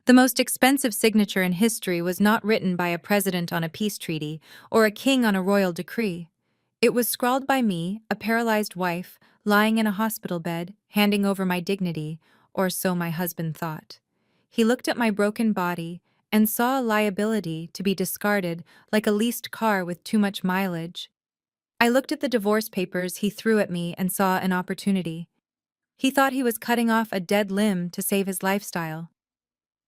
The most expensive signature in history was not written by a president on a peace treaty or a king on a royal decree. It was scrawled by me, a paralyzed wife, lying in a hospital bed, handing over my dignity, or so my husband thought. He looked at my broken body and saw a liability to be discarded like a leased car with too much mileage. I looked at the divorce papers he threw at me and saw an opportunity. He thought he was cutting off a dead limb to save his lifestyle.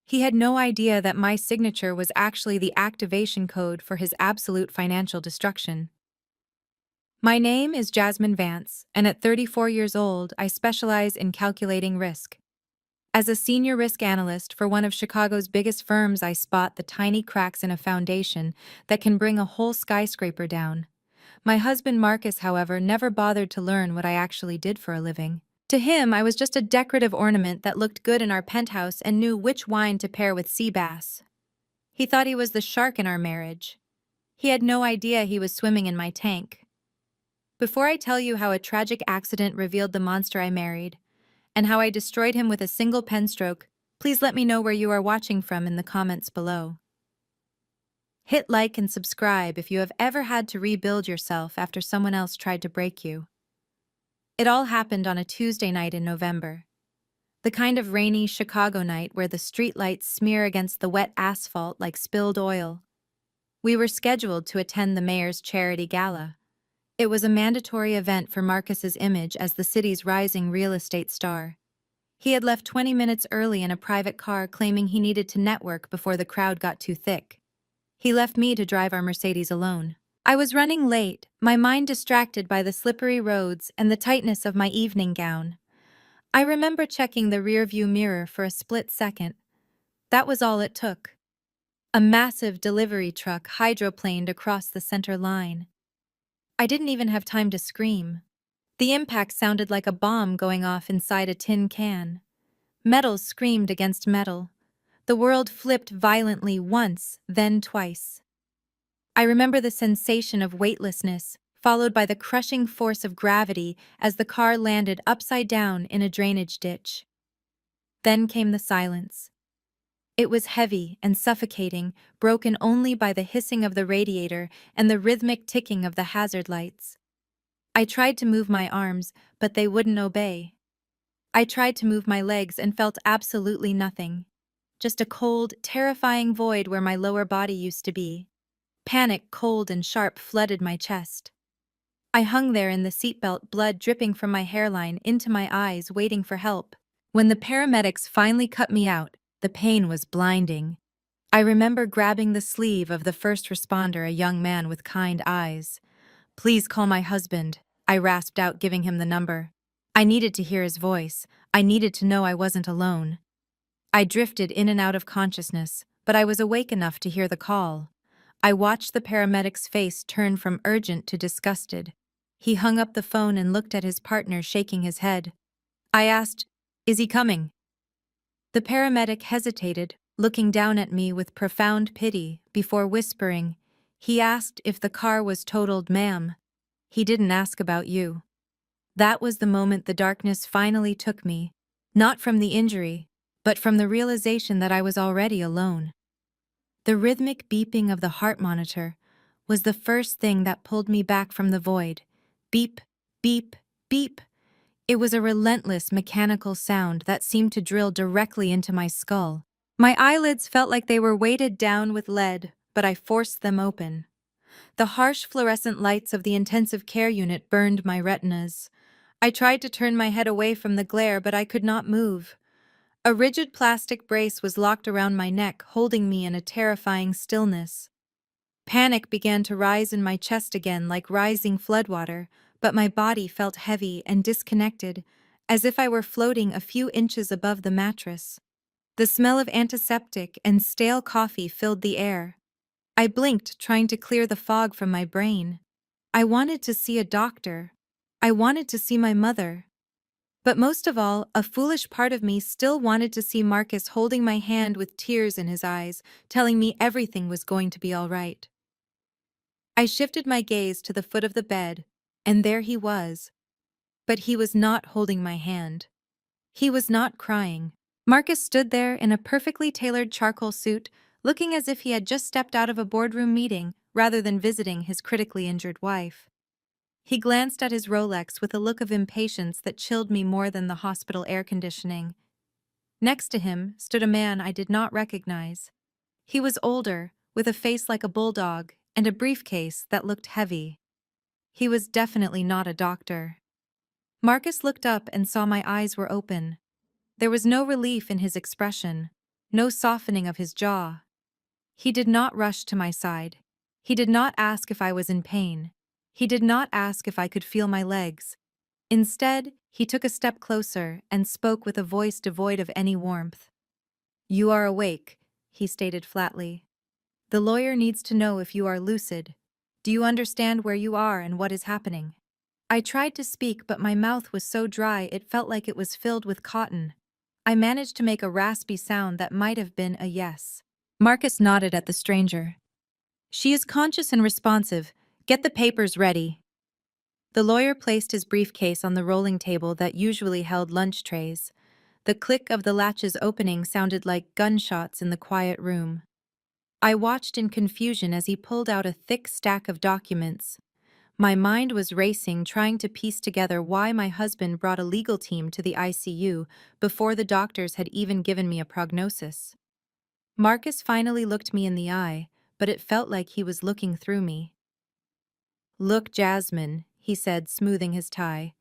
He had no idea that my signature was actually the activation code for his absolute financial destruction. My name is Jasmine Vance, and at 34 years old, I specialize in calculating risk. As a senior risk analyst for one of Chicago's biggest firms, I spot the tiny cracks in a foundation that can bring a whole skyscraper down. My husband Marcus, however, never bothered to learn what I actually did for a living. To him, I was just a decorative ornament that looked good in our penthouse and knew which wine to pair with sea bass. He thought he was the shark in our marriage. He had no idea he was swimming in my tank. Before I tell you how a tragic accident revealed the monster I married, and how I destroyed him with a single pen stroke, please let me know where you are watching from in the comments below. Hit like and subscribe if you have ever had to rebuild yourself after someone else tried to break you. It all happened on a Tuesday night in November. The kind of rainy Chicago night where the streetlights smear against the wet asphalt like spilled oil. We were scheduled to attend the mayor's charity gala. It was a mandatory event for Marcus's image as the city's rising real estate star. He had left 20 minutes early in a private car, claiming he needed to network before the crowd got too thick. He left me to drive our Mercedes alone. I was running late, my mind distracted by the slippery roads and the tightness of my evening gown. I remember checking the rearview mirror for a split second. That was all it took. A massive delivery truck hydroplaned across the center line. I didn't even have time to scream. The impact sounded like a bomb going off inside a tin can. Metal screamed against metal. The world flipped violently once, then twice. I remember the sensation of weightlessness, followed by the crushing force of gravity as the car landed upside down in a drainage ditch. Then came the silence. It was heavy and suffocating, broken only by the hissing of the radiator and the rhythmic ticking of the hazard lights. I tried to move my arms, but they wouldn't obey. I tried to move my legs and felt absolutely nothing. Just a cold, terrifying void where my lower body used to be. Panic, cold and sharp, flooded my chest. I hung there in the seatbelt, blood dripping from my hairline into my eyes, waiting for help. When the paramedics finally cut me out, the pain was blinding. I remember grabbing the sleeve of the first responder, a young man with kind eyes. "Please call my husband," I rasped out, giving him the number. I needed to hear his voice. I needed to know I wasn't alone. I drifted in and out of consciousness, but I was awake enough to hear the call. I watched the paramedic's face turn from urgent to disgusted. He hung up the phone and looked at his partner, shaking his head. I asked, "Is he coming?" The paramedic hesitated, looking down at me with profound pity, before whispering, "He asked if the car was totaled, ma'am. He didn't ask about you." That was the moment the darkness finally took me, not from the injury, but from the realization that I was already alone. The rhythmic beeping of the heart monitor was the first thing that pulled me back from the void. Beep, beep, beep. It was a relentless mechanical sound that seemed to drill directly into my skull. My eyelids felt like they were weighted down with lead, but I forced them open. The harsh fluorescent lights of the intensive care unit burned my retinas. I tried to turn my head away from the glare, but I could not move. A rigid plastic brace was locked around my neck, holding me in a terrifying stillness. Panic began to rise in my chest again like rising floodwater, but my body felt heavy and disconnected, as if I were floating a few inches above the mattress. The smell of antiseptic and stale coffee filled the air. I blinked, trying to clear the fog from my brain. I wanted to see a doctor. I wanted to see my mother. But most of all, a foolish part of me still wanted to see Marcus holding my hand with tears in his eyes, telling me everything was going to be all right. I shifted my gaze to the foot of the bed, and there he was. But he was not holding my hand. He was not crying. Marcus stood there in a perfectly tailored charcoal suit, looking as if he had just stepped out of a boardroom meeting rather than visiting his critically injured wife. He glanced at his Rolex with a look of impatience that chilled me more than the hospital air conditioning. Next to him stood a man I did not recognize. He was older, with a face like a bulldog and a briefcase that looked heavy. He was definitely not a doctor. Marcus looked up and saw my eyes were open. There was no relief in his expression, no softening of his jaw. He did not rush to my side. He did not ask if I was in pain. He did not ask if I could feel my legs. Instead, he took a step closer and spoke with a voice devoid of any warmth. "You are awake," he stated flatly. "The lawyer needs to know if you are lucid. Do you understand where you are and what is happening?" I tried to speak, but my mouth was so dry it felt like it was filled with cotton. I managed to make a raspy sound that might have been a yes. Marcus nodded at the stranger. "She is conscious and responsive. Get the papers ready." The lawyer placed his briefcase on the rolling table that usually held lunch trays. The click of the latches opening sounded like gunshots in the quiet room. I watched in confusion as he pulled out a thick stack of documents. My mind was racing, trying to piece together why my husband brought a legal team to the ICU before the doctors had even given me a prognosis. Marcus finally looked me in the eye, but it felt like he was looking through me. "Look, Jasmine," he said, smoothing his tie.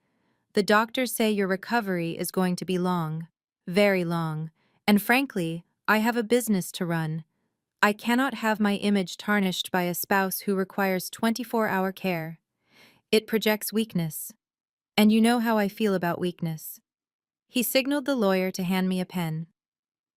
"The doctors say your recovery is going to be long, very long, and frankly, I have a business to run. I cannot have my image tarnished by a spouse who requires 24-hour care. It projects weakness. And you know how I feel about weakness." He signaled the lawyer to hand me a pen.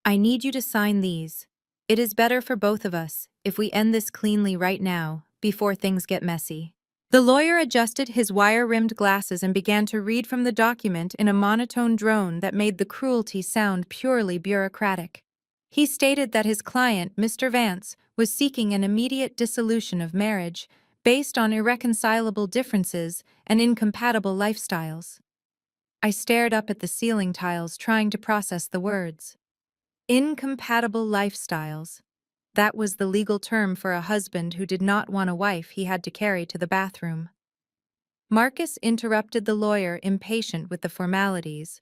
"I need you to sign these. It is better for both of us if we end this cleanly right now, before things get messy." The lawyer adjusted his wire-rimmed glasses and began to read from the document in a monotone drone that made the cruelty sound purely bureaucratic. He stated that his client, Mr. Vance, was seeking an immediate dissolution of marriage based on irreconcilable differences and incompatible lifestyles. I stared up at the ceiling tiles, trying to process the words. Incompatible lifestyles. That was the legal term for a husband who did not want a wife he had to carry to the bathroom. Marcus interrupted the lawyer, impatient with the formalities.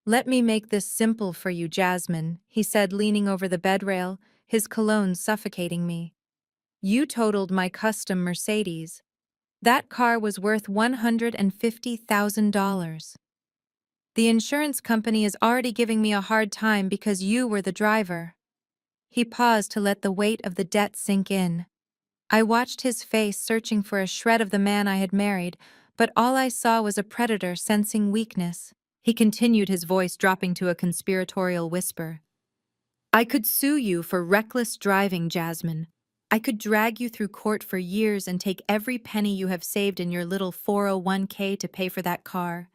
"Let me make this simple for you, Jasmine," he said, leaning over the bedrail, his cologne suffocating me. "You totaled my custom Mercedes. That car was worth $150,000. The insurance company is already giving me a hard time because you were the driver." He paused to let the weight of the debt sink in. I watched his face, searching for a shred of the man I had married, but all I saw was a predator sensing weakness. He continued, his voice dropping to a conspiratorial whisper. "I could sue you for reckless driving, Jasmine. I could drag you through court for years and take every penny you have saved in your little 401k to pay for that car.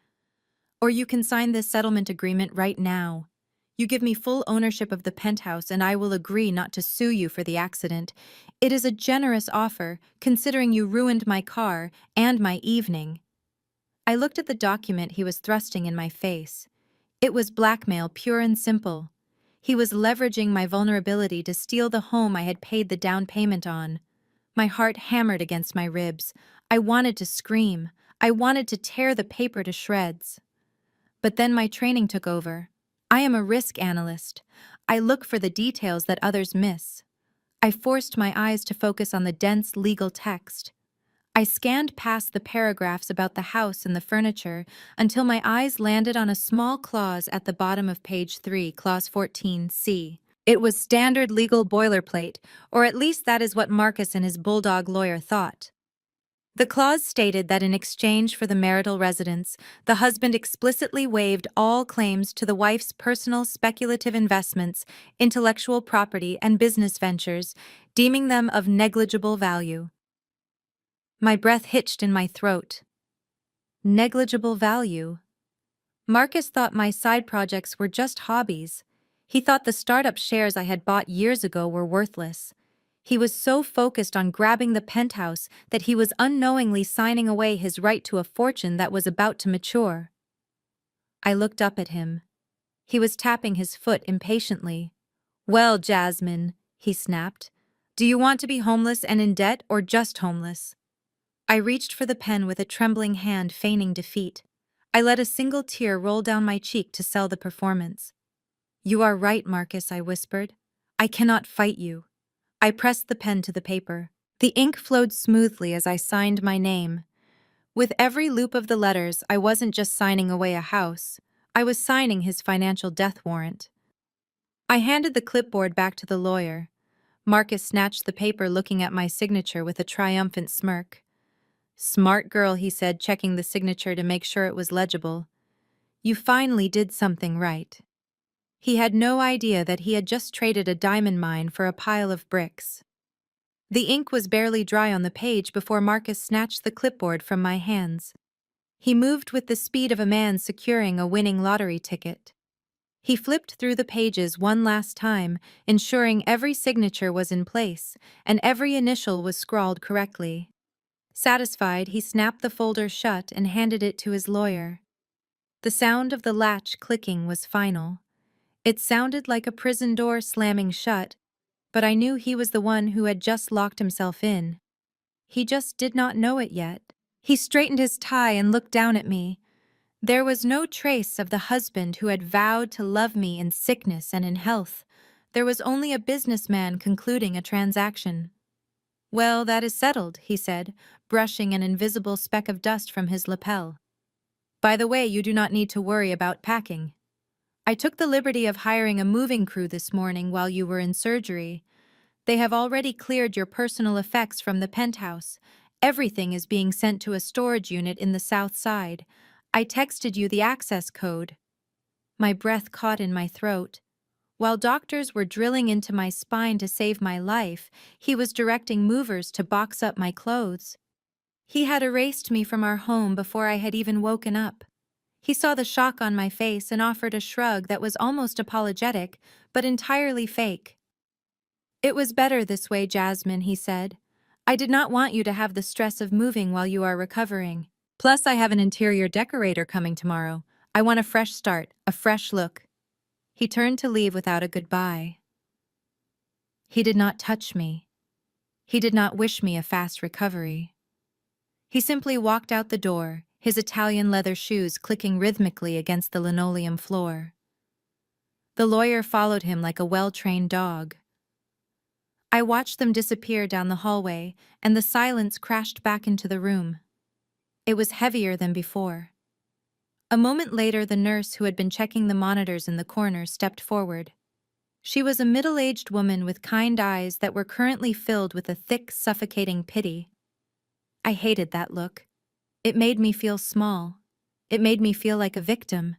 Or you can sign this settlement agreement right now. You give me full ownership of the penthouse and I will agree not to sue you for the accident. It is a generous offer, considering you ruined my car and my evening." I looked at the document he was thrusting in my face. It was blackmail, pure and simple. He was leveraging my vulnerability to steal the home I had paid the down payment on. My heart hammered against my ribs. I wanted to scream. I wanted to tear the paper to shreds. But then my training took over. I am a risk analyst. I look for the details that others miss. I forced my eyes to focus on the dense legal text. I scanned past the paragraphs about the house and the furniture until my eyes landed on a small clause at the bottom of page 3, clause 14C. It was standard legal boilerplate, or at least that is what Marcus and his bulldog lawyer thought. The clause stated that in exchange for the marital residence, the husband explicitly waived all claims to the wife's personal speculative investments, intellectual property, and business ventures, deeming them of negligible value. My breath hitched in my throat. Negligible value? Marcus thought my side projects were just hobbies. He thought the startup shares I had bought years ago were worthless. He was so focused on grabbing the penthouse that he was unknowingly signing away his right to a fortune that was about to mature. I looked up at him. He was tapping his foot impatiently. "Well, Jasmine," he snapped, "do you want to be homeless and in debt or just homeless?" I reached for the pen with a trembling hand, feigning defeat. I let a single tear roll down my cheek to sell the performance. "You are right, Marcus," I whispered. "I cannot fight you." I pressed the pen to the paper. The ink flowed smoothly as I signed my name. With every loop of the letters, I wasn't just signing away a house. I was signing his financial death warrant. I handed the clipboard back to the lawyer. Marcus snatched the paper, looking at my signature with a triumphant smirk. "Smart girl," he said, checking the signature to make sure it was legible. "You finally did something right." He had no idea that he had just traded a diamond mine for a pile of bricks. The ink was barely dry on the page before Marcus snatched the clipboard from my hands. He moved with the speed of a man securing a winning lottery ticket. He flipped through the pages one last time, ensuring every signature was in place and every initial was scrawled correctly. Satisfied, he snapped the folder shut and handed it to his lawyer. The sound of the latch clicking was final. It sounded like a prison door slamming shut, but I knew he was the one who had just locked himself in. He just did not know it yet. He straightened his tie and looked down at me. There was no trace of the husband who had vowed to love me in sickness and in health. There was only a businessman concluding a transaction. "Well, that is settled," he said, brushing an invisible speck of dust from his lapel. "By the way, you do not need to worry about packing. I took the liberty of hiring a moving crew this morning while you were in surgery. They have already cleared your personal effects from the penthouse. Everything is being sent to a storage unit in the south side. I texted you the access code." My breath caught in my throat. While doctors were drilling into my spine to save my life, he was directing movers to box up my clothes. He had erased me from our home before I had even woken up. He saw the shock on my face and offered a shrug that was almost apologetic, but entirely fake. "It was better this way, Jasmine," he said. "I did not want you to have the stress of moving while you are recovering. Plus, I have an interior decorator coming tomorrow. I want a fresh start, a fresh look." He turned to leave without a goodbye. He did not touch me. He did not wish me a fast recovery. He simply walked out the door, his Italian leather shoes clicking rhythmically against the linoleum floor. The lawyer followed him like a well-trained dog. I watched them disappear down the hallway, and the silence crashed back into the room. It was heavier than before. A moment later, the nurse who had been checking the monitors in the corner stepped forward. She was a middle-aged woman with kind eyes that were currently filled with a thick, suffocating pity. I hated that look. It made me feel small. It made me feel like a victim.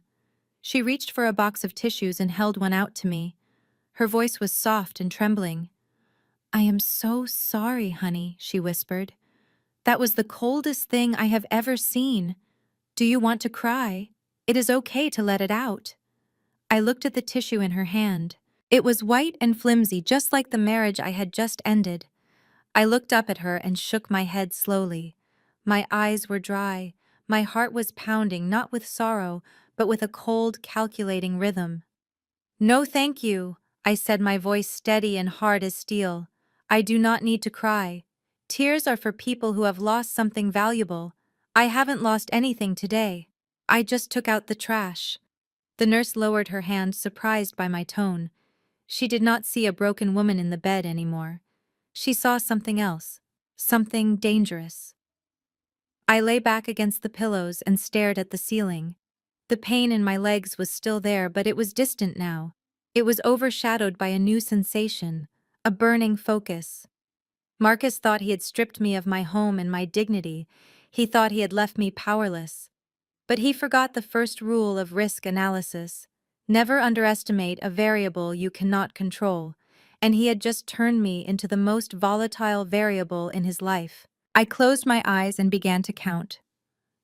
She reached for a box of tissues and held one out to me. Her voice was soft and trembling. "I am so sorry, honey," she whispered. "That was the coldest thing I have ever seen. Do you want to cry? It is okay to let it out." I looked at the tissue in her hand. It was white and flimsy, just like the marriage I had just ended. I looked up at her and shook my head slowly. My eyes were dry. My heart was pounding, not with sorrow, but with a cold, calculating rhythm. "No, thank you," I said, my voice steady and hard as steel. "I do not need to cry. Tears are for people who have lost something valuable. I haven't lost anything today. I just took out the trash." The nurse lowered her hand, surprised by my tone. She did not see a broken woman in the bed anymore. She saw something else, something dangerous. I lay back against the pillows and stared at the ceiling. The pain in my legs was still there, but it was distant now. It was overshadowed by a new sensation, a burning focus. Marcus thought he had stripped me of my home and my dignity. He thought he had left me powerless. But he forgot the first rule of risk analysis. Never underestimate a variable you cannot control. And he had just turned me into the most volatile variable in his life. I closed my eyes and began to count.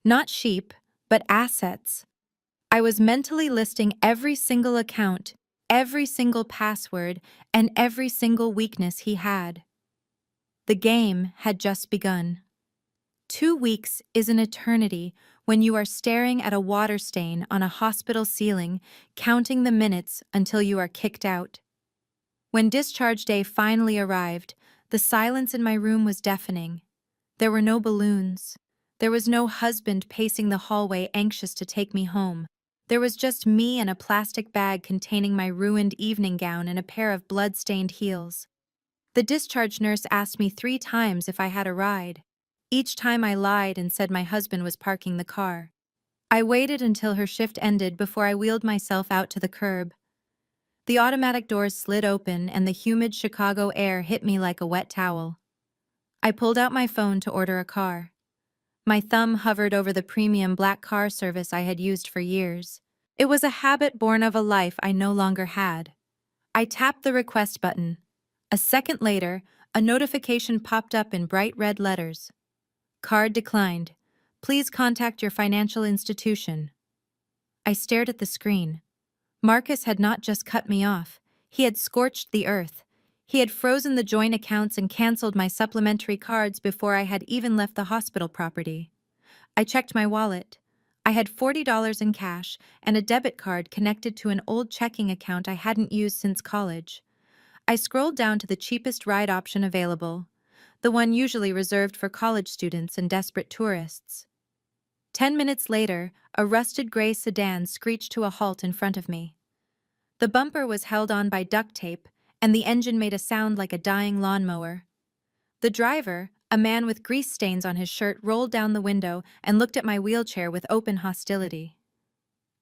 Not sheep, but assets. I was mentally listing every single account, every single password, and every single weakness he had. The game had just begun. 2 weeks is an eternity when you are staring at a water stain on a hospital ceiling, counting the minutes until you are kicked out. When discharge day finally arrived, the silence in my room was deafening. There were no balloons. There was no husband pacing the hallway anxious to take me home. There was just me and a plastic bag containing my ruined evening gown and a pair of blood-stained heels. The discharge nurse asked me 3 times if I had a ride. Each time I lied and said my husband was parking the car. I waited until her shift ended before I wheeled myself out to the curb. The automatic doors slid open and the humid Chicago air hit me like a wet towel. I pulled out my phone to order a car. My thumb hovered over the premium black car service I had used for years. It was a habit born of a life I no longer had. I tapped the request button. A second later, a notification popped up in bright red letters. Card declined. Please contact your financial institution. I stared at the screen. Marcus had not just cut me off. He had scorched the earth. He had frozen the joint accounts and canceled my supplementary cards before I had even left the hospital property. I checked my wallet. I had $40 in cash and a debit card connected to an old checking account I hadn't used since college. I scrolled down to the cheapest ride option available, the one usually reserved for college students and desperate tourists. 10 minutes later, a rusted gray sedan screeched to a halt in front of me. The bumper was held on by duct tape, and the engine made a sound like a dying lawnmower. The driver, a man with grease stains on his shirt, rolled down the window and looked at my wheelchair with open hostility.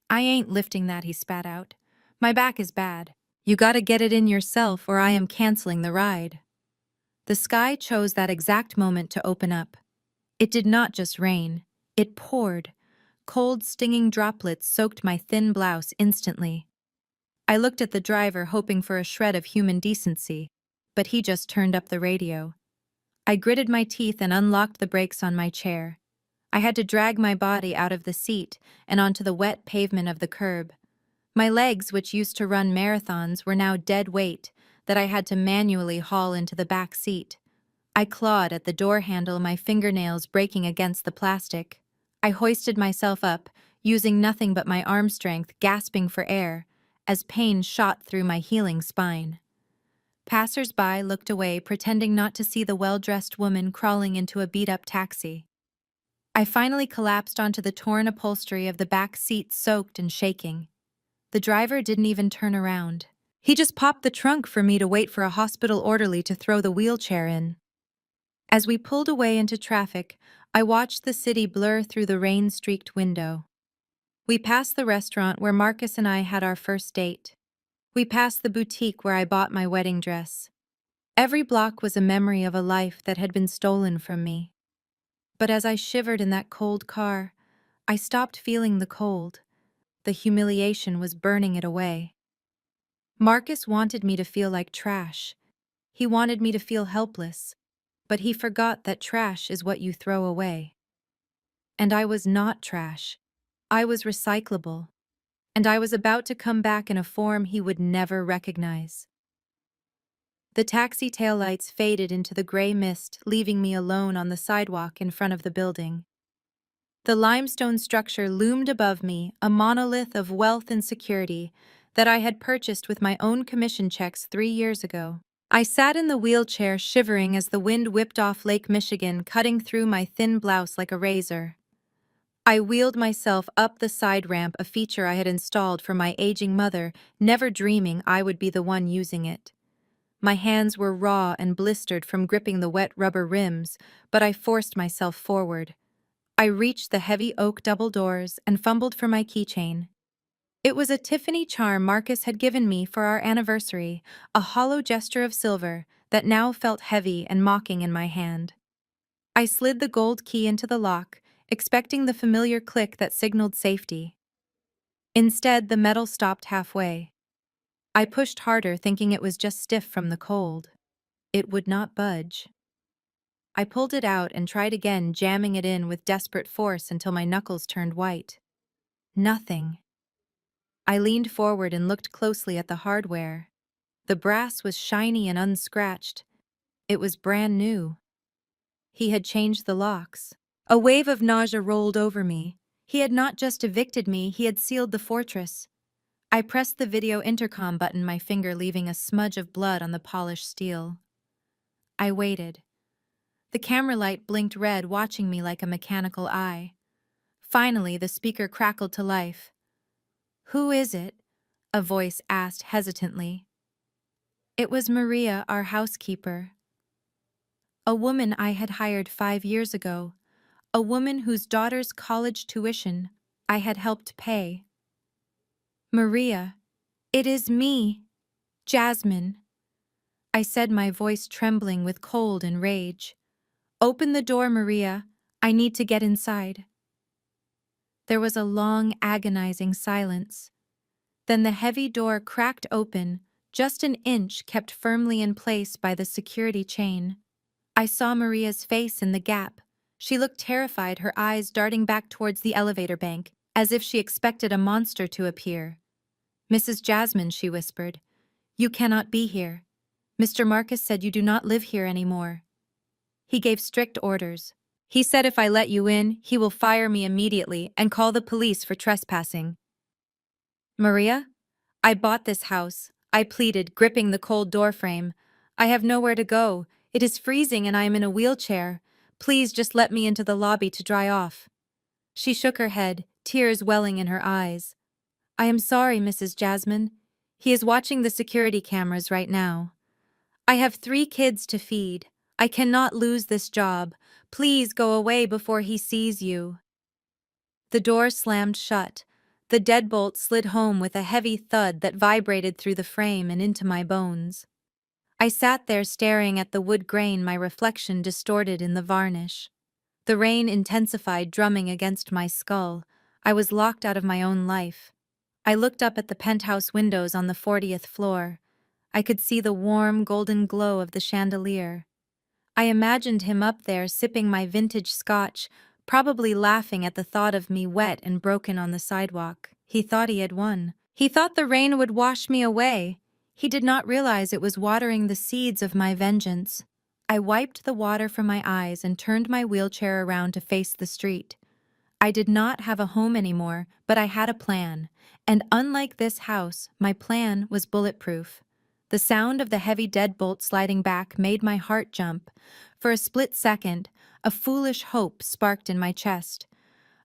"I ain't lifting that," he spat out. "My back is bad. You gotta get it in yourself or I am canceling the ride." The sky chose that exact moment to open up. It did not just rain. It poured. Cold, stinging droplets soaked my thin blouse instantly. I looked at the driver hoping for a shred of human decency, but he just turned up the radio. I gritted my teeth and unlocked the brakes on my chair. I had to drag my body out of the seat and onto the wet pavement of the curb. My legs, which used to run marathons, were now dead weight that I had to manually haul into the back seat. I clawed at the door handle, my fingernails breaking against the plastic. I hoisted myself up, using nothing but my arm strength, gasping for air, as pain shot through my healing spine. Passers-by looked away, pretending not to see the well-dressed woman crawling into a beat-up taxi. I finally collapsed onto the torn upholstery of the back seat, soaked and shaking. The driver didn't even turn around. He just popped the trunk for me to wait for a hospital orderly to throw the wheelchair in. As we pulled away into traffic, I watched the city blur through the rain-streaked window. We passed the restaurant where Marcus and I had our first date. We passed the boutique where I bought my wedding dress. Every block was a memory of a life that had been stolen from me. But as I shivered in that cold car, I stopped feeling the cold. The humiliation was burning it away. Marcus wanted me to feel like trash. He wanted me to feel helpless, but he forgot that trash is what you throw away. And I was not trash. I was recyclable. And I was about to come back in a form he would never recognize. The taxi taillights faded into the gray mist, leaving me alone on the sidewalk in front of the building. The limestone structure loomed above me, a monolith of wealth and security that I had purchased with my own commission checks 3 years ago. I sat in the wheelchair, shivering as the wind whipped off Lake Michigan, cutting through my thin blouse like a razor. I wheeled myself up the side ramp, a feature I had installed for my aging mother, never dreaming I would be the one using it. My hands were raw and blistered from gripping the wet rubber rims, but I forced myself forward. I reached the heavy oak double doors and fumbled for my keychain. It was a Tiffany charm Marcus had given me for our anniversary, a hollow gesture of silver that now felt heavy and mocking in my hand. I slid the gold key into the lock, expecting the familiar click that signaled safety. Instead, the metal stopped halfway. I pushed harder, thinking it was just stiff from the cold. It would not budge. I pulled it out and tried again, jamming it in with desperate force until my knuckles turned white. Nothing. I leaned forward and looked closely at the hardware. The brass was shiny and unscratched. It was brand new. He had changed the locks. A wave of nausea rolled over me. He had not just evicted me, he had sealed the fortress. I pressed the video intercom button, my finger leaving a smudge of blood on the polished steel. I waited. The camera light blinked red, watching me like a mechanical eye. Finally, the speaker crackled to life. "Who is it?" a voice asked hesitantly. It was Maria, our housekeeper. A woman I had hired 5 years ago. A woman whose daughter's college tuition I had helped pay. "Maria, it is me, Jasmine," I said, my voice trembling with cold and rage. "Open the door, Maria. I need to get inside." There was a long, agonizing silence. Then the heavy door cracked open, just an inch kept firmly in place by the security chain. I saw Maria's face in the gap. She looked terrified, her eyes darting back towards the elevator bank, as if she expected a monster to appear. "Mrs. Jasmine," she whispered, "you cannot be here. Mr. Marcus said you do not live here anymore. He gave strict orders. He said if I let you in, he will fire me immediately and call the police for trespassing." "Maria, I bought this house," I pleaded, gripping the cold doorframe. "I have nowhere to go. It is freezing and I am in a wheelchair. Please just let me into the lobby to dry off." She shook her head, tears welling in her eyes. "I am sorry, Mrs. Jasmine. He is watching the security cameras right now. I have 3 kids to feed. I cannot lose this job. Please go away before he sees you." The door slammed shut. The deadbolt slid home with a heavy thud that vibrated through the frame and into my bones. I sat there staring at the wood grain, my reflection distorted in the varnish. The rain intensified, drumming against my skull. I was locked out of my own life. I looked up at the penthouse windows on the 40th floor. I could see the warm, golden glow of the chandelier. I imagined him up there sipping my vintage scotch, probably laughing at the thought of me wet and broken on the sidewalk. He thought he had won. He thought the rain would wash me away. He did not realize it was watering the seeds of my vengeance. I wiped the water from my eyes and turned my wheelchair around to face the street. I did not have a home anymore, but I had a plan. And unlike this house, my plan was bulletproof. The sound of the heavy deadbolt sliding back made my heart jump. For a split second, a foolish hope sparked in my chest.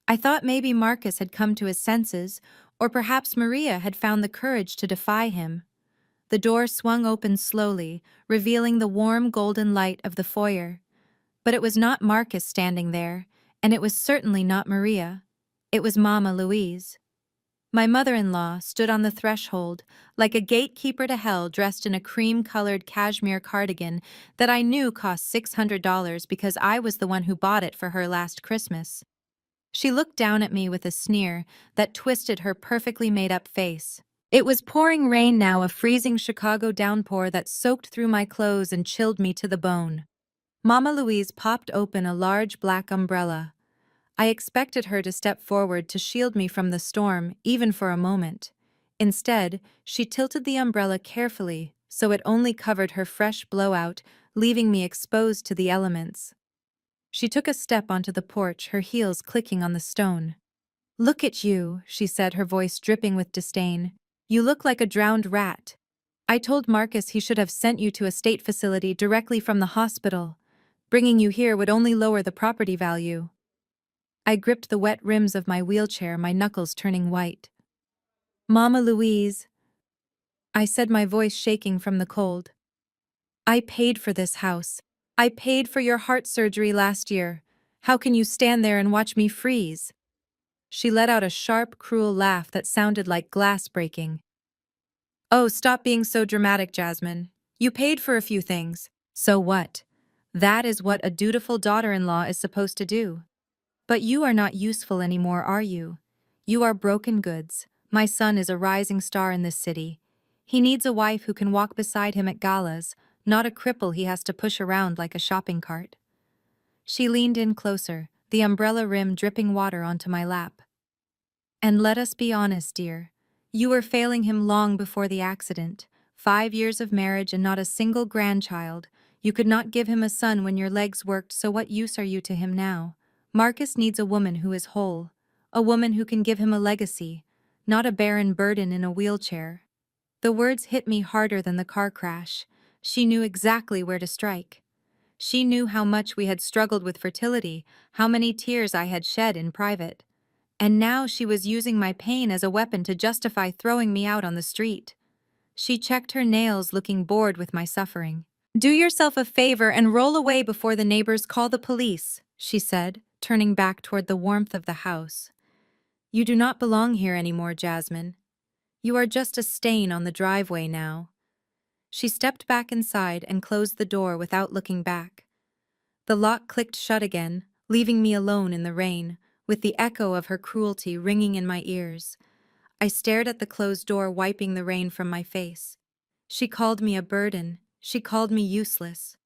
I thought maybe Marcus had come to his senses, or perhaps Maria had found the courage to defy him. The door swung open slowly, revealing the warm golden light of the foyer. But it was not Marcus standing there, and it was certainly not Maria. It was Mama Louise. My mother-in-law stood on the threshold, like a gatekeeper to hell, dressed in a cream-colored cashmere cardigan that I knew cost $600 because I was the one who bought it for her last Christmas. She looked down at me with a sneer that twisted her perfectly made-up face. It was pouring rain now, a freezing Chicago downpour that soaked through my clothes and chilled me to the bone. Mama Louise popped open a large black umbrella. I expected her to step forward to shield me from the storm, even for a moment. Instead, she tilted the umbrella carefully so it only covered her fresh blowout, leaving me exposed to the elements. She took a step onto the porch, her heels clicking on the stone. "Look at you," she said, her voice dripping with disdain. "You look like a drowned rat. I told Marcus he should have sent you to a state facility directly from the hospital. Bringing you here would only lower the property value." I gripped the wet rims of my wheelchair, my knuckles turning white. "Mama Louise," I said, my voice shaking from the cold. "I paid for this house. I paid for your heart surgery last year. How can you stand there and watch me freeze?" She let out a sharp, cruel laugh that sounded like glass breaking. "Oh, stop being so dramatic, Jasmine. You paid for a few things. So what? That is what a dutiful daughter-in-law is supposed to do. But you are not useful anymore, are you? You are broken goods. My son is a rising star in this city. He needs a wife who can walk beside him at galas, not a cripple he has to push around like a shopping cart." She leaned in closer, the umbrella rim dripping water onto my lap. "And let us be honest, dear. You were failing him long before the accident. 5 years of marriage and not a single grandchild. You could not give him a son when your legs worked, so what use are you to him now? Marcus needs a woman who is whole, a woman who can give him a legacy, not a barren burden in a wheelchair. The words hit me harder than the car crash. She knew exactly where to strike. She knew how much we had struggled with fertility, how many tears I had shed in private. And now she was using my pain as a weapon to justify throwing me out on the street. She checked her nails, looking bored with my suffering. "Do yourself a favor and roll away before the neighbors call the police," she said, turning back toward the warmth of the house. "You do not belong here anymore, Jasmine. You are just a stain on the driveway now." She stepped back inside and closed the door without looking back. The lock clicked shut again, leaving me alone in the rain, with the echo of her cruelty ringing in my ears. I stared at the closed door, wiping the rain from my face. She called me a burden. She called me useless.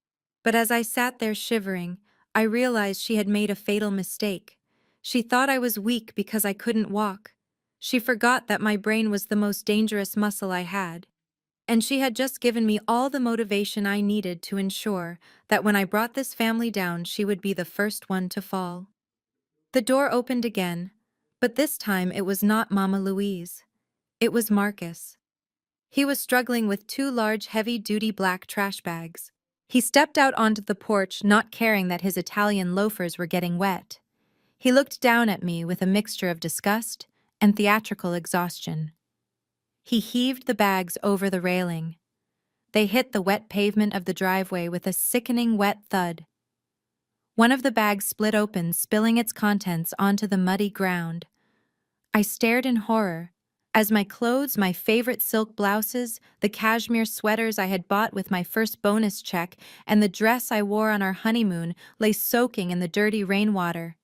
But as I sat there shivering, I realized she had made a fatal mistake. She thought I was weak because I couldn't walk. She forgot that my brain was the most dangerous muscle I had. And she had just given me all the motivation I needed to ensure that when I brought this family down, she would be the first one to fall. The door opened again, but this time it was not Mama Louise. It was Marcus. He was struggling with two large, heavy-duty black trash bags. He stepped out onto the porch, not caring that his Italian loafers were getting wet. He looked down at me with a mixture of disgust and theatrical exhaustion. He heaved the bags over the railing. They hit the wet pavement of the driveway with a sickening wet thud. One of the bags split open, spilling its contents onto the muddy ground. I stared in horror as my clothes, my favorite silk blouses, the cashmere sweaters I had bought with my first bonus check, and the dress I wore on our honeymoon lay soaking in the dirty rainwater.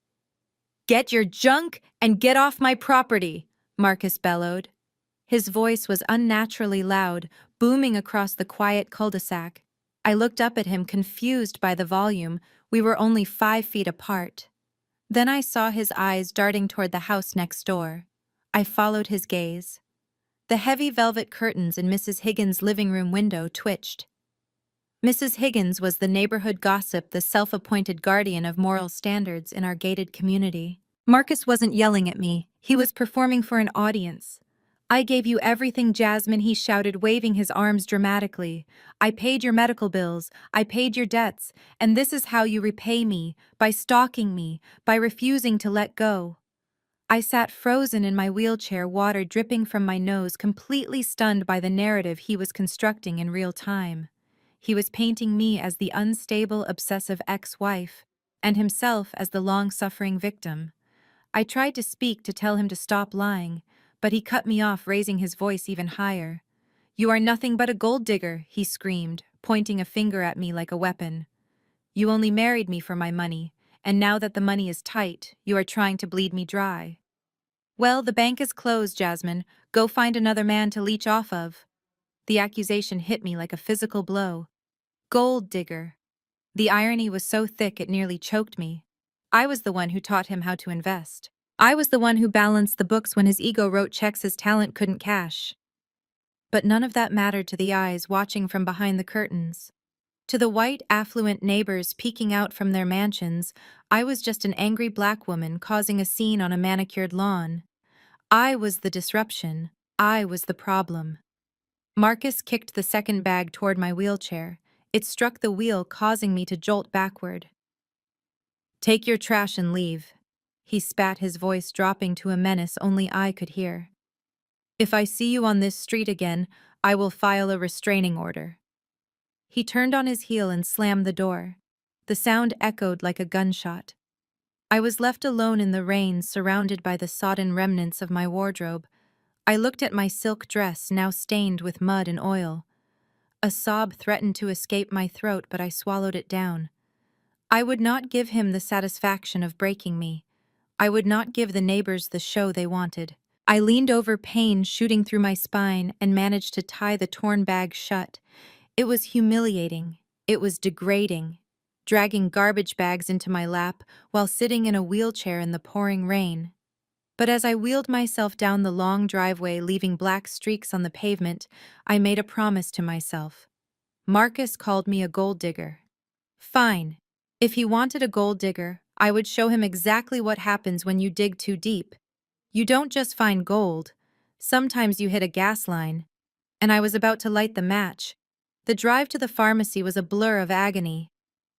"Get your junk and get off my property," Marcus bellowed. His voice was unnaturally loud, booming across the quiet cul-de-sac. I looked up at him, confused by the volume. We were only 5 feet apart. Then I saw his eyes darting toward the house next door. I followed his gaze. The heavy velvet curtains in Mrs. Higgins' living room window twitched. Mrs. Higgins was the neighborhood gossip, the self-appointed guardian of moral standards in our gated community. Marcus wasn't yelling at me. He was performing for an audience. "I gave you everything, Jasmine," he shouted, waving his arms dramatically. "I paid your medical bills, I paid your debts, and this is how you repay me, by stalking me, by refusing to let go." I sat frozen in my wheelchair, water dripping from my nose, completely stunned by the narrative he was constructing in real time. He was painting me as the unstable, obsessive ex-wife, and himself as the long-suffering victim. I tried to speak, to tell him to stop lying, but he cut me off, raising his voice even higher. "You are nothing but a gold digger," he screamed, pointing a finger at me like a weapon. "You only married me for my money, and now that the money is tight, you are trying to bleed me dry." "Well, the bank is closed, Jasmine. Go find another man to leech off of." The accusation hit me like a physical blow. Gold digger. The irony was so thick it nearly choked me. I was the one who taught him how to invest. I was the one who balanced the books when his ego wrote checks his talent couldn't cash. But none of that mattered to the eyes watching from behind the curtains. To the white, affluent neighbors peeking out from their mansions, I was just an angry black woman causing a scene on a manicured lawn. I was the disruption. I was the problem. Marcus kicked the second bag toward my wheelchair. It struck the wheel, causing me to jolt backward. "Take your trash and leave," he spat, his voice dropping to a menace only I could hear. "If I see you on this street again, I will file a restraining order." He turned on his heel and slammed the door. The sound echoed like a gunshot. I was left alone in the rain, surrounded by the sodden remnants of my wardrobe. I looked at my silk dress, now stained with mud and oil. A sob threatened to escape my throat, but I swallowed it down. I would not give him the satisfaction of breaking me. I would not give the neighbors the show they wanted. I leaned over, pain shooting through my spine, and managed to tie the torn bag shut. It was humiliating. It was degrading. Dragging garbage bags into my lap while sitting in a wheelchair in the pouring rain. But as I wheeled myself down the long driveway, leaving black streaks on the pavement, I made a promise to myself. Marcus called me a gold digger. Fine. If he wanted a gold digger, I would show him exactly what happens when you dig too deep. You don't just find gold. Sometimes you hit a gas line. And I was about to light the match. The drive to the pharmacy was a blur of agony.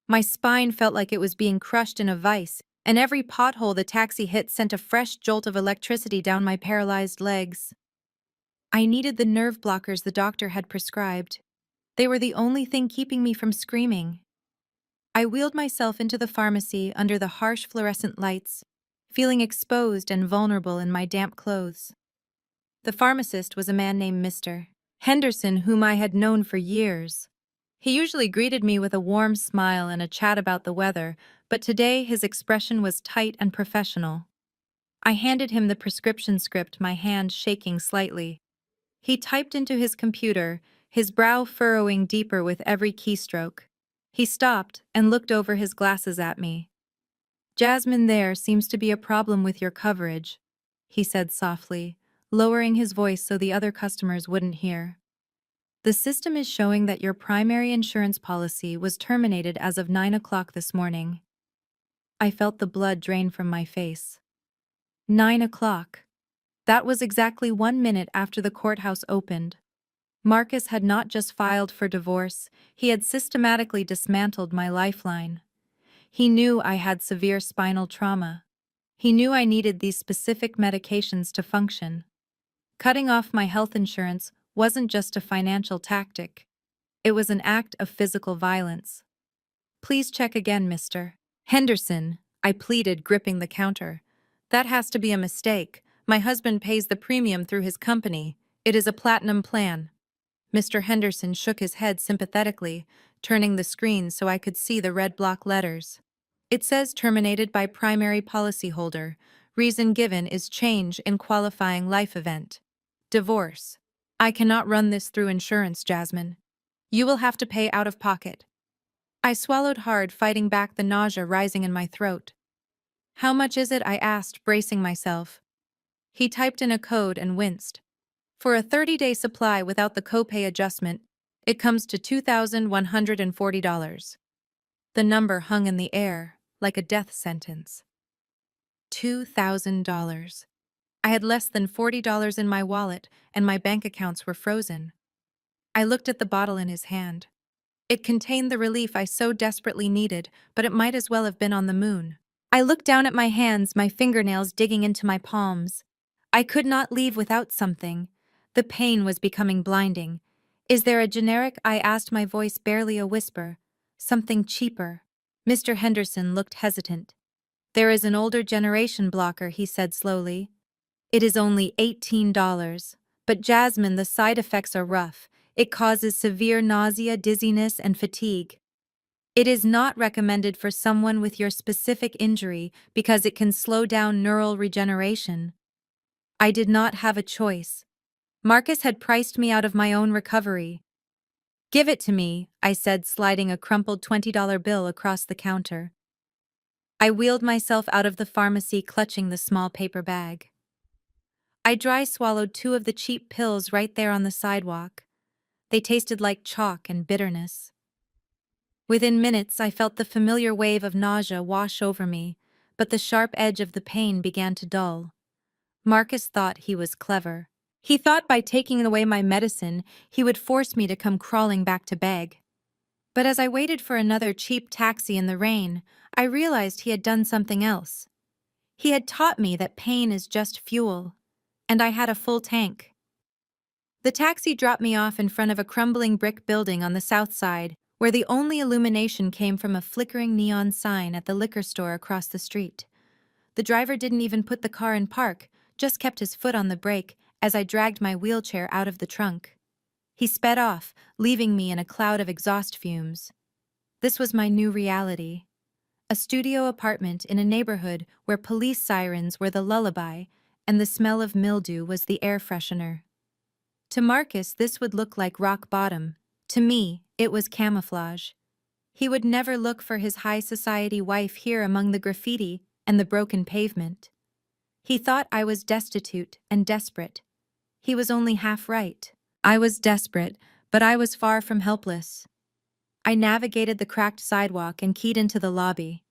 My spine felt like it was being crushed in a vice, and every pothole the taxi hit sent a fresh jolt of electricity down my paralyzed legs. I needed the nerve blockers the doctor had prescribed. They were the only thing keeping me from screaming. I wheeled myself into the pharmacy under the harsh fluorescent lights, feeling exposed and vulnerable in my damp clothes. The pharmacist was a man named Mr. Henderson, whom I had known for years. He usually greeted me with a warm smile and a chat about the weather, but today his expression was tight and professional. I handed him the prescription script, my hand shaking slightly. He typed into his computer, his brow furrowing deeper with every keystroke. He stopped and looked over his glasses at me. "Jasmine, there seems to be a problem with your coverage," he said softly, lowering his voice so the other customers wouldn't hear. "The system is showing that your primary insurance policy was terminated as of 9 o'clock this morning." I felt the blood drain from my face. 9 o'clock. That was exactly 1 minute after the courthouse opened. Marcus had not just filed for divorce, he had systematically dismantled my lifeline. He knew I had severe spinal trauma. He knew I needed these specific medications to function. Cutting off my health insurance wasn't just a financial tactic. It was an act of physical violence. "Please check again, Mr. Henderson," I pleaded, gripping the counter. "That has to be a mistake. My husband pays the premium through his company. It is a platinum plan." Mr. Henderson shook his head sympathetically, turning the screen so I could see the red block letters. "It says terminated by primary policyholder. Reason given is change in qualifying life event. Divorce. I cannot run this through insurance, Jasmine. You will have to pay out of pocket." I swallowed hard, fighting back the nausea rising in my throat. "How much is it?" I asked, bracing myself. He typed in a code and winced. "For a 30-day supply without the copay adjustment, it comes to $2,140. The number hung in the air, like a death sentence. $2,000. I had less than $40 in my wallet, and my bank accounts were frozen. I looked at the bottle in his hand. It contained the relief I so desperately needed, but it might as well have been on the moon. I looked down at my hands, my fingernails digging into my palms. I could not leave without something. The pain was becoming blinding. "Is there a generic?" I asked, my voice barely a whisper. "Something cheaper." Mr. Henderson looked hesitant. "There is an older generation blocker," he said slowly. "It is only $18. But Jasmine, the side effects are rough. It causes severe nausea, dizziness, and fatigue. It is not recommended for someone with your specific injury because it can slow down neural regeneration." I did not have a choice. Marcus had priced me out of my own recovery. "Give it to me," I said, sliding a crumpled $20 bill across the counter. I wheeled myself out of the pharmacy, clutching the small paper bag. I dry swallowed 2 of the cheap pills right there on the sidewalk. They tasted like chalk and bitterness. Within minutes, I felt the familiar wave of nausea wash over me, but the sharp edge of the pain began to dull. Marcus thought he was clever. He thought by taking away my medicine, he would force me to come crawling back to beg. But as I waited for another cheap taxi in the rain, I realized he had done something else. He had taught me that pain is just fuel, and I had a full tank. The taxi dropped me off in front of a crumbling brick building on the south side, where the only illumination came from a flickering neon sign at the liquor store across the street. The driver didn't even put the car in park, just kept his foot on the brake as I dragged my wheelchair out of the trunk. He sped off, leaving me in a cloud of exhaust fumes. This was my new reality. A studio apartment in a neighborhood where police sirens were the lullaby and the smell of mildew was the air freshener. To Marcus, this would look like rock bottom. To me, it was camouflage. He would never look for his high society wife here among the graffiti and the broken pavement. He thought I was destitute and desperate. He was only half right. I was desperate, but I was far from helpless. I navigated the cracked sidewalk and keyed into the lobby.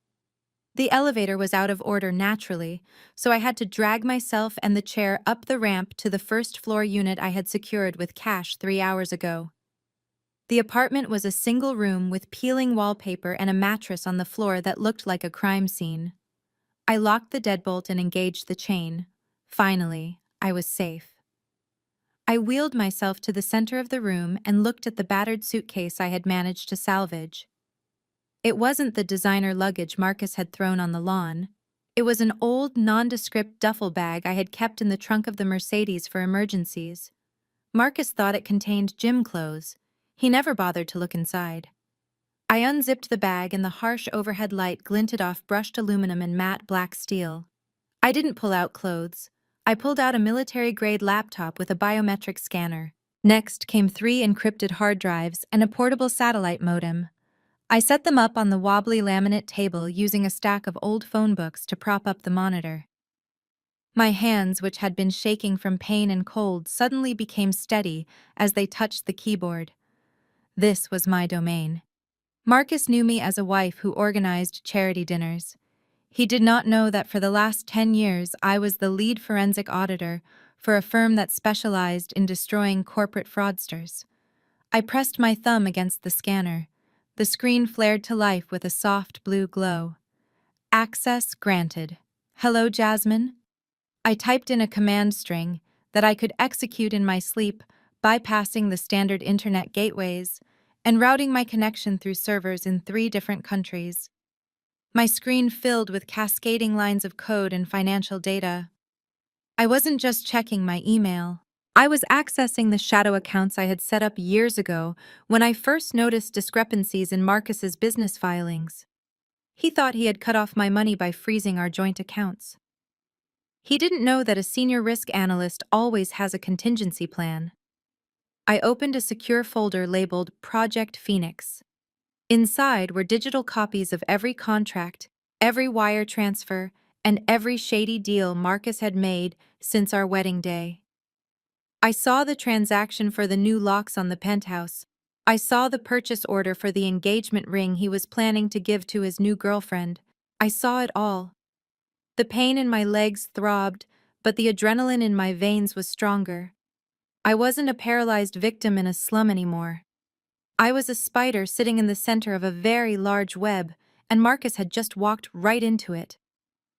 The elevator was out of order naturally, so I had to drag myself and the chair up the ramp to the first floor unit I had secured with cash 3 hours ago. The apartment was a single room with peeling wallpaper and a mattress on the floor that looked like a crime scene. I locked the deadbolt and engaged the chain. Finally, I was safe. I wheeled myself to the center of the room and looked at the battered suitcase I had managed to salvage. It wasn't the designer luggage Marcus had thrown on the lawn. It was an old, nondescript duffel bag I had kept in the trunk of the Mercedes for emergencies. Marcus thought it contained gym clothes. He never bothered to look inside. I unzipped the bag and the harsh overhead light glinted off brushed aluminum and matte black steel. I didn't pull out clothes. I pulled out a military-grade laptop with a biometric scanner. Next came 3 encrypted hard drives and a portable satellite modem. I set them up on the wobbly laminate table using a stack of old phone books to prop up the monitor. My hands, which had been shaking from pain and cold, suddenly became steady as they touched the keyboard. This was my domain. Marcus knew me as a wife who organized charity dinners. He did not know that for the last 10 years I was the lead forensic auditor for a firm that specialized in destroying corporate fraudsters. I pressed my thumb against the scanner. The screen flared to life with a soft blue glow. Access granted. Hello, Jasmine? I typed in a command string that I could execute in my sleep, bypassing the standard internet gateways and routing my connection through servers in 3 different countries. My screen filled with cascading lines of code and financial data. I wasn't just checking my email. I was accessing the shadow accounts I had set up years ago when I first noticed discrepancies in Marcus's business filings. He thought he had cut off my money by freezing our joint accounts. He didn't know that a senior risk analyst always has a contingency plan. I opened a secure folder labeled Project Phoenix. Inside were digital copies of every contract, every wire transfer, and every shady deal Marcus had made since our wedding day. I saw the transaction for the new locks on the penthouse. I saw the purchase order for the engagement ring he was planning to give to his new girlfriend. I saw it all. The pain in my legs throbbed, but the adrenaline in my veins was stronger. I wasn't a paralyzed victim in a slum anymore. I was a spider sitting in the center of a very large web, and Marcus had just walked right into it.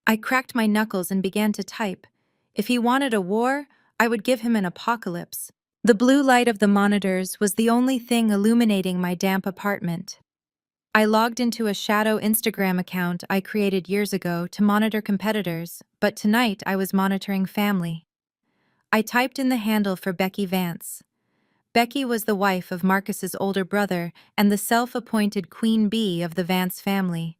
I cracked my knuckles and began to type. If he wanted a war, I would give him an apocalypse. The blue light of the monitors was the only thing illuminating my damp apartment. I logged into a shadow Instagram account I created years ago to monitor competitors, but tonight I was monitoring family. I typed in the handle for Becky Vance. Becky was the wife of Marcus's older brother and the self-appointed queen bee of the Vance family.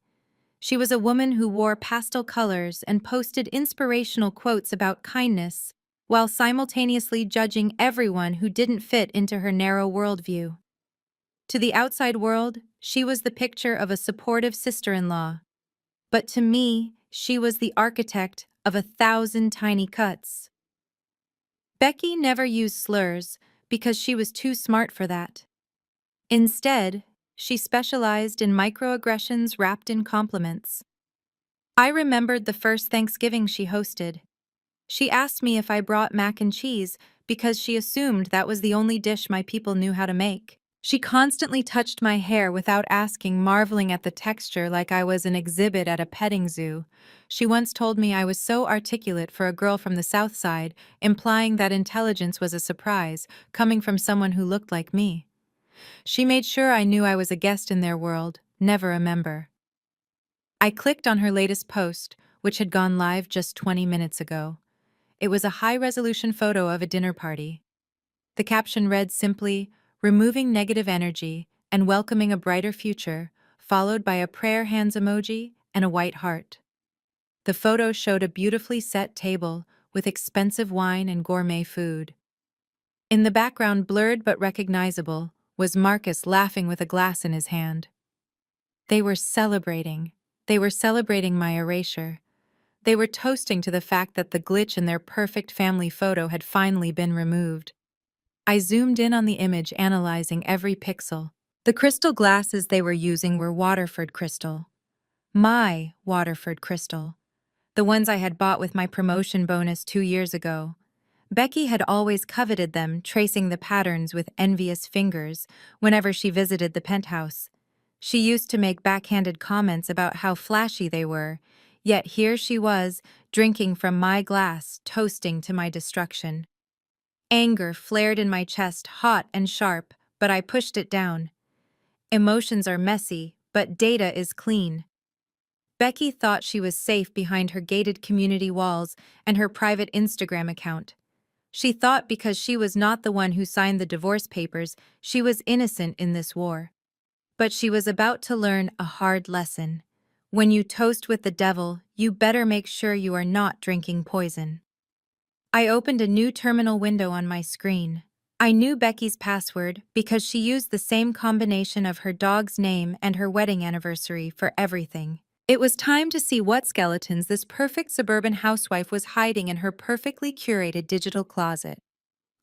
She was a woman who wore pastel colors and posted inspirational quotes about kindness, while simultaneously judging everyone who didn't fit into her narrow worldview. To the outside world, she was the picture of a supportive sister-in-law. But to me, she was the architect of 1,000 tiny cuts. Becky never used slurs because she was too smart for that. Instead, she specialized in microaggressions wrapped in compliments. I remembered the first Thanksgiving she hosted. She asked me if I brought mac and cheese because she assumed that was the only dish my people knew how to make. She constantly touched my hair without asking, marveling at the texture like I was an exhibit at a petting zoo. She once told me I was so articulate for a girl from the South Side, implying that intelligence was a surprise, coming from someone who looked like me. She made sure I knew I was a guest in their world, never a member. I clicked on her latest post, which had gone live just 20 minutes ago. It was a high-resolution photo of a dinner party. The caption read simply, "Removing negative energy and welcoming a brighter future," followed by a prayer hands emoji and a white heart. The photo showed a beautifully set table with expensive wine and gourmet food. In the background, blurred but recognizable, was Marcus laughing with a glass in his hand. They were celebrating. They were celebrating my erasure. They were toasting to the fact that the glitch in their perfect family photo had finally been removed. I zoomed in on the image, analyzing every pixel. The crystal glasses they were using were Waterford crystal. My Waterford crystal. The ones I had bought with my promotion bonus 2 years ago. Becky had always coveted them, tracing the patterns with envious fingers whenever she visited the penthouse. She used to make backhanded comments about how flashy they were, yet here she was, drinking from my glass, toasting to my destruction. Anger flared in my chest, hot and sharp, but I pushed it down. Emotions are messy, but data is clean. Becky thought she was safe behind her gated community walls and her private Instagram account. She thought because she was not the one who signed the divorce papers, she was innocent in this war. But she was about to learn a hard lesson. When you toast with the devil, you better make sure you are not drinking poison. I opened a new terminal window on my screen. I knew Becky's password because she used the same combination of her dog's name and her wedding anniversary for everything. It was time to see what skeletons this perfect suburban housewife was hiding in her perfectly curated digital closet.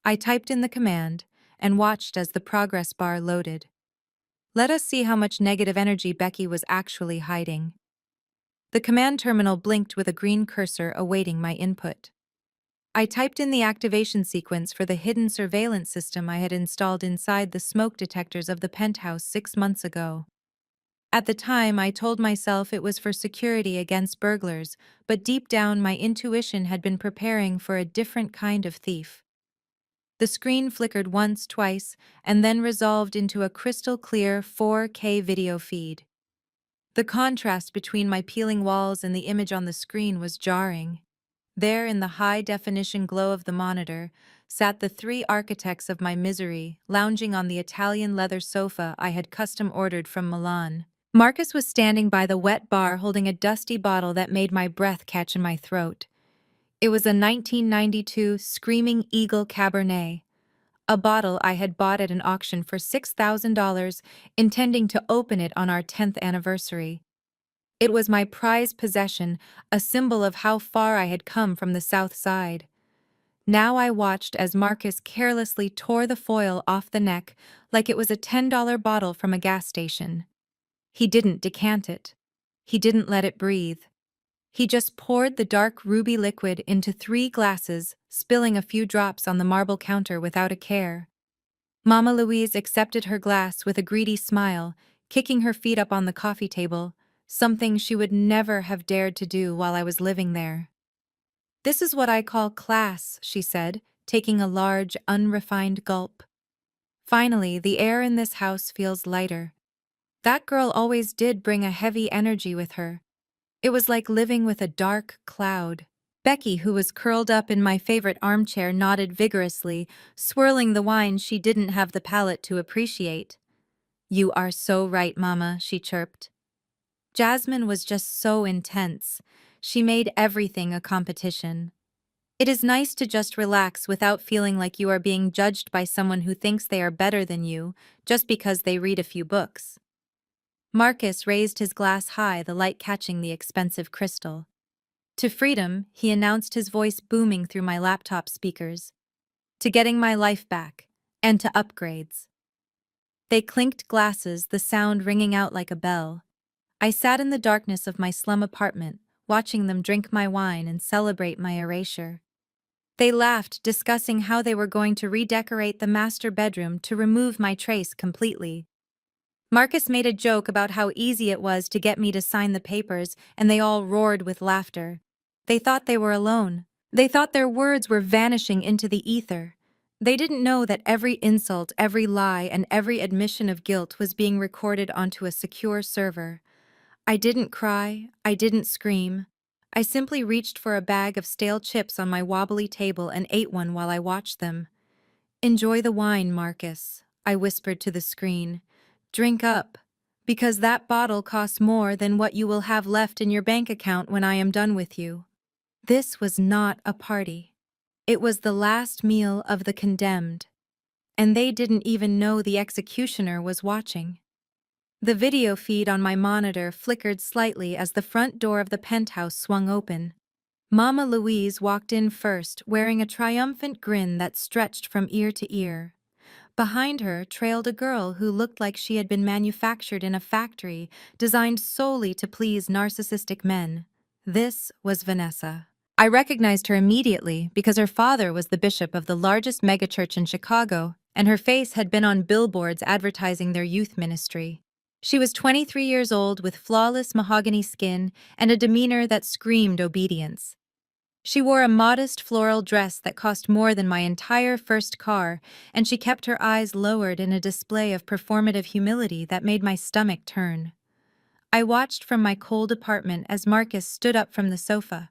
I typed in the command and watched as the progress bar loaded. Let us see how much negative energy Becky was actually hiding. The command terminal blinked with a green cursor awaiting my input. I typed in the activation sequence for the hidden surveillance system I had installed inside the smoke detectors of the penthouse 6 months ago. At the time, I told myself it was for security against burglars, but deep down my intuition had been preparing for a different kind of thief. The screen flickered once, twice, and then resolved into a crystal-clear 4K video feed. The contrast between my peeling walls and the image on the screen was jarring. There, in the high-definition glow of the monitor, sat the three architects of my misery, lounging on the Italian leather sofa I had custom-ordered from Milan. Marcus was standing by the wet bar holding a dusty bottle that made my breath catch in my throat. It was a 1992 Screaming Eagle Cabernet, a bottle I had bought at an auction for $6,000, intending to open it on our 10th anniversary. It was my prized possession, a symbol of how far I had come from the South Side. Now I watched as Marcus carelessly tore the foil off the neck like it was a $10 bottle from a gas station. He didn't decant it. He didn't let it breathe. He just poured the dark ruby liquid into 3 glasses, spilling a few drops on the marble counter without a care. Mama Louise accepted her glass with a greedy smile, kicking her feet up on the coffee table, something she would never have dared to do while I was living there. "This is what I call class," she said, taking a large, unrefined gulp. "Finally, the air in this house feels lighter. That girl always did bring a heavy energy with her. It was like living with a dark cloud." Becky, who was curled up in my favorite armchair, nodded vigorously, swirling the wine she didn't have the palate to appreciate. "You are so right, Mama," she chirped. Jasmine was just so intense. She made everything a competition. It is nice to just relax without feeling like you are being judged by someone who thinks they are better than you just because they read a few books. Marcus raised his glass high, the light catching the expensive crystal. "To freedom," he announced, his voice booming through my laptop speakers. "To getting my life back. And to upgrades." They clinked glasses, the sound ringing out like a bell. I sat in the darkness of my slum apartment, watching them drink my wine and celebrate my erasure. They laughed, discussing how they were going to redecorate the master bedroom to remove my trace completely. Marcus made a joke about how easy it was to get me to sign the papers, and they all roared with laughter. They thought they were alone. They thought their words were vanishing into the ether. They didn't know that every insult, every lie, and every admission of guilt was being recorded onto a secure server. I didn't cry. I didn't scream. I simply reached for a bag of stale chips on my wobbly table and ate one while I watched them. "Enjoy the wine, Marcus," I whispered to the screen. "Drink up, because that bottle costs more than what you will have left in your bank account when I am done with you." This was not a party. It was the last meal of the condemned, and they didn't even know the executioner was watching. The video feed on my monitor flickered slightly as the front door of the penthouse swung open. Mama Louise walked in first, wearing a triumphant grin that stretched from ear to ear. Behind her trailed a girl who looked like she had been manufactured in a factory designed solely to please narcissistic men. This was Vanessa. I recognized her immediately because her father was the bishop of the largest megachurch in Chicago, and her face had been on billboards advertising their youth ministry. She was 23 years old with flawless mahogany skin and a demeanor that screamed obedience. She wore a modest floral dress that cost more than my entire first car, and she kept her eyes lowered in a display of performative humility that made my stomach turn. I watched from my cold apartment as Marcus stood up from the sofa.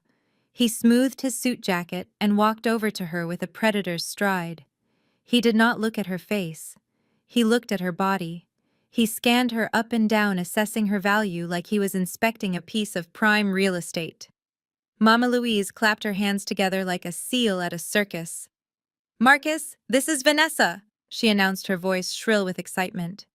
He smoothed his suit jacket and walked over to her with a predator's stride. He did not look at her face. He looked at her body. He scanned her up and down, assessing her value like he was inspecting a piece of prime real estate. Mama Louise clapped her hands together like a seal at a circus. "Marcus, this is Vanessa," she announced, her voice shrill with excitement.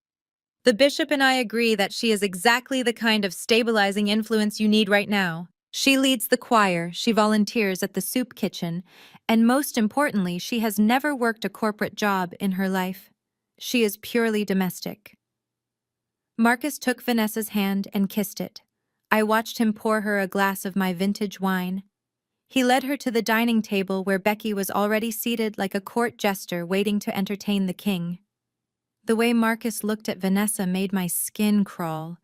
"The bishop and I agree that she is exactly the kind of stabilizing influence you need right now. She leads the choir, she volunteers at the soup kitchen, and most importantly, she has never worked a corporate job in her life. She is purely domestic." Marcus took Vanessa's hand and kissed it. I watched him pour her a glass of my vintage wine. He led her to the dining table where Becky was already seated like a court jester waiting to entertain the king. The way Marcus looked at Vanessa made my skin crawl.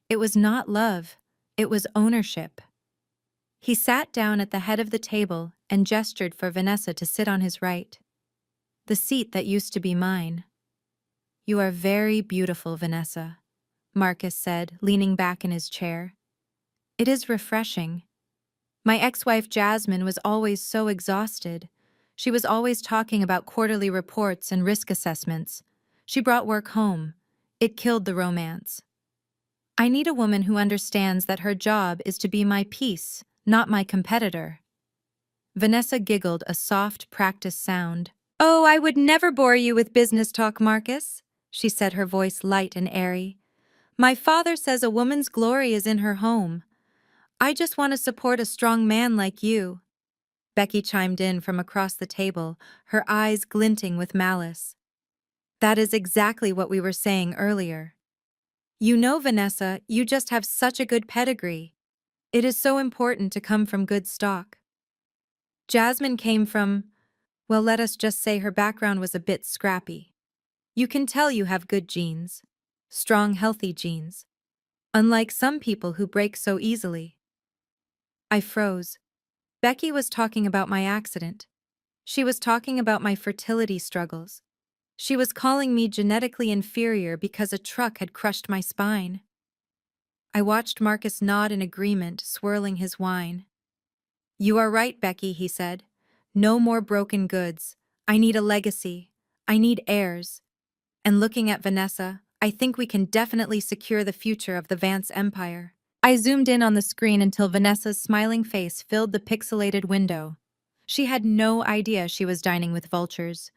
It was not love, it was ownership. He sat down at the head of the table and gestured for Vanessa to sit on his right. The seat that used to be mine. "You are very beautiful, Vanessa," Marcus said, leaning back in his chair. "It is refreshing. My ex-wife Jasmine was always so exhausted. She was always talking about quarterly reports and risk assessments. She brought work home. It killed the romance. I need a woman who understands that her job is to be my peace, not my competitor." Vanessa giggled, a soft, practiced sound. "Oh, I would never bore you with business talk, Marcus," she said, her voice light and airy. "My father says a woman's glory is in her home. I just want to support a strong man like you." Becky chimed in from across the table, her eyes glinting with malice. "That is exactly what we were saying earlier. You know, Vanessa, you just have such a good pedigree. It is so important to come from good stock. Jasmine came from, well, let us just say her background was a bit scrappy. You can tell you have good genes. Strong, healthy genes. Unlike some people who break so easily." I froze. Becky was talking about my accident. She was talking about my fertility struggles. She was calling me genetically inferior because a truck had crushed my spine. I watched Marcus nod in agreement, swirling his wine. "You are right, Becky," he said. "No more broken goods. I need a legacy. I need heirs." And looking at Vanessa, "I think we can definitely secure the future of the Vance empire." I zoomed in on the screen until Vanessa's smiling face filled the pixelated window. She had no idea she was dining with vultures.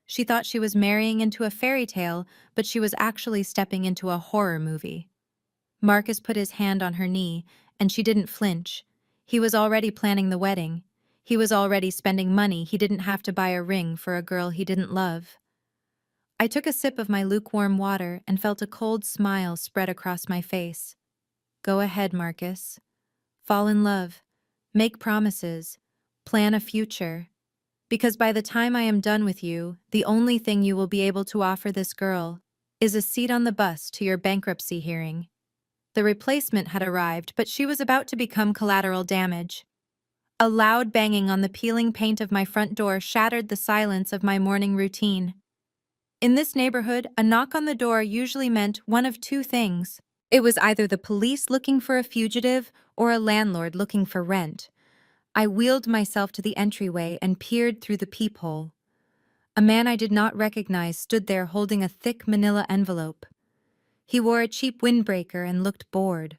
She thought she was marrying into a fairy tale, but she was actually stepping into a horror movie. Marcus put his hand on her knee, and she didn't flinch. He was already planning the wedding. He was already spending money he didn't have to buy a ring for a girl he didn't love. I took a sip of my lukewarm water and felt a cold smile spread across my face. Go ahead, Marcus. Fall in love. Make promises. Plan a future. Because by the time I am done with you, the only thing you will be able to offer this girl is a seat on the bus to your bankruptcy hearing. The replacement had arrived, but she was about to become collateral damage. A loud banging on the peeling paint of my front door shattered the silence of my morning routine. In this neighborhood, a knock on the door usually meant one of two things. It was either the police looking for a fugitive or a landlord looking for rent. I wheeled myself to the entryway and peered through the peephole. A man I did not recognize stood there holding a thick manila envelope. He wore a cheap windbreaker and looked bored.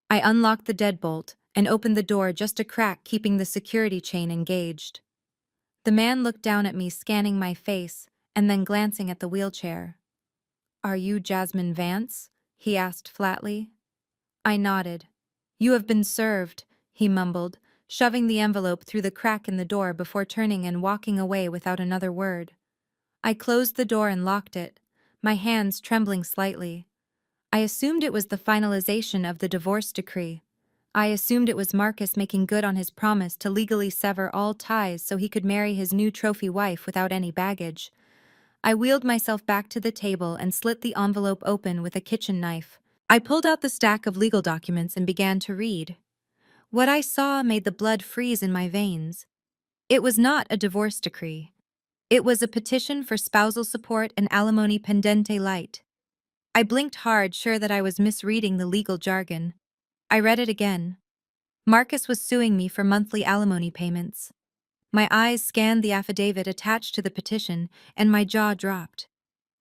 I unlocked the deadbolt and opened the door just a crack, keeping the security chain engaged. The man looked down at me, scanning my face and then glancing at the wheelchair. "Are you Jasmine Vance?" he asked flatly. I nodded. "You have been served," he mumbled, shoving the envelope through the crack in the door before turning and walking away without another word. I closed the door and locked it, my hands trembling slightly. I assumed it was the finalization of the divorce decree. I assumed it was Marcus making good on his promise to legally sever all ties so he could marry his new trophy wife without any baggage. I wheeled myself back to the table and slit the envelope open with a kitchen knife. I pulled out the stack of legal documents and began to read. What I saw made the blood freeze in my veins. It was not a divorce decree. It was a petition for spousal support and alimony pendente light. I blinked hard, sure that I was misreading the legal jargon. I read it again. Marcus was suing me for monthly alimony payments. My eyes scanned the affidavit attached to the petition, and my jaw dropped.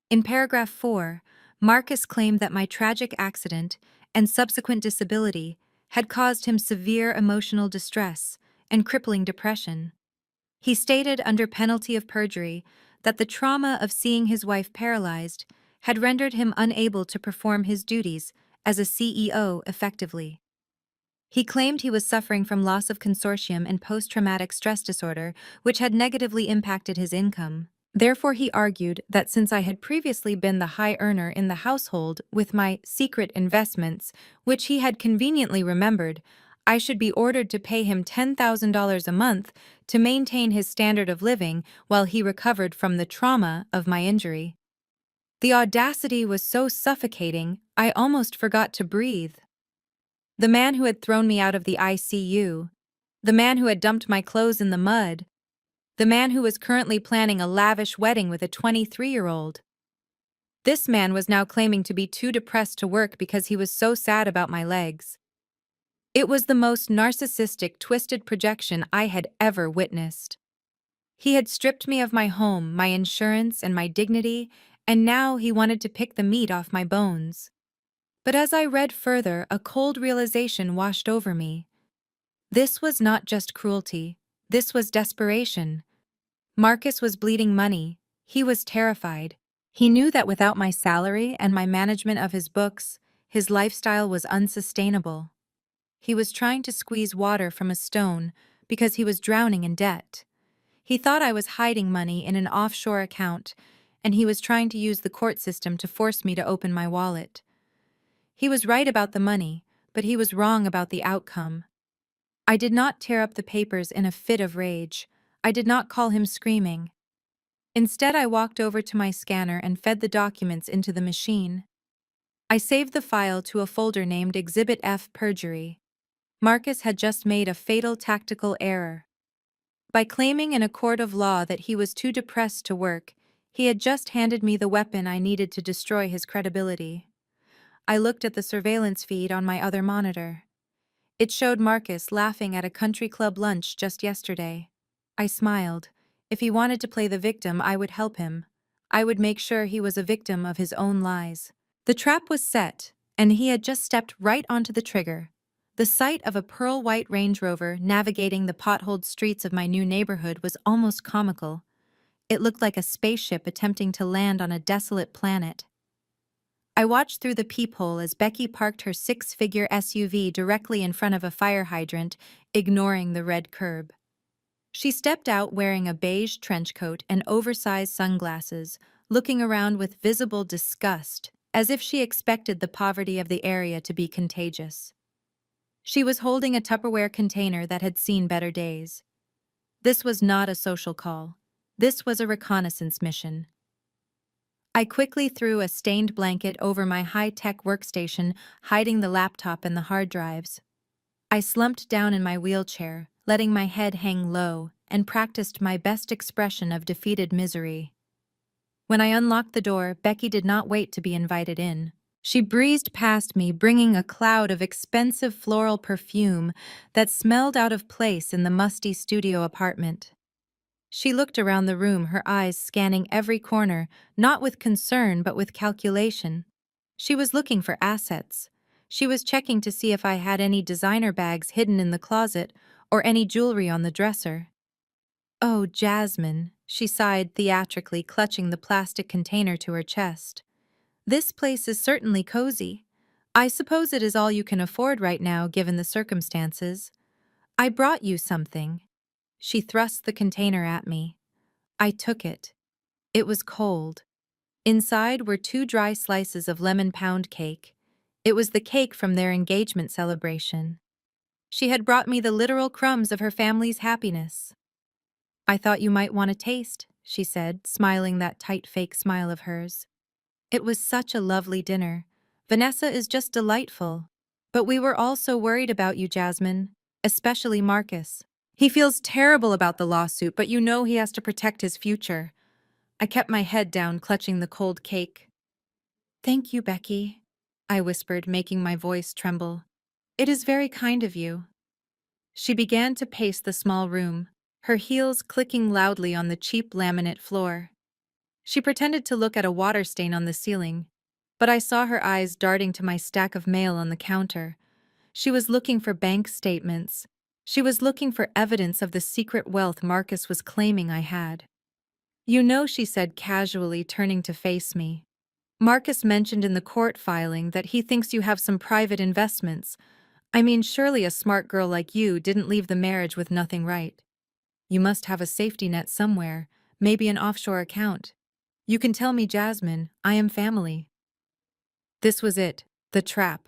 In paragraph 4, Marcus claimed that my tragic accident and subsequent disability had caused him severe emotional distress and crippling depression. He stated under penalty of perjury that the trauma of seeing his wife paralyzed had rendered him unable to perform his duties as a CEO effectively. He claimed he was suffering from loss of consortium and post-traumatic stress disorder, which had negatively impacted his income. Therefore, he argued that since I had previously been the high earner in the household with my secret investments, which he had conveniently remembered, I should be ordered to pay him $10,000 a month to maintain his standard of living while he recovered from the trauma of my injury. The audacity was so suffocating, I almost forgot to breathe. The man who had thrown me out of the ICU, the man who had dumped my clothes in the mud, the man who was currently planning a lavish wedding with a 23-year-old. This man was now claiming to be too depressed to work because he was so sad about my legs. It was the most narcissistic, twisted projection I had ever witnessed. He had stripped me of my home, my insurance, and my dignity, and now he wanted to pick the meat off my bones. But as I read further, a cold realization washed over me. This was not just cruelty. This was desperation. Marcus was bleeding money. He was terrified. He knew that without my salary and my management of his books, his lifestyle was unsustainable. He was trying to squeeze water from a stone because he was drowning in debt. He thought I was hiding money in an offshore account, and he was trying to use the court system to force me to open my wallet. He was right about the money, but he was wrong about the outcome. I did not tear up the papers in a fit of rage. I did not call him screaming. Instead, I walked over to my scanner and fed the documents into the machine. I saved the file to a folder named Exhibit F Perjury. Marcus had just made a fatal tactical error. By claiming in a court of law that he was too depressed to work, he had just handed me the weapon I needed to destroy his credibility. I looked at the surveillance feed on my other monitor. It showed Marcus laughing at a country club lunch just yesterday. I smiled. If he wanted to play the victim, I would help him. I would make sure he was a victim of his own lies. The trap was set, and he had just stepped right onto the trigger. The sight of a pearl-white Range Rover navigating the potholed streets of my new neighborhood was almost comical. It looked like a spaceship attempting to land on a desolate planet. I watched through the peephole as Becky parked her six-figure SUV directly in front of a fire hydrant, ignoring the red curb. She stepped out wearing a beige trench coat and oversized sunglasses, looking around with visible disgust, as if she expected the poverty of the area to be contagious. She was holding a Tupperware container that had seen better days. This was not a social call. This was a reconnaissance mission. I quickly threw a stained blanket over my high-tech workstation, hiding the laptop and the hard drives. I slumped down in my wheelchair, letting my head hang low, and practiced my best expression of defeated misery. When I unlocked the door, Becky did not wait to be invited in. She breezed past me, bringing a cloud of expensive floral perfume that smelled out of place in the musty studio apartment. She looked around the room, her eyes scanning every corner, not with concern but with calculation. She was looking for assets. She was checking to see if I had any designer bags hidden in the closet or any jewelry on the dresser. "Oh, Jasmine," she sighed theatrically, clutching the plastic container to her chest. "This place is certainly cozy. I suppose it is all you can afford right now, given the circumstances. I brought you something." She thrust the container at me. I took it. It was cold. Inside were 2 dry slices of lemon pound cake. It was the cake from their engagement celebration. She had brought me the literal crumbs of her family's happiness. "I thought you might want a taste," she said, smiling that tight fake smile of hers. It was such a lovely dinner. "Vanessa is just delightful. But we were all so worried about you, Jasmine. Especially Marcus. He feels terrible about the lawsuit, but you know he has to protect his future." I kept my head down, clutching the cold cake. "Thank you, Becky," I whispered, making my voice tremble. "It is very kind of you." She began to pace the small room, her heels clicking loudly on the cheap laminate floor. She pretended to look at a water stain on the ceiling, but I saw her eyes darting to my stack of mail on the counter. She was looking for bank statements. She was looking for evidence of the secret wealth Marcus was claiming I had. "You know," she said casually, turning to face me. "Marcus mentioned in the court filing that he thinks you have some private investments. I mean, surely a smart girl like you didn't leave the marriage with nothing, right? You must have a safety net somewhere, maybe an offshore account. You can tell me, Jasmine, I am family." This was it, the trap.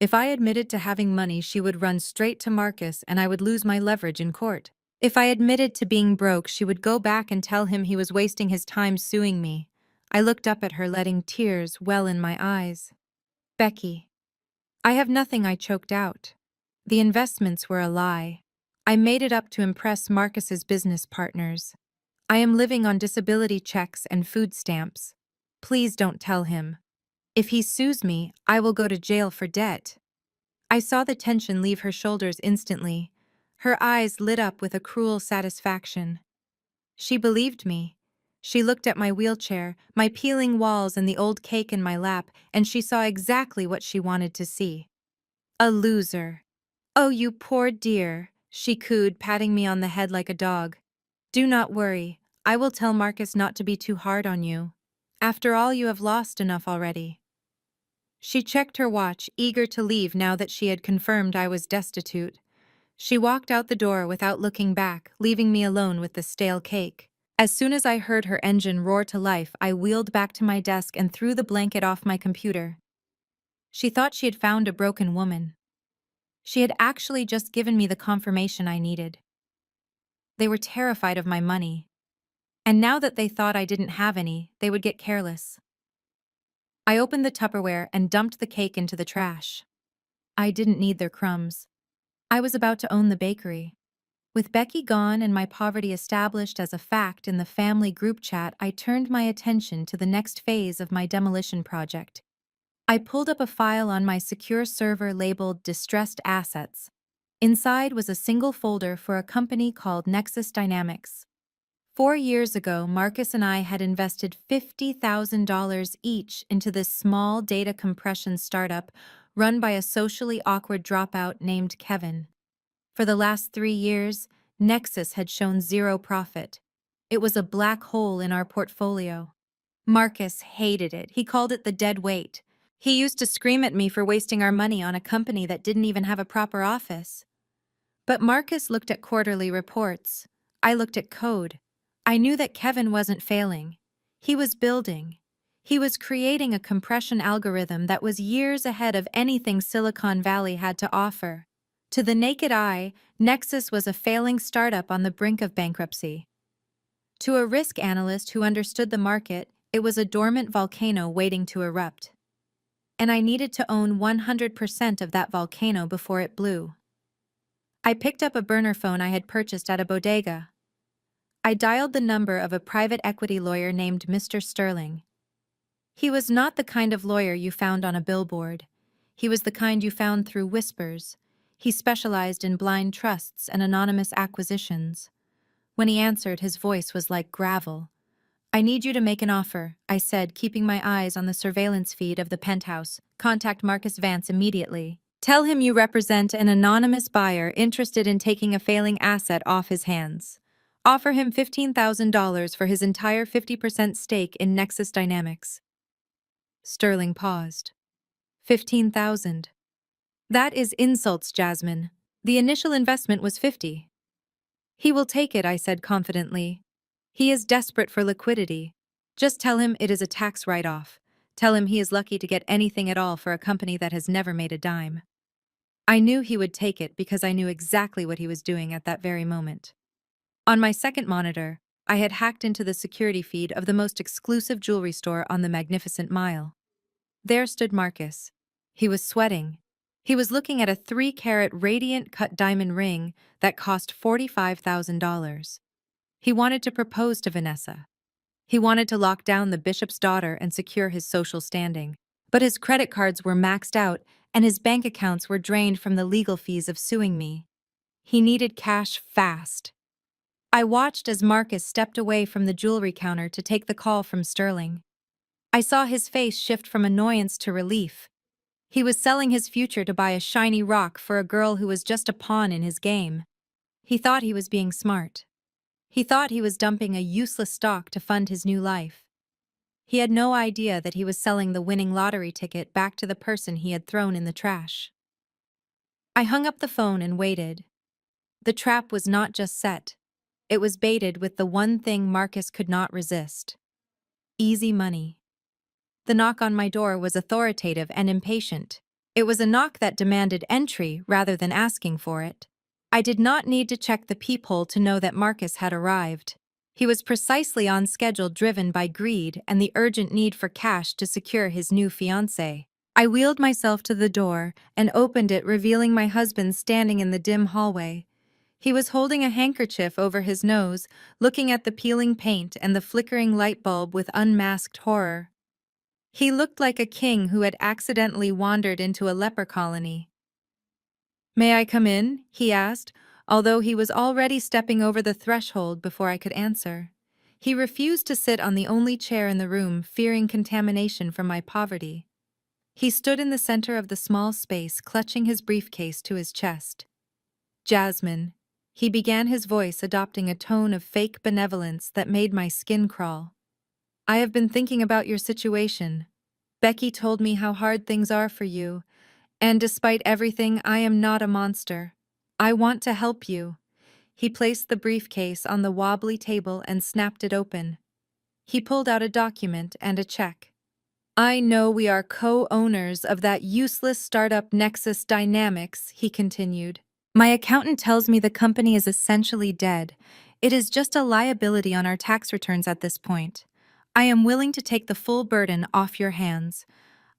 If I admitted to having money, she would run straight to Marcus and I would lose my leverage in court. If I admitted to being broke, she would go back and tell him he was wasting his time suing me. I looked up at her, letting tears well in my eyes. "Becky, I have nothing," I choked out. "The investments were a lie. I made it up to impress Marcus's business partners. I am living on disability checks and food stamps. Please don't tell him. If he sues me, I will go to jail for debt." I saw the tension leave her shoulders instantly. Her eyes lit up with a cruel satisfaction. She believed me. She looked at my wheelchair, my peeling walls, and the old cake in my lap, and she saw exactly what she wanted to see. A loser. "Oh, you poor dear," she cooed, patting me on the head like a dog. "Do not worry. I will tell Marcus not to be too hard on you. After all, you have lost enough already." She checked her watch, eager to leave now that she had confirmed I was destitute. She walked out the door without looking back, leaving me alone with the stale cake. As soon as I heard her engine roar to life, I wheeled back to my desk and threw the blanket off my computer. She thought she had found a broken woman. She had actually just given me the confirmation I needed. They were terrified of my money. And now that they thought I didn't have any, they would get careless. I opened the Tupperware and dumped the cake into the trash. I didn't need their crumbs. I was about to own the bakery. With Becky gone and my poverty established as a fact in the family group chat, I turned my attention to the next phase of my demolition project. I pulled up a file on my secure server labeled Distressed Assets. Inside was a single folder for a company called Nexus Dynamics. 4 years ago, Marcus and I had invested $50,000 each into this small data compression startup run by a socially awkward dropout named Kevin. For the last 3 years, Nexus had shown zero profit. It was a black hole in our portfolio. Marcus hated it. He called it the dead weight. He used to scream at me for wasting our money on a company that didn't even have a proper office. But Marcus looked at quarterly reports. I looked at code. I knew that Kevin wasn't failing. He was building. He was creating a compression algorithm that was years ahead of anything Silicon Valley had to offer. To the naked eye, Nexus was a failing startup on the brink of bankruptcy. To a risk analyst who understood the market, it was a dormant volcano waiting to erupt. And I needed to own 100% of that volcano before it blew. I picked up a burner phone I had purchased at a bodega. I dialed the number of a private equity lawyer named Mr. Sterling. He was not the kind of lawyer you found on a billboard. He was the kind you found through whispers. He specialized in blind trusts and anonymous acquisitions. When he answered, his voice was like gravel. "I need you to make an offer," I said, keeping my eyes on the surveillance feed of the penthouse. "Contact Marcus Vance immediately. Tell him you represent an anonymous buyer interested in taking a failing asset off his hands. Offer him $15,000 for his entire 50% stake in Nexus Dynamics." Sterling paused. 15,000. "That is insults, Jasmine. The initial investment was 50. "He will take it," I said confidently. "He is desperate for liquidity. Just tell him it is a tax write-off. Tell him he is lucky to get anything at all for a company that has never made a dime. I knew he would take it because I knew exactly what he was doing at that very moment. On my second monitor, I had hacked into the security feed of the most exclusive jewelry store on the Magnificent Mile. There stood Marcus. He was sweating. He was looking at a 3-carat radiant cut diamond ring that cost $45,000. He wanted to propose to Vanessa. He wanted to lock down the bishop's daughter and secure his social standing. But his credit cards were maxed out and his bank accounts were drained from the legal fees of suing me. He needed cash fast. I watched as Marcus stepped away from the jewelry counter to take the call from Sterling. I saw his face shift from annoyance to relief. He was selling his future to buy a shiny rock for a girl who was just a pawn in his game. He thought he was being smart. He thought he was dumping a useless stock to fund his new life. He had no idea that he was selling the winning lottery ticket back to the person he had thrown in the trash. I hung up the phone and waited. The trap was not just set. It was baited with the one thing Marcus could not resist: easy money. The knock on my door was authoritative and impatient. It was a knock that demanded entry rather than asking for it. I did not need to check the peephole to know that Marcus had arrived. He was precisely on schedule, driven by greed and the urgent need for cash to secure his new fiancée. I wheeled myself to the door and opened it, revealing my husband standing in the dim hallway. He was holding a handkerchief over his nose, looking at the peeling paint and the flickering light bulb with unmasked horror. He looked like a king who had accidentally wandered into a leper colony. "May I come in?" he asked, although he was already stepping over the threshold before I could answer. He refused to sit on the only chair in the room, fearing contamination from my poverty. He stood in the center of the small space, clutching his briefcase to his chest. "Jasmine," he began, his voice adopting a tone of fake benevolence that made my skin crawl. "I have been thinking about your situation. Becky told me how hard things are for you, and despite everything, I am not a monster. I want to help you." He placed the briefcase on the wobbly table and snapped it open. He pulled out a document and a check. "I know we are co-owners of that useless startup Nexus Dynamics," he continued. "My accountant tells me the company is essentially dead. It is just a liability on our tax returns at this point. I am willing to take the full burden off your hands.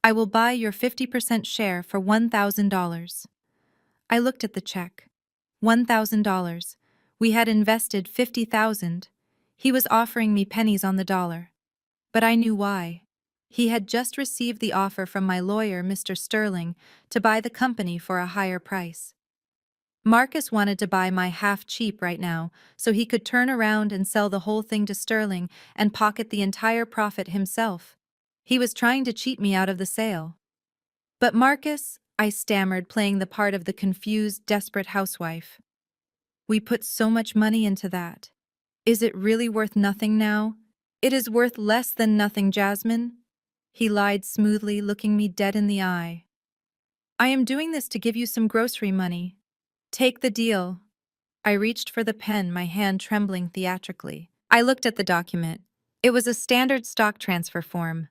I will buy your 50% share for $1,000. I looked at the check. $1,000. We had invested $50,000. He was offering me pennies on the dollar. But I knew why. He had just received the offer from my lawyer, Mr. Sterling, to buy the company for a higher price. Marcus wanted to buy my half cheap right now, so he could turn around and sell the whole thing to Sterling and pocket the entire profit himself. He was trying to cheat me out of the sale. "But Marcus," I stammered, playing the part of the confused, desperate housewife. "We put so much money into that. Is it really worth nothing now?" "It is worth less than nothing, Jasmine." He lied smoothly, looking me dead in the eye. "I am doing this to give you some grocery money. Take the deal." I reached for the pen, my hand trembling theatrically. I looked at the document. It was a standard stock transfer form.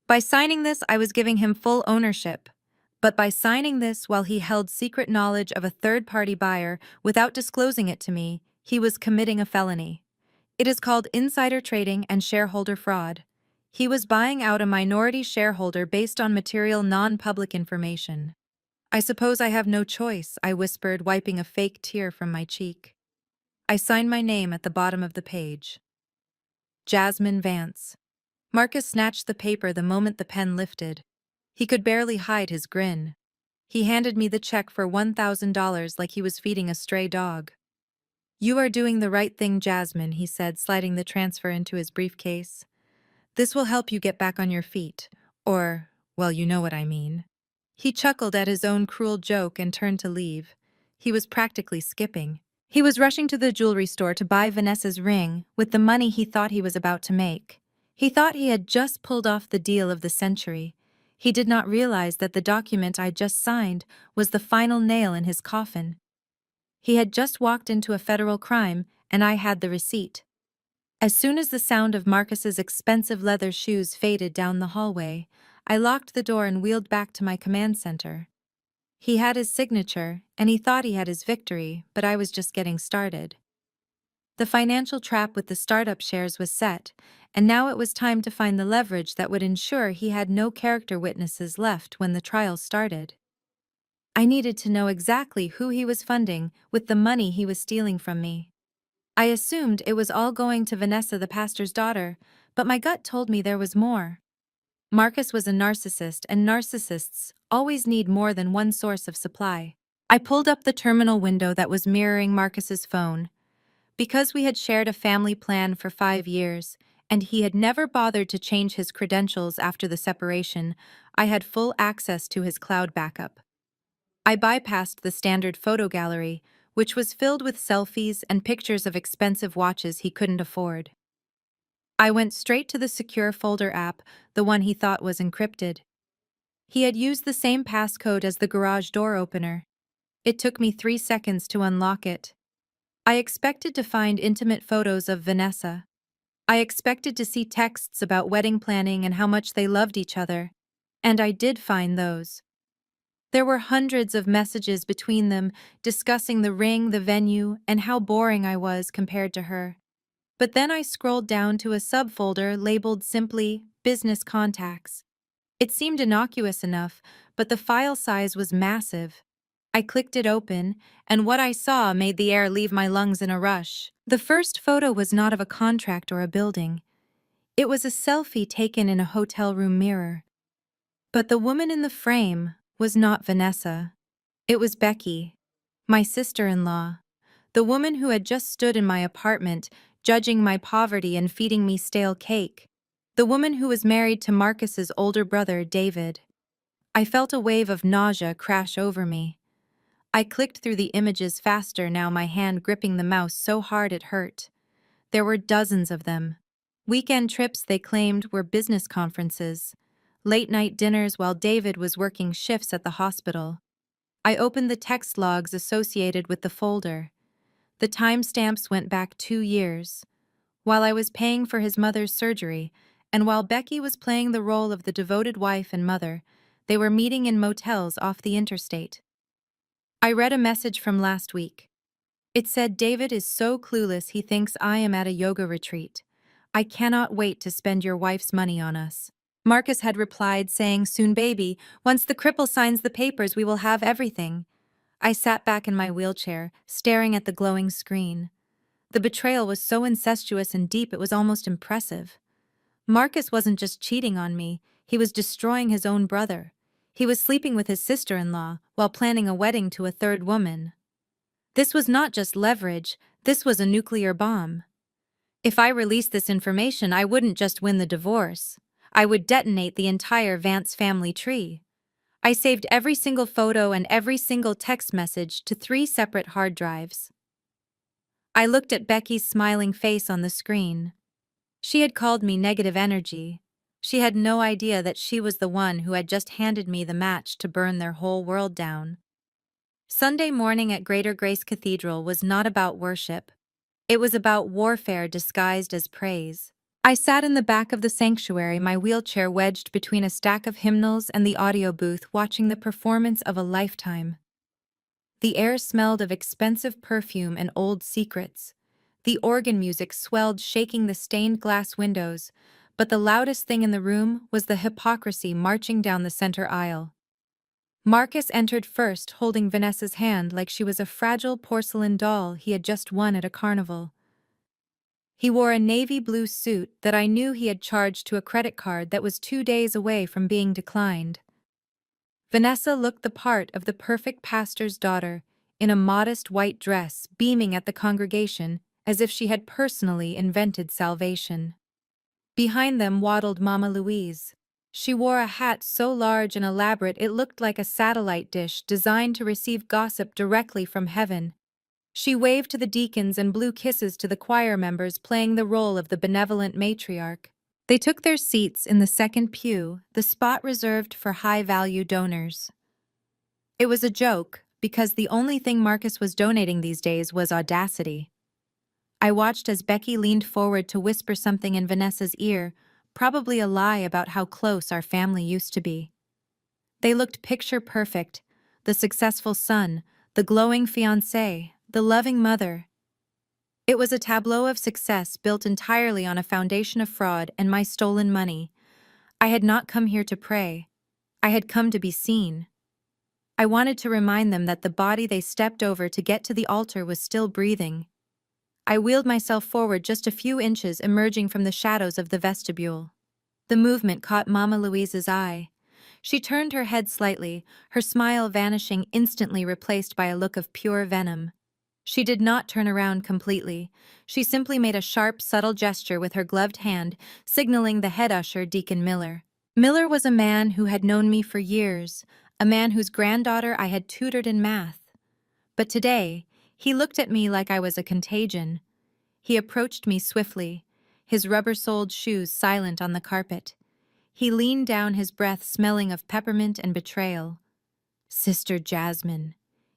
By signing this, I was giving him full ownership. But by signing this while he held secret knowledge of a third-party buyer without disclosing it to me, he was committing a felony. It is called insider trading and shareholder fraud. He was buying out a minority shareholder based on material non-public information. "I suppose I have no choice," I whispered, wiping a fake tear from my cheek. I signed my name at the bottom of the page. Jasmine Vance. Marcus snatched the paper the moment the pen lifted. He could barely hide his grin. He handed me the check for $1,000 like he was feeding a stray dog. "You are doing the right thing, Jasmine," he said, sliding the transfer into his briefcase. "This will help you get back on your feet. Or, well, you know what I mean." He chuckled at his own cruel joke and turned to leave. He was practically skipping. He was rushing to the jewelry store to buy Vanessa's ring with the money he thought he was about to make. He thought he had just pulled off the deal of the century. He did not realize that the document I just signed was the final nail in his coffin. He had just walked into a federal crime, and I had the receipt. As soon as the sound of Marcus's expensive leather shoes faded down the hallway, I locked the door and wheeled back to my command center. He had his signature, and he thought he had his victory, but I was just getting started. The financial trap with the startup shares was set, and now it was time to find the leverage that would ensure he had no character witnesses left when the trial started. I needed to know exactly who he was funding with the money he was stealing from me. I assumed it was all going to Vanessa, the pastor's daughter, but my gut told me there was more. Marcus was a narcissist, and narcissists always need more than one source of supply. I pulled up the terminal window that was mirroring Marcus's phone. Because we had shared a family plan for 5 years, and he had never bothered to change his credentials after the separation, I had full access to his cloud backup. I bypassed the standard photo gallery, which was filled with selfies and pictures of expensive watches he couldn't afford. I went straight to the secure folder app, the one he thought was encrypted. He had used the same passcode as the garage door opener. It took me 3 seconds to unlock it. I expected to find intimate photos of Vanessa. I expected to see texts about wedding planning and how much they loved each other. And I did find those. There were hundreds of messages between them discussing the ring, the venue, and how boring I was compared to her. But then I scrolled down to a subfolder labeled simply Business Contacts. It seemed innocuous enough, but the file size was massive. I clicked it open, and what I saw made the air leave my lungs in a rush. The first photo was not of a contract or a building. It was a selfie taken in a hotel room mirror. But the woman in the frame was not Vanessa. It was Becky, my sister-in-law, the woman who had just stood in my apartment, judging my poverty and feeding me stale cake. The woman who was married to Marcus's older brother, David. I felt a wave of nausea crash over me. I clicked through the images faster now, my hand gripping the mouse so hard it hurt. There were dozens of them. Weekend trips they claimed were business conferences. Late-night dinners while David was working shifts at the hospital. I opened the text logs associated with the folder. The timestamps went back 2 years. While I was paying for his mother's surgery, and while Becky was playing the role of the devoted wife and mother, they were meeting in motels off the interstate. I read a message from last week. It said, "David is so clueless he thinks I am at a yoga retreat. I cannot wait to spend your wife's money on us." Marcus had replied saying, "Soon, baby, once the cripple signs the papers we will have everything." I sat back in my wheelchair, staring at the glowing screen. The betrayal was so incestuous and deep it was almost impressive. Marcus wasn't just cheating on me, he was destroying his own brother. He was sleeping with his sister-in-law while planning a wedding to a third woman. This was not just leverage, this was a nuclear bomb. If I released this information, I wouldn't just win the divorce. I would detonate the entire Vance family tree. I saved every single photo and every single text message to 3 separate hard drives. I looked at Becky's smiling face on the screen. She had called me negative energy. She had no idea that she was the one who had just handed me the match to burn their whole world down. Sunday morning at Greater Grace Cathedral was not about worship. It was about warfare disguised as praise. I sat in the back of the sanctuary, my wheelchair wedged between a stack of hymnals and the audio booth, watching the performance of a lifetime. The air smelled of expensive perfume and old secrets. The organ music swelled, shaking the stained glass windows, but the loudest thing in the room was the hypocrisy marching down the center aisle. Marcus entered first, holding Vanessa's hand like she was a fragile porcelain doll he had just won at a carnival. He wore a navy blue suit that I knew he had charged to a credit card that was 2 days away from being declined. Vanessa looked the part of the perfect pastor's daughter, in a modest white dress, beaming at the congregation as if she had personally invented salvation. Behind them waddled Mama Louise. She wore a hat so large and elaborate it looked like a satellite dish designed to receive gossip directly from heaven. She waved to the deacons and blew kisses to the choir members, playing the role of the benevolent matriarch. They took their seats in the second pew, the spot reserved for high-value donors. It was a joke, because the only thing Marcus was donating these days was audacity. I watched as Becky leaned forward to whisper something in Vanessa's ear, probably a lie about how close our family used to be. They looked picture perfect: the successful son, the glowing fiancé, the loving mother. It was a tableau of success built entirely on a foundation of fraud and my stolen money. I had not come here to pray. I had come to be seen. I wanted to remind them that the body they stepped over to get to the altar was still breathing. I wheeled myself forward just a few inches, emerging from the shadows of the vestibule. The movement caught Mama Louise's eye. She turned her head slightly, her smile vanishing, instantly replaced by a look of pure venom. She did not turn around completely. She simply made a sharp, subtle gesture with her gloved hand, signaling the head usher, Deacon Miller. Miller was a man who had known me for years, a man whose granddaughter I had tutored in math. But today, he looked at me like I was a contagion. He approached me swiftly, his rubber-soled shoes silent on the carpet. He leaned down, his breath smelling of peppermint and betrayal. "Sister Jasmine,"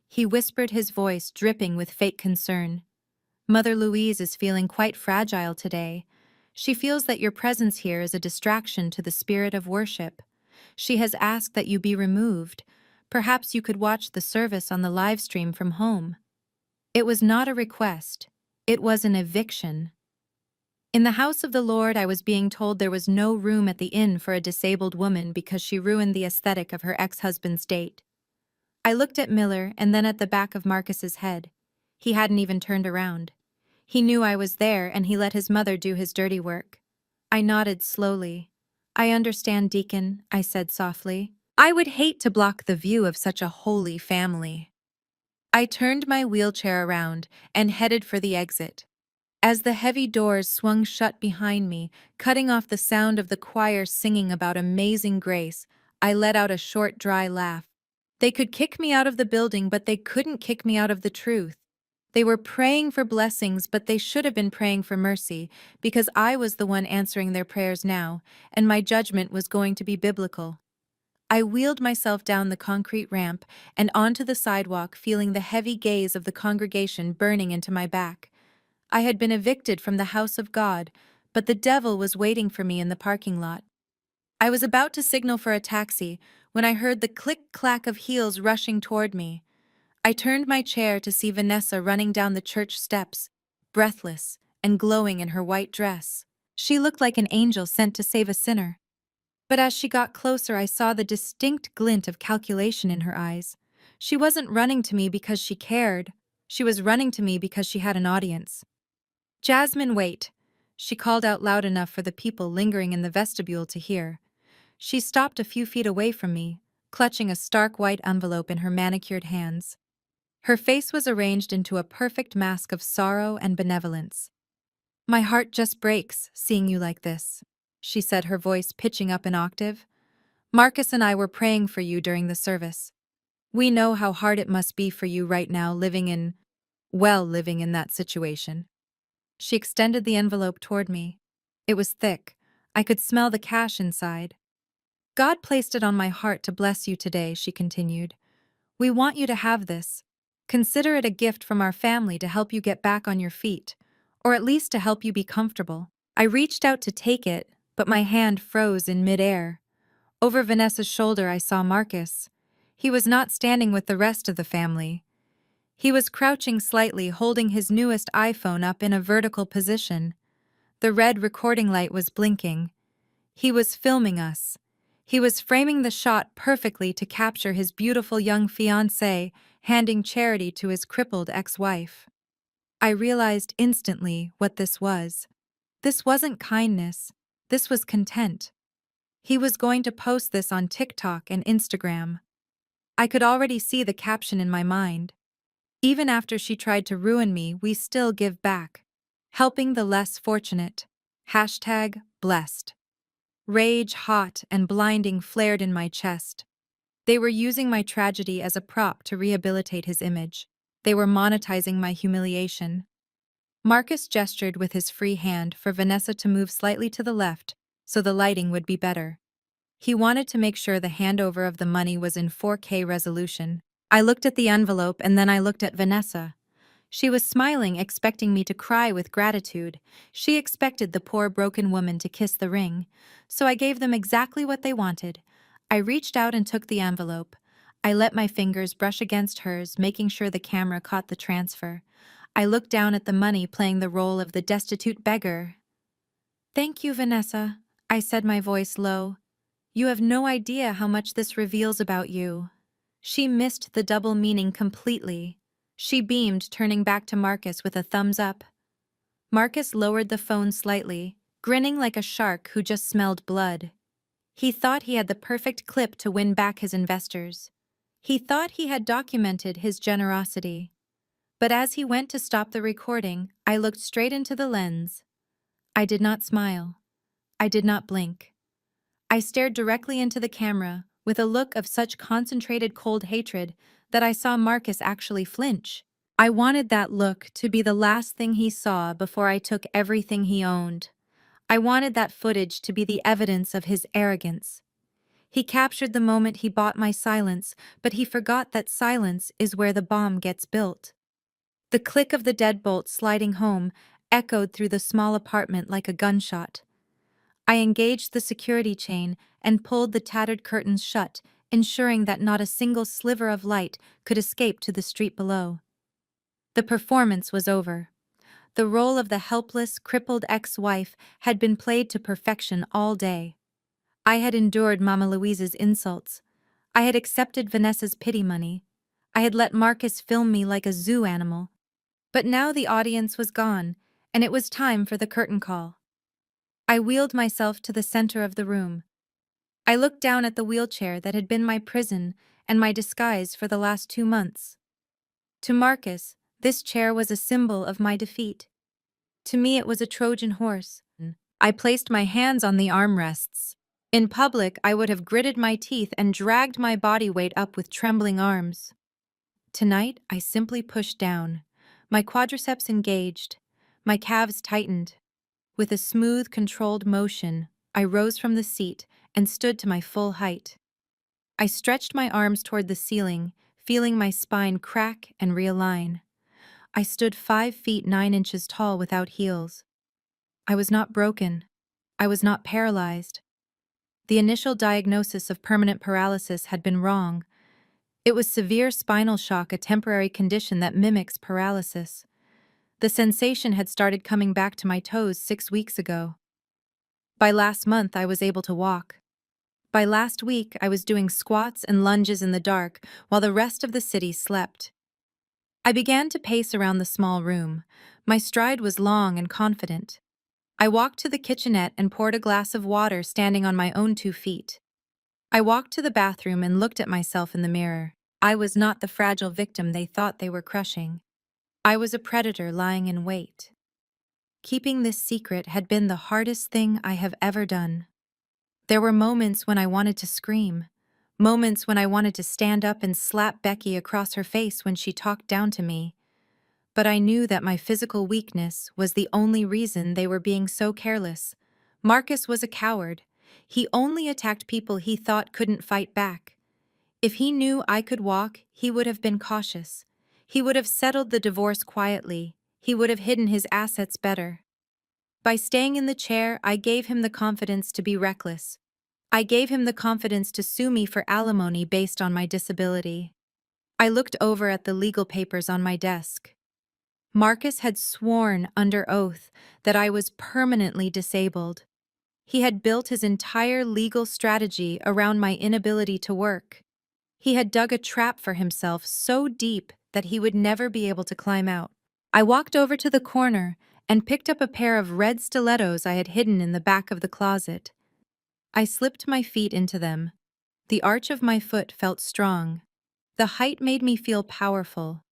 he whispered, his voice dripping with fake concern. "Mother Louise is feeling quite fragile today. She feels that your presence here is a distraction to the spirit of worship. She has asked that you be removed. Perhaps you could watch the service on the live stream from home." It was not a request. It was an eviction. In the house of the Lord, I was being told there was no room at the inn for a disabled woman because she ruined the aesthetic of her ex-husband's date. I looked at Miller and then at the back of Marcus's head. He hadn't even turned around. He knew I was there, and he let his mother do his dirty work. I nodded slowly. "I understand, Deacon," I said softly. "I would hate to block the view of such a holy family." I turned my wheelchair around and headed for the exit. As the heavy doors swung shut behind me, cutting off the sound of the choir singing about amazing grace, I let out a short, dry laugh. They could kick me out of the building, but they couldn't kick me out of the truth. They were praying for blessings, but they should have been praying for mercy, because I was the one answering their prayers now, and my judgment was going to be biblical. I wheeled myself down the concrete ramp and onto the sidewalk, feeling the heavy gaze of the congregation burning into my back. I had been evicted from the house of God, but the devil was waiting for me in the parking lot. I was about to signal for a taxi when I heard the click-clack of heels rushing toward me. I turned my chair to see Vanessa running down the church steps, breathless and glowing in her white dress. She looked like an angel sent to save a sinner. But as she got closer, I saw the distinct glint of calculation in her eyes. She wasn't running to me because she cared. She was running to me because she had an audience. "Jasmine, wait," she called out loud enough for the people lingering in the vestibule to hear. She stopped a few feet away from me, clutching a stark white envelope in her manicured hands. Her face was arranged into a perfect mask of sorrow and benevolence. "My heart just breaks, seeing you like this," she said, her voice pitching up an octave. "Marcus and I were praying for you during the service. We know how hard it must be for you right now, living in that situation." She extended the envelope toward me. It was thick. I could smell the cash inside. "God placed it on my heart to bless you today," she continued. "We want you to have this. Consider it a gift from our family to help you get back on your feet, or at least to help you be comfortable." I reached out to take it, but my hand froze in midair. Over Vanessa's shoulder, I saw Marcus. He was not standing with the rest of the family. He was crouching slightly, holding his newest iPhone up in a vertical position. The red recording light was blinking. He was filming us. He was framing the shot perfectly to capture his beautiful young fiancée handing charity to his crippled ex-wife. I realized instantly what this was. This wasn't kindness. This was content. He was going to post this on TikTok and Instagram. I could already see the caption in my mind. "Even after she tried to ruin me, we still give back. Helping the less fortunate. #blessed." Rage, hot and blinding, flared in my chest. They were using my tragedy as a prop to rehabilitate his image. They were monetizing my humiliation. Marcus gestured with his free hand for Vanessa to move slightly to the left so the lighting would be better. He wanted to make sure the handover of the money was in 4K resolution. I looked at the envelope and then I looked at Vanessa. She was smiling, expecting me to cry with gratitude. She expected the poor broken woman to kiss the ring. So I gave them exactly what they wanted. I reached out and took the envelope. I let my fingers brush against hers, making sure the camera caught the transfer. I looked down at the money, playing the role of the destitute beggar. "Thank you, Vanessa," I said, my voice low. "You have no idea how much this reveals about you." She missed the double meaning completely. She beamed, turning back to Marcus with a thumbs up. Marcus lowered the phone slightly, grinning like a shark who just smelled blood. He thought he had the perfect clip to win back his investors. He thought he had documented his generosity. But as he went to stop the recording, I looked straight into the lens. I did not smile. I did not blink. I stared directly into the camera, with a look of such concentrated cold hatred that I saw Marcus actually flinch. I wanted that look to be the last thing he saw before I took everything he owned. I wanted that footage to be the evidence of his arrogance. He captured the moment he bought my silence, but he forgot that silence is where the bomb gets built. The click of the deadbolt sliding home echoed through the small apartment like a gunshot. I engaged the security chain and pulled the tattered curtains shut, ensuring that not a single sliver of light could escape to the street below. The performance was over. The role of the helpless, crippled ex-wife had been played to perfection all day. I had endured Mama Louise's insults. I had accepted Vanessa's pity money. I had let Marcus film me like a zoo animal. But now the audience was gone, and it was time for the curtain call. I wheeled myself to the center of the room. I looked down at the wheelchair that had been my prison and my disguise for the last 2 months. To Marcus, this chair was a symbol of my defeat. To me, it was a Trojan horse. I placed my hands on the armrests. In public, I would have gritted my teeth and dragged my body weight up with trembling arms. Tonight, I simply pushed down. My quadriceps engaged. My calves tightened. With a smooth, controlled motion, I rose from the seat and stood to my full height. I stretched my arms toward the ceiling, feeling my spine crack and realign. I stood 5 feet 9 inches tall without heels. I was not broken. I was not paralyzed. The initial diagnosis of permanent paralysis had been wrong. It was severe spinal shock, a temporary condition that mimics paralysis. The sensation had started coming back to my toes 6 weeks ago. By last month, I was able to walk. By last week, I was doing squats and lunges in the dark while the rest of the city slept. I began to pace around the small room. My stride was long and confident. I walked to the kitchenette and poured a glass of water, standing on my own 2 feet. I walked to the bathroom and looked at myself in the mirror. I was not the fragile victim they thought they were crushing. I was a predator lying in wait. Keeping this secret had been the hardest thing I have ever done. There were moments when I wanted to scream, moments when I wanted to stand up and slap Becky across her face when she talked down to me. But I knew that my physical weakness was the only reason they were being so careless. Marcus was a coward. He only attacked people he thought couldn't fight back. If he knew I could walk, he would have been cautious. He would have settled the divorce quietly. He would have hidden his assets better. By staying in the chair, I gave him the confidence to be reckless. I gave him the confidence to sue me for alimony based on my disability. I looked over at the legal papers on my desk. Marcus had sworn under oath that I was permanently disabled. He had built his entire legal strategy around my inability to work. He had dug a trap for himself so deep that he would never be able to climb out. I walked over to the corner and picked up a pair of red stilettos I had hidden in the back of the closet. I slipped my feet into them. The arch of my foot felt strong. The height made me feel powerful.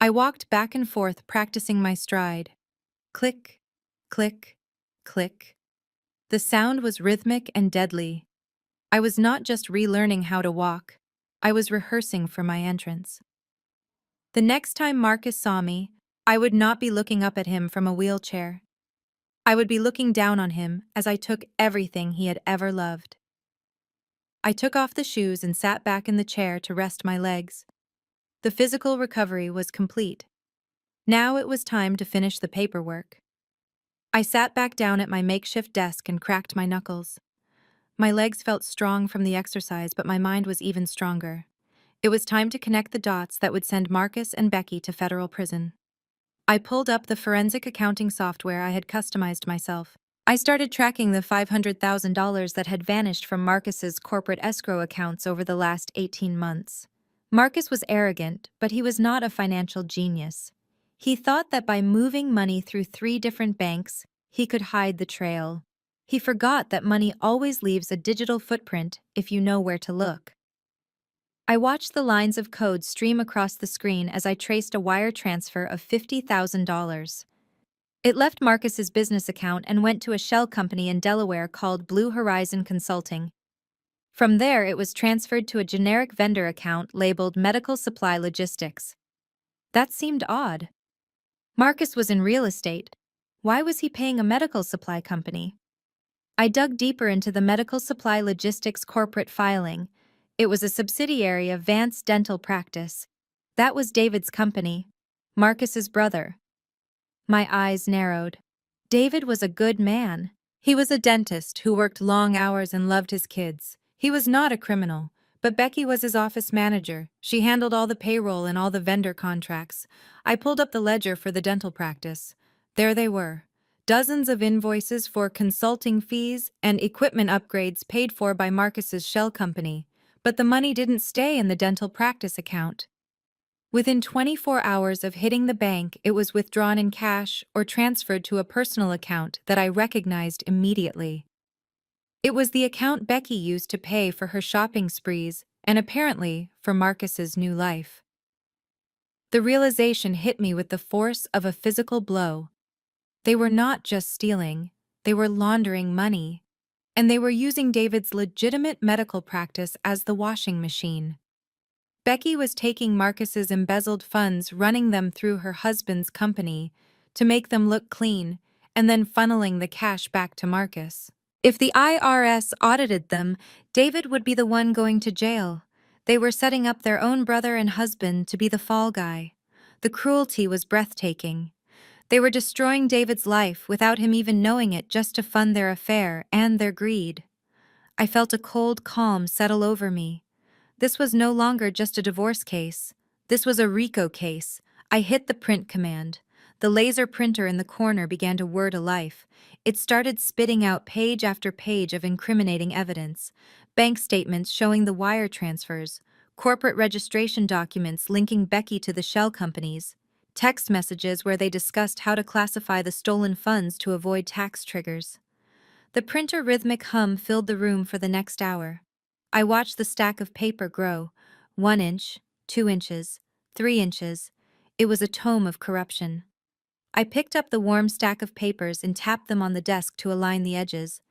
I walked back and forth, practicing my stride. Click, click, click. The sound was rhythmic and deadly. I was not just relearning how to walk. I was rehearsing for my entrance. The next time Marcus saw me, I would not be looking up at him from a wheelchair. I would be looking down on him as I took everything he had ever loved. I took off the shoes and sat back in the chair to rest my legs. The physical recovery was complete. Now it was time to finish the paperwork. I sat back down at my makeshift desk and cracked my knuckles. My legs felt strong from the exercise, but my mind was even stronger. It was time to connect the dots that would send Marcus and Becky to federal prison. I pulled up the forensic accounting software I had customized myself. I started tracking the $500,000 that had vanished from Marcus's corporate escrow accounts over the last 18 months. Marcus was arrogant, but he was not a financial genius. He thought that by moving money through 3 different banks, he could hide the trail. He forgot that money always leaves a digital footprint if you know where to look. I watched the lines of code stream across the screen as I traced a wire transfer of $50,000. It left Marcus's business account and went to a shell company in Delaware called Blue Horizon Consulting. From there, it was transferred to a generic vendor account labeled Medical Supply Logistics. That seemed odd. Marcus was in real estate. Why was he paying a medical supply company? I dug deeper into the Medical Supply Logistics corporate filing. It was a subsidiary of Vance Dental Practice. That was David's company, Marcus's brother. My eyes narrowed. David was a good man. He was a dentist who worked long hours and loved his kids. He was not a criminal, but Becky was his office manager. She handled all the payroll and all the vendor contracts. I pulled up the ledger for the dental practice. There they were. Dozens of invoices for consulting fees and equipment upgrades paid for by Marcus's shell company. But the money didn't stay in the dental practice account. Within 24 hours of hitting the bank, it was withdrawn in cash or transferred to a personal account that I recognized immediately. It was the account Becky used to pay for her shopping sprees and apparently for Marcus's new life. The realization hit me with the force of a physical blow. They were not just stealing, they were laundering money. And they were using David's legitimate medical practice as the washing machine. Becky was taking Marcus's embezzled funds, running them through her husband's company to make them look clean, and then funneling the cash back to Marcus. If the IRS audited them, David would be the one going to jail. They were setting up their own brother and husband to be the fall guy. The cruelty was breathtaking. They were destroying David's life without him even knowing it, just to fund their affair and their greed. I felt a cold calm settle over me. This was no longer just a divorce case. This was a RICO case. I hit the print command. The laser printer in the corner began to whir to life. It started spitting out page after page of incriminating evidence. Bank statements showing the wire transfers, corporate registration documents linking Becky to the shell companies, text messages where they discussed how to classify the stolen funds to avoid tax triggers. The printer rhythmic hum filled the room for the next hour. I watched the stack of paper grow, 1 inch, 2 inches, 3 inches. It was a tome of corruption. I picked up the warm stack of papers and tapped them on the desk to align the edges.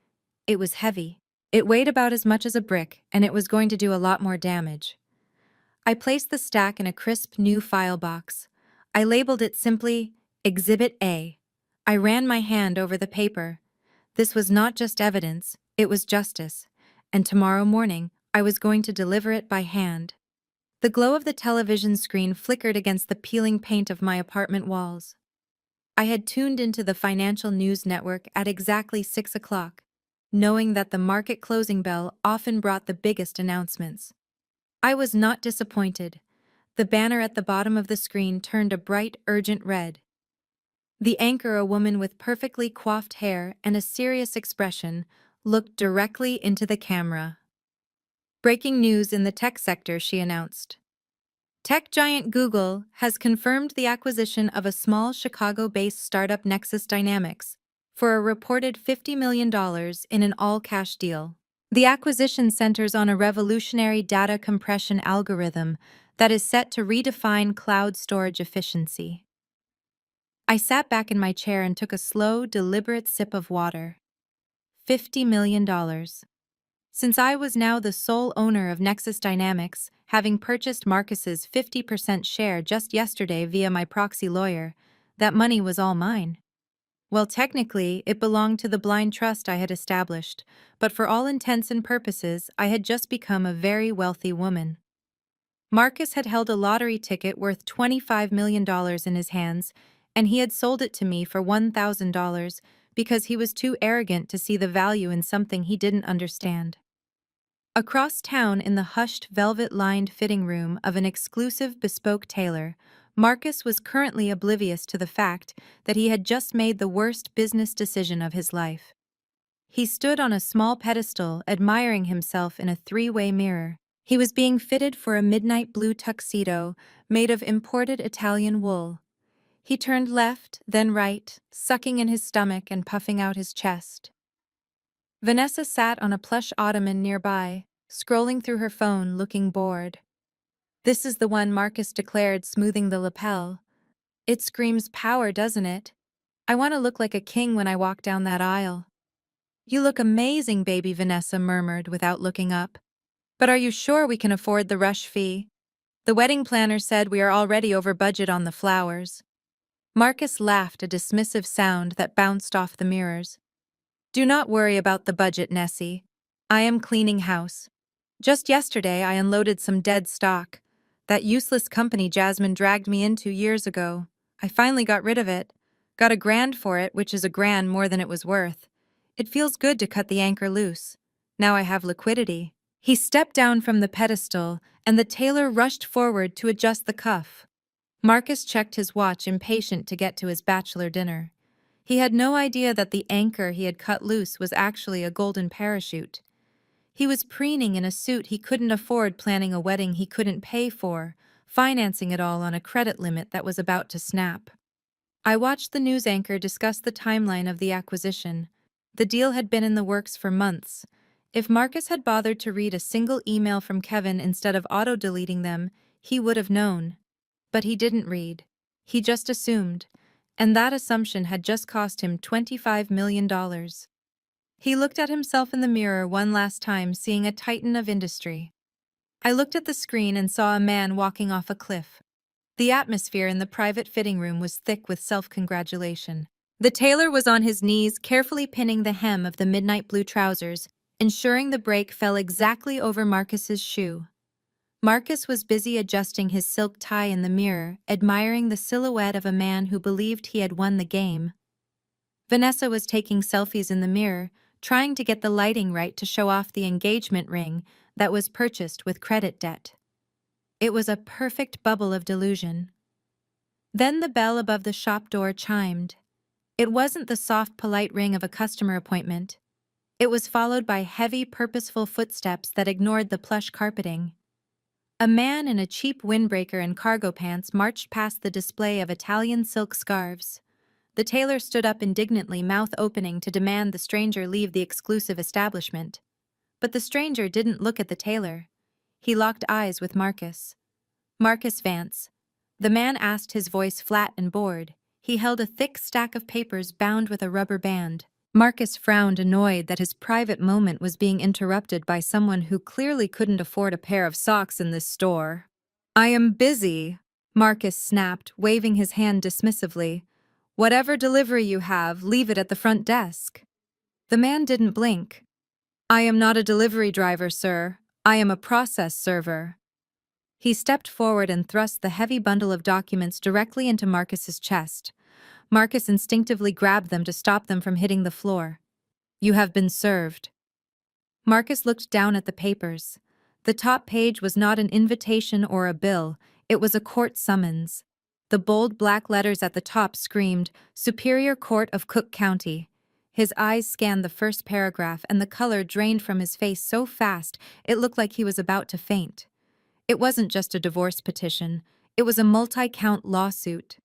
It was heavy. It weighed about as much as a brick, and it was going to do a lot more damage. I placed the stack in a crisp new file box. I labeled it simply Exhibit A. I ran my hand over the paper. This was not just evidence, it was justice. And tomorrow morning, I was going to deliver it by hand. The glow of the television screen flickered against the peeling paint of my apartment walls. I had tuned into the financial news network at exactly 6 o'clock, knowing that the market closing bell often brought the biggest announcements. I was not disappointed. The banner at the bottom of the screen turned a bright, urgent red. The anchor, a woman with perfectly coiffed hair and a serious expression, looked directly into the camera. Breaking news in the tech sector, she announced. Tech giant Google has confirmed the acquisition of a small Chicago-based startup, Nexus Dynamics, for a reported $50 million in an all-cash deal. The acquisition centers on a revolutionary data compression algorithm that is set to redefine cloud storage efficiency. I sat back in my chair and took a slow, deliberate sip of water. $50 million. Since I was now the sole owner of Nexus Dynamics, having purchased Marcus's 50% share just yesterday via my proxy lawyer, that money was all mine. Well, technically, it belonged to the blind trust I had established, but for all intents and purposes, I had just become a very wealthy woman. Marcus had held a lottery ticket worth $25 million in his hands, and he had sold it to me for $1,000 because he was too arrogant to see the value in something he didn't understand. Across town in the hushed velvet-lined fitting room of an exclusive bespoke tailor, Marcus was currently oblivious to the fact that he had just made the worst business decision of his life. He stood on a small pedestal, admiring himself in a three-way mirror. He was being fitted for a midnight blue tuxedo made of imported Italian wool. He turned left, then right, sucking in his stomach and puffing out his chest. Vanessa sat on a plush ottoman nearby, scrolling through her phone, looking bored. "This is the one," Marcus declared, smoothing the lapel. "It screams power, doesn't it? I want to look like a king when I walk down that aisle." "You look amazing, baby," Vanessa murmured without looking up. "But are you sure we can afford the rush fee? The wedding planner said we are already over budget on the flowers." Marcus laughed, a dismissive sound that bounced off the mirrors. "Do not worry about the budget, Nessie. I am cleaning house. Just yesterday I unloaded some dead stock. That useless company Jasmine dragged me into years ago. I finally got rid of it. Got $1,000 for it, which is $1,000 more than it was worth. It feels good to cut the anchor loose. Now I have liquidity." He stepped down from the pedestal, and the tailor rushed forward to adjust the cuff. Marcus checked his watch, impatient to get to his bachelor dinner. He had no idea that the anchor he had cut loose was actually a golden parachute. He was preening in a suit he couldn't afford, planning a wedding he couldn't pay for, financing it all on a credit limit that was about to snap. I watched the news anchor discuss the timeline of the acquisition. The deal had been in the works for months. If Marcus had bothered to read a single email from Kevin instead of auto-deleting them, he would have known. But he didn't read. He just assumed. And that assumption had just cost him $25 million. He looked at himself in the mirror one last time, seeing a titan of industry. I looked at the screen and saw a man walking off a cliff. The atmosphere in the private fitting room was thick with self-congratulation. The tailor was on his knees, carefully pinning the hem of the midnight blue trousers, ensuring the break fell exactly over Marcus's shoe. Marcus was busy adjusting his silk tie in the mirror, admiring the silhouette of a man who believed he had won the game. Vanessa was taking selfies in the mirror, trying to get the lighting right to show off the engagement ring that was purchased with credit debt. It was a perfect bubble of delusion. Then the bell above the shop door chimed. It wasn't the soft, polite ring of a customer appointment. It was followed by heavy, purposeful footsteps that ignored the plush carpeting. A man in a cheap windbreaker and cargo pants marched past the display of Italian silk scarves. The tailor stood up indignantly, mouth opening to demand the stranger leave the exclusive establishment. But the stranger didn't look at the tailor. He locked eyes with Marcus. "Marcus Vance." The man asked, his voice flat and bored. He held a thick stack of papers bound with a rubber band. Marcus frowned, annoyed that his private moment was being interrupted by someone who clearly couldn't afford a pair of socks in this store. "I am busy," Marcus snapped, waving his hand dismissively. "Whatever delivery you have, leave it at the front desk." The man didn't blink. "I am not a delivery driver, sir. I am a process server." He stepped forward and thrust the heavy bundle of documents directly into Marcus's chest. Marcus instinctively grabbed them to stop them from hitting the floor. "You have been served." Marcus looked down at the papers. The top page was not an invitation or a bill, it was a court summons. The bold black letters at the top screamed, "Superior Court of Cook County." His eyes scanned the first paragraph, and the color drained from his face so fast it looked like he was about to faint. It wasn't just a divorce petition, it was a multi-count lawsuit.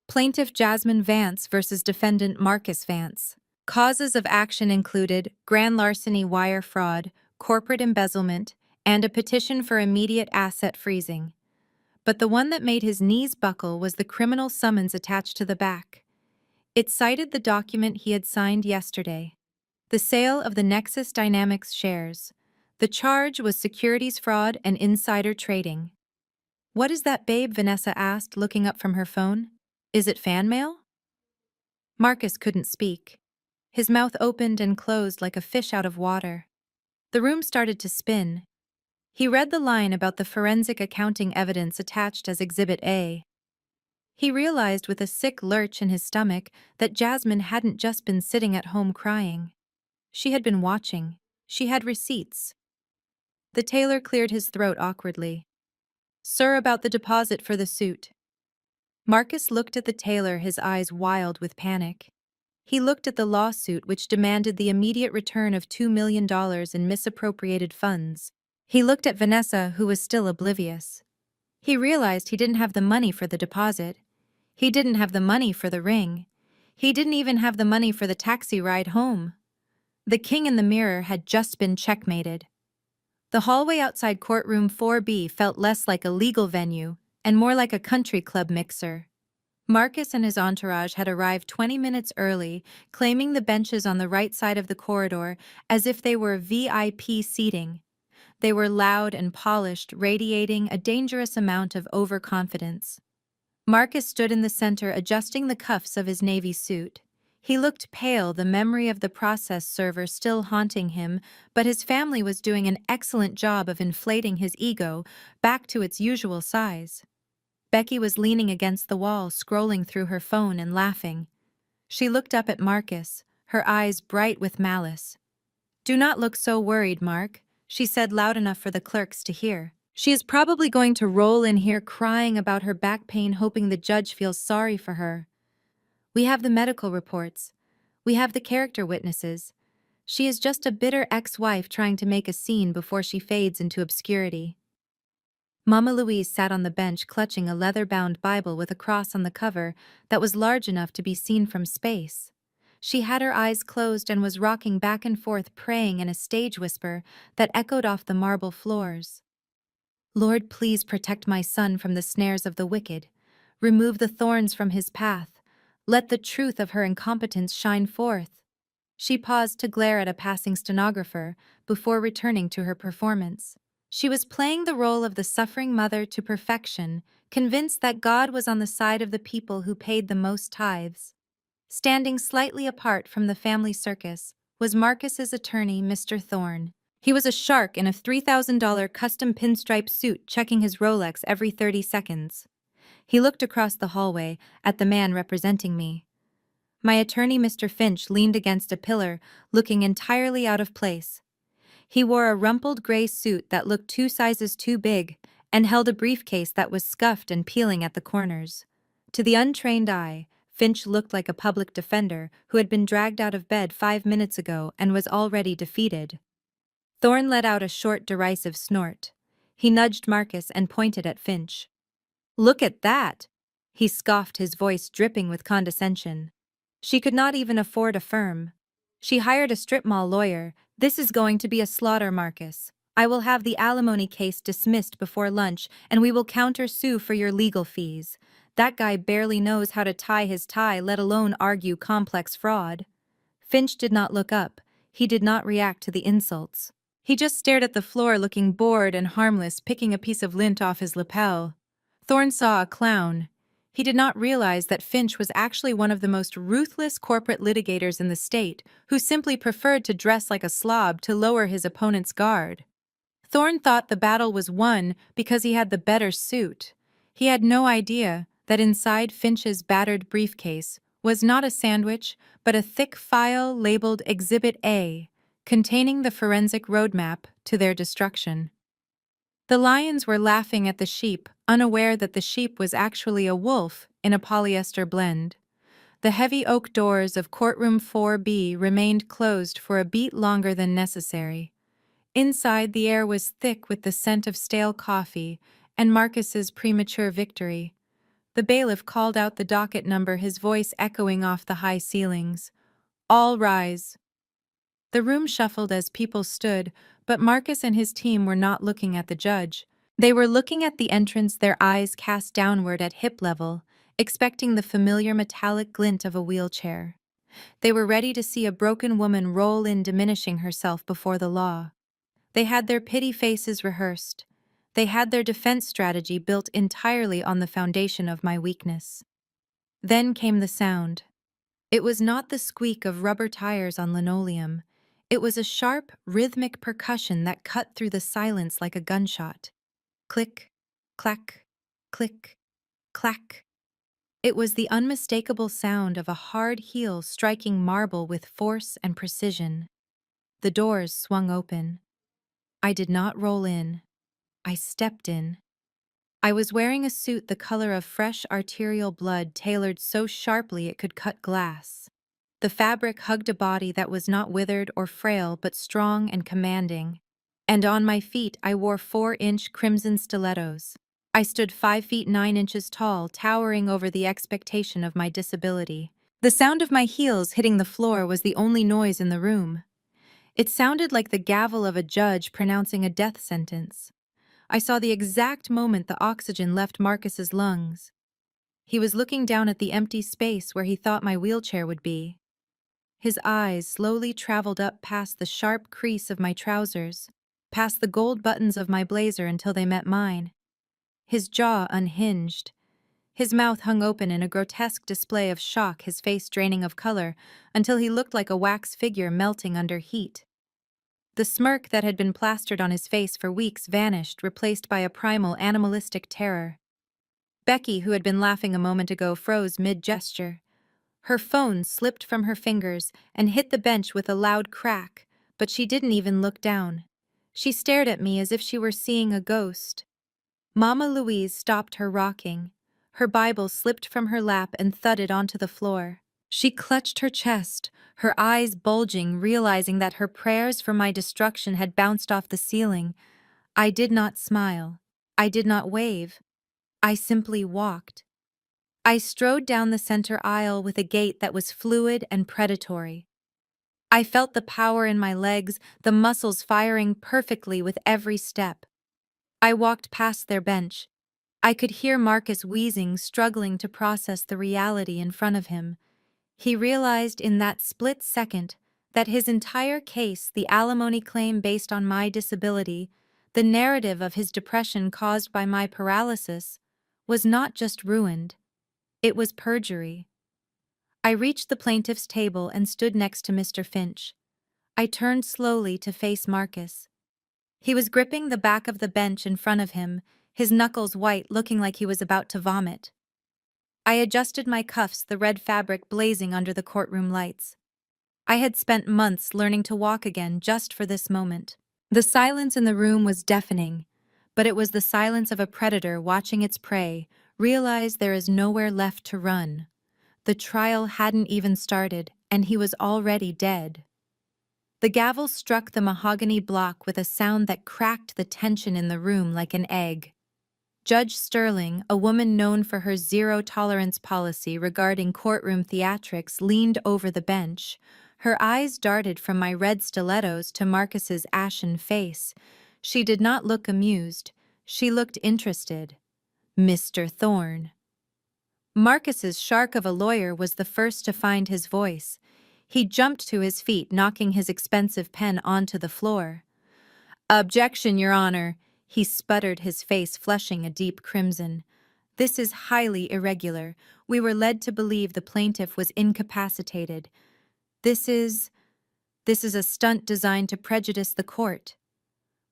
Plaintiff Jasmine Vance versus defendant Marcus Vance. Causes of action included grand larceny, wire fraud, corporate embezzlement, and a petition for immediate asset freezing. But the one that made his knees buckle was the criminal summons attached to the back. It cited the document he had signed yesterday, the sale of the Nexus Dynamics shares. The charge was securities fraud and insider trading. "What is that, babe?" Vanessa asked, looking up from her phone. "Is it fan mail?" Marcus couldn't speak. His mouth opened and closed like a fish out of water. The room started to spin. He read the line about the forensic accounting evidence attached as Exhibit A. He realized with a sick lurch in his stomach that Jasmine hadn't just been sitting at home crying. She had been watching. She had receipts. The tailor cleared his throat awkwardly. "Sir, about the deposit for the suit." Marcus looked at the tailor, his eyes wild with panic. He looked at the lawsuit which demanded the immediate return of $2 million in misappropriated funds. He looked at Vanessa, who was still oblivious. He realized he didn't have the money for the deposit. He didn't have the money for the ring. He didn't even have the money for the taxi ride home. The king in the mirror had just been checkmated. The hallway outside courtroom 4B felt less like a legal venue and more like a country club mixer. Marcus and his entourage had arrived 20 minutes early, claiming the benches on the right side of the corridor as if they were VIP seating. They were loud and polished, radiating a dangerous amount of overconfidence. Marcus stood in the center, adjusting the cuffs of his navy suit. He looked pale, the memory of the process server still haunting him, but his family was doing an excellent job of inflating his ego back to its usual size. Becky was leaning against the wall, scrolling through her phone and laughing. She looked up at Marcus, her eyes bright with malice. "Do not look so worried, Mark," she said loud enough for the clerks to hear. "She is probably going to roll in here crying about her back pain, hoping the judge feels sorry for her. We have the medical reports. We have the character witnesses. She is just a bitter ex-wife trying to make a scene before she fades into obscurity." Mama Louise sat on the bench clutching a leather-bound Bible with a cross on the cover that was large enough to be seen from space. She had her eyes closed and was rocking back and forth, praying in a stage whisper that echoed off the marble floors. "Lord, please protect my son from the snares of the wicked. Remove the thorns from his path. Let the truth of her incompetence shine forth." She paused to glare at a passing stenographer before returning to her performance. She was playing the role of the suffering mother to perfection, convinced that God was on the side of the people who paid the most tithes. Standing slightly apart from the family circus was Marcus's attorney, Mr. Thorne. He was a shark in a $3,000 custom pinstripe suit, checking his Rolex every 30 seconds. He looked across the hallway at the man representing me. My attorney, Mr. Finch, leaned against a pillar, looking entirely out of place. He wore a rumpled gray suit that looked 2 sizes too big and held a briefcase that was scuffed and peeling at the corners. To the untrained eye, Finch looked like a public defender who had been dragged out of bed 5 minutes ago and was already defeated. Thorne let out a short, derisive snort. He nudged Marcus and pointed at Finch. "Look at that!" he scoffed, his voice dripping with condescension. She could not even afford a firm. She hired a strip mall lawyer. "This is going to be a slaughter, Marcus. I will have the alimony case dismissed before lunch, and we will counter-sue for your legal fees. That guy barely knows how to tie his tie, let alone argue complex fraud." Finch did not look up. He did not react to the insults. He just stared at the floor, looking bored and harmless, picking a piece of lint off his lapel. Thorne saw a clown. He did not realize that Finch was actually one of the most ruthless corporate litigators in the state, who simply preferred to dress like a slob to lower his opponent's guard. Thorne thought the battle was won because he had the better suit. He had no idea that inside Finch's battered briefcase was not a sandwich, but a thick file labeled Exhibit A, containing the forensic roadmap to their destruction. The lions were laughing at the sheep, unaware that the sheep was actually a wolf in a polyester blend. The heavy oak doors of courtroom 4B remained closed for a beat longer than necessary. Inside, the air was thick with the scent of stale coffee and Marcus's premature victory. The bailiff called out the docket number, his voice echoing off the high ceilings. "All rise." The room shuffled as people stood, but Marcus and his team were not looking at the judge. They were looking at the entrance, their eyes cast downward at hip level, expecting the familiar metallic glint of a wheelchair. They were ready to see a broken woman roll in, diminishing herself before the law. They had their pity faces rehearsed. They had their defense strategy built entirely on the foundation of my weakness. Then came the sound. It was not the squeak of rubber tires on linoleum. It was a sharp, rhythmic percussion that cut through the silence like a gunshot. Click, clack, click, clack. It was the unmistakable sound of a hard heel striking marble with force and precision. The doors swung open. I did not roll in. I stepped in. I was wearing a suit the color of fresh arterial blood tailored so sharply it could cut glass. The fabric hugged a body that was not withered or frail but strong and commanding. And on my feet I wore 4-inch crimson stilettos. I stood 5 feet 9 inches tall, towering over the expectation of my disability. The sound of my heels hitting the floor was the only noise in the room. It sounded like the gavel of a judge pronouncing a death sentence. I saw the exact moment the oxygen left Marcus's lungs. He was looking down at the empty space where he thought my wheelchair would be. His eyes slowly traveled up past the sharp crease of my trousers, past the gold buttons of my blazer until they met mine. His jaw unhinged. His mouth hung open in a grotesque display of shock, his face draining of color, until he looked like a wax figure melting under heat. The smirk that had been plastered on his face for weeks vanished, replaced by a primal animalistic terror. Becky, who had been laughing a moment ago, froze mid-gesture. Her phone slipped from her fingers and hit the bench with a loud crack, but she didn't even look down. She stared at me as if she were seeing a ghost. Mama Louise stopped her rocking. Her Bible slipped from her lap and thudded onto the floor. She clutched her chest, her eyes bulging, realizing that her prayers for my destruction had bounced off the ceiling. I did not smile. I did not wave. I simply walked. I strode down the center aisle with a gait that was fluid and predatory. I felt the power in my legs, the muscles firing perfectly with every step. I walked past their bench. I could hear Marcus wheezing, struggling to process the reality in front of him. He realized in that split second that his entire case, the alimony claim based on my disability, the narrative of his depression caused by my paralysis, was not just ruined. It was perjury. I reached the plaintiff's table and stood next to Mr. Finch. I turned slowly to face Marcus. He was gripping the back of the bench in front of him, his knuckles white, looking like he was about to vomit. I adjusted my cuffs, the red fabric blazing under the courtroom lights. I had spent months learning to walk again just for this moment. The silence in the room was deafening, but it was the silence of a predator watching its prey realize there is nowhere left to run. The trial hadn't even started, and he was already dead. The gavel struck the mahogany block with a sound that cracked the tension in the room like an egg. Judge Sterling, a woman known for her zero-tolerance policy regarding courtroom theatrics, leaned over the bench. Her eyes darted from my red stilettos to Marcus's ashen face. She did not look amused. She looked interested. Mr. Thorne. Marcus's shark of a lawyer was the first to find his voice. He jumped to his feet, knocking his expensive pen onto the floor. "Objection, Your Honor," he sputtered, his face flushing a deep crimson. "This is highly irregular. We were led to believe the plaintiff was incapacitated. This is a stunt designed to prejudice the court."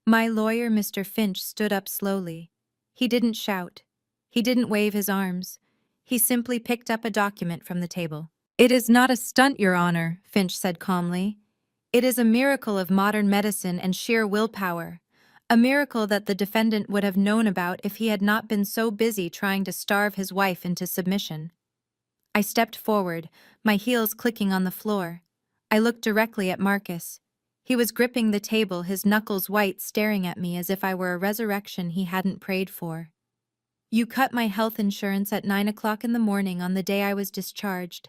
My lawyer, Mr. Finch, stood up slowly. He didn't shout. He didn't wave his arms. He simply picked up a document from the table. "It is not a stunt, Your Honor," Finch said calmly. "It is a miracle of modern medicine and sheer willpower. A miracle that the defendant would have known about if he had not been so busy trying to starve his wife into submission." I stepped forward, my heels clicking on the floor. I looked directly at Marcus. He was gripping the table, his knuckles white, staring at me as if I were a resurrection he hadn't prayed for. "You cut my health insurance at 9 o'clock in the morning on the day I was discharged."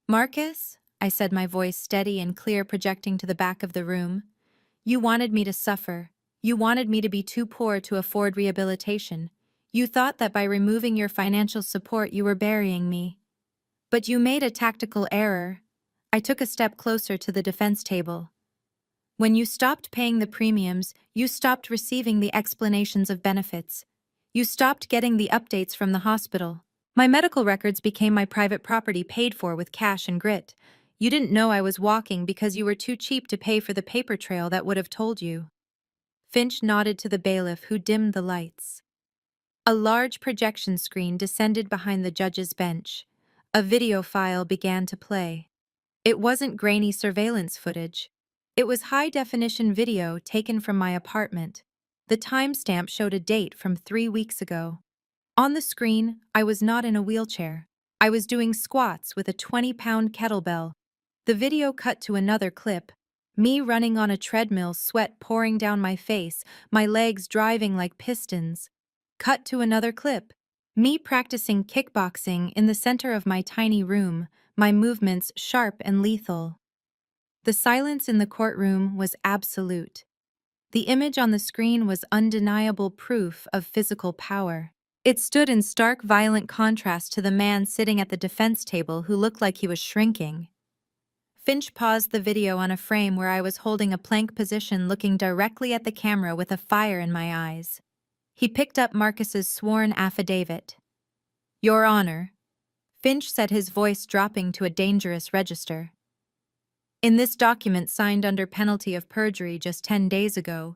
"Marcus," I said, my voice steady and clear, projecting to the back of the room, "you wanted me to suffer. You wanted me to be too poor to afford rehabilitation. You thought that by removing your financial support you were burying me. But you made a tactical error." I took a step closer to the defense table. "When you stopped paying the premiums, you stopped receiving the explanations of benefits. You stopped getting the updates from the hospital. My medical records became my private property, paid for with cash and grit. You didn't know I was walking because you were too cheap to pay for the paper trail that would have told you. Finch nodded to the bailiff, who dimmed the lights. A large projection screen descended behind the judge's bench. A video file began to play. It wasn't grainy surveillance footage. It was high-definition video taken from my apartment. The timestamp showed a date from 3 weeks ago. On the screen, I was not in a wheelchair. I was doing squats with a 20-pound kettlebell. The video cut to another clip. Me running on a treadmill, sweat pouring down my face, my legs driving like pistons. Cut to another clip. Me practicing kickboxing in the center of my tiny room, my movements sharp and lethal. The silence in the courtroom was absolute. The image on the screen was undeniable proof of physical power. It stood in stark, violent contrast to the man sitting at the defense table who looked like he was shrinking. Finch paused the video on a frame where I was holding a plank position, looking directly at the camera with a fire in my eyes. He picked up Marcus's sworn affidavit. "Your Honor," Finch said, his voice dropping to a dangerous register. "In this document signed under penalty of perjury just 10 days ago,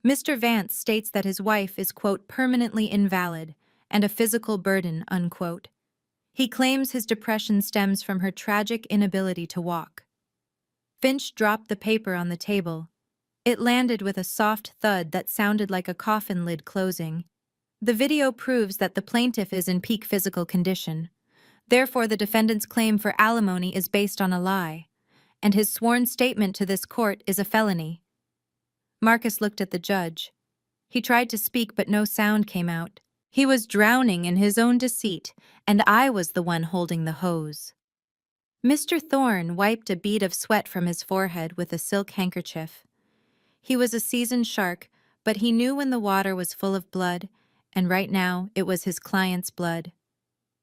Mr. Vance states that his wife is, quote, permanently invalid and a physical burden, unquote. He claims his depression stems from her tragic inability to walk." Finch dropped the paper on the table. It landed with a soft thud that sounded like a coffin lid closing. "The video proves that the plaintiff is in peak physical condition. Therefore, the defendant's claim for alimony is based on a lie, and his sworn statement to this court is a felony." Marcus looked at the judge. He tried to speak, but no sound came out. He was drowning in his own deceit, and I was the one holding the hose. Mr. Thorne wiped a bead of sweat from his forehead with a silk handkerchief. He was a seasoned shark, but he knew when the water was full of blood, and right now it was his client's blood.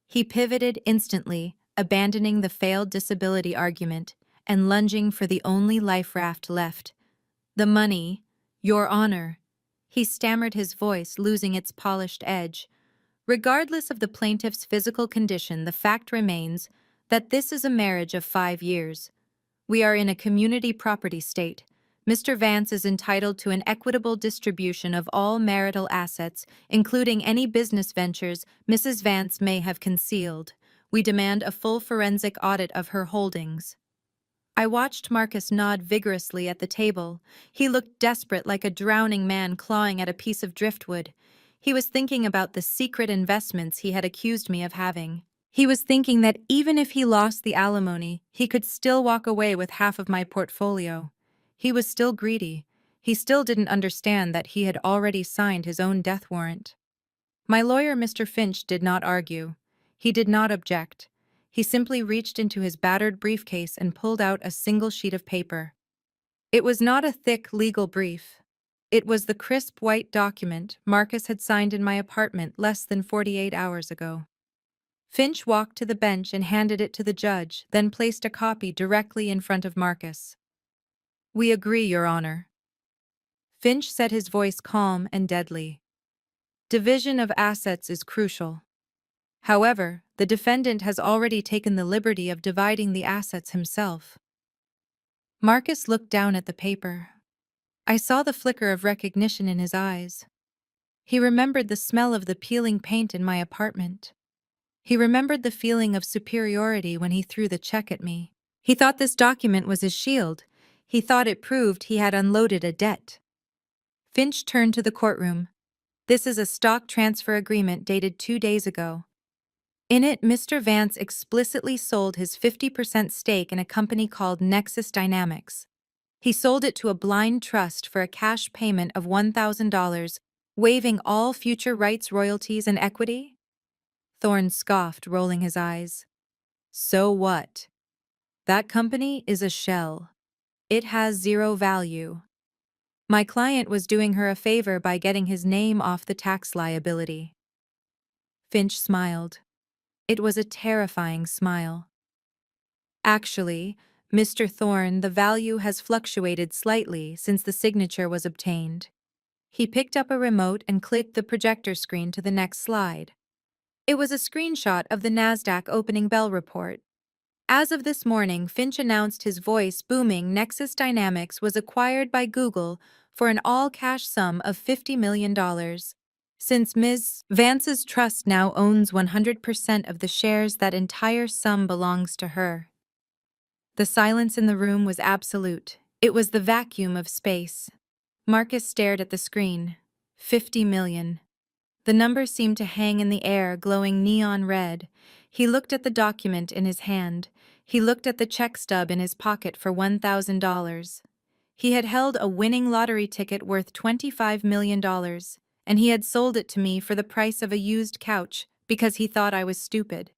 He pivoted instantly, abandoning the failed disability argument and lunging for the only life raft left. "The money, Your Honor," he stammered, his voice losing its polished edge. "Regardless of the plaintiff's physical condition, the fact remains that this is a marriage of 5 years. We are in a community property state. Mr. Vance is entitled to an equitable distribution of all marital assets, including any business ventures Mrs. Vance may have concealed. We demand a full forensic audit of her holdings." I watched Marcus nod vigorously at the table. He looked desperate, like a drowning man clawing at a piece of driftwood. He was thinking about the secret investments he had accused me of having. He was thinking that even if he lost the alimony, he could still walk away with half of my portfolio. He was still greedy. He still didn't understand that he had already signed his own death warrant. My lawyer, Mr. Finch, did not argue. He did not object. He simply reached into his battered briefcase and pulled out a single sheet of paper. It was not a thick legal brief. It was the crisp white document Marcus had signed in my apartment less than 48 hours ago. Finch walked to the bench and handed it to the judge, then placed a copy directly in front of Marcus. "We agree, Your Honor." Finch said, his voice calm and deadly. "Division of assets is crucial. However, the defendant has already taken the liberty of dividing the assets himself." Marcus looked down at the paper. I saw the flicker of recognition in his eyes. He remembered the smell of the peeling paint in my apartment. He remembered the feeling of superiority when he threw the check at me. He thought this document was his shield. He thought it proved he had unloaded a debt. Finch turned to the courtroom. "This is a stock transfer agreement dated 2 days ago. In it, Mr. Vance explicitly sold his 50% stake in a company called Nexus Dynamics. He sold it to a blind trust for a cash payment of $1,000, waiving all future rights, royalties, and equity." Thorne scoffed, rolling his eyes. "So what? That company is a shell. It has zero value. My client was doing her a favor by getting his name off the tax liability." Finch smiled. It was a terrifying smile. "Actually, Mr. Thorne, the value has fluctuated slightly since the signature was obtained." He picked up a remote and clicked the projector screen to the next slide. It was a screenshot of the NASDAQ opening bell report. As of this morning, Finch announced his voice booming Nexus Dynamics was acquired by Google for an all-cash sum of $50 million. Since Ms. Vance's trust now owns 100% of the shares, that entire sum belongs to her. The silence in the room was absolute. It was the vacuum of space. Marcus stared at the screen. 50 million. The number seemed to hang in the air, glowing neon red. He looked at the document in his hand. He looked at the check stub in his pocket for $1,000. He had held a winning lottery ticket worth $25 million, and he had sold it to me for the price of a used couch because he thought I was stupid.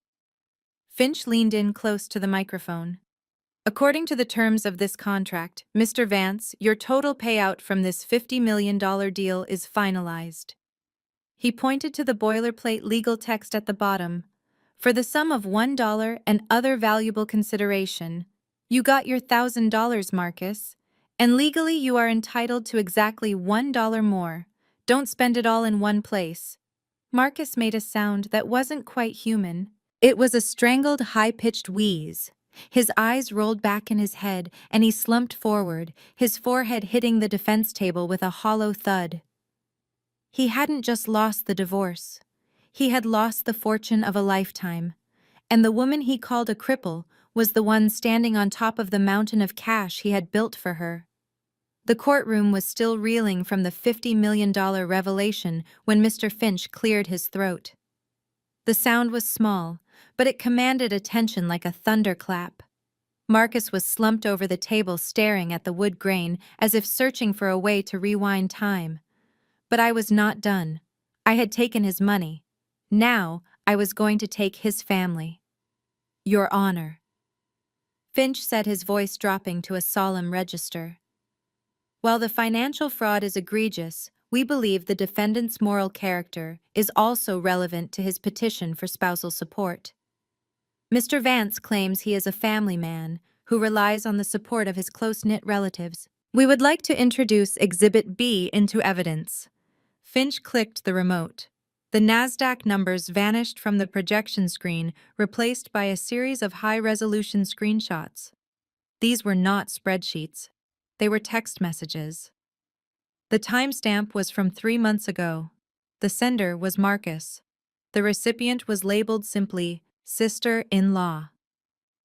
Finch leaned in close to the microphone. According to the terms of this contract, Mr. Vance, your total payout from this $50 million deal is finalized. He pointed to the boilerplate legal text at the bottom. For the sum of $1 and other valuable consideration, you got your $1,000, Marcus, and legally you are entitled to exactly $1 more. Don't spend it all in one place. Marcus made a sound that wasn't quite human. It was a strangled, high-pitched wheeze. His eyes rolled back in his head, and he slumped forward, his forehead hitting the defense table with a hollow thud. He hadn't just lost the divorce. He had lost the fortune of a lifetime, and the woman he called a cripple was the one standing on top of the mountain of cash he had built for her. The courtroom was still reeling from the $50 million revelation when Mr. Finch cleared his throat. The sound was small, but it commanded attention like a thunderclap. Marcus was slumped over the table staring at the wood grain as if searching for a way to rewind time. But I was not done. I had taken his money. Now I was going to take his family. Your Honor. Finch said, his voice dropping to a solemn register. While the financial fraud is egregious, we believe the defendant's moral character is also relevant to his petition for spousal support. Mr. Vance claims he is a family man who relies on the support of his close-knit relatives. We would like to introduce Exhibit B into evidence. Finch clicked the remote. The NASDAQ numbers vanished from the projection screen, replaced by a series of high-resolution screenshots. These were not spreadsheets. They were text messages. The timestamp was from 3 months ago. The sender was Marcus. The recipient was labeled simply, Sister-in-Law.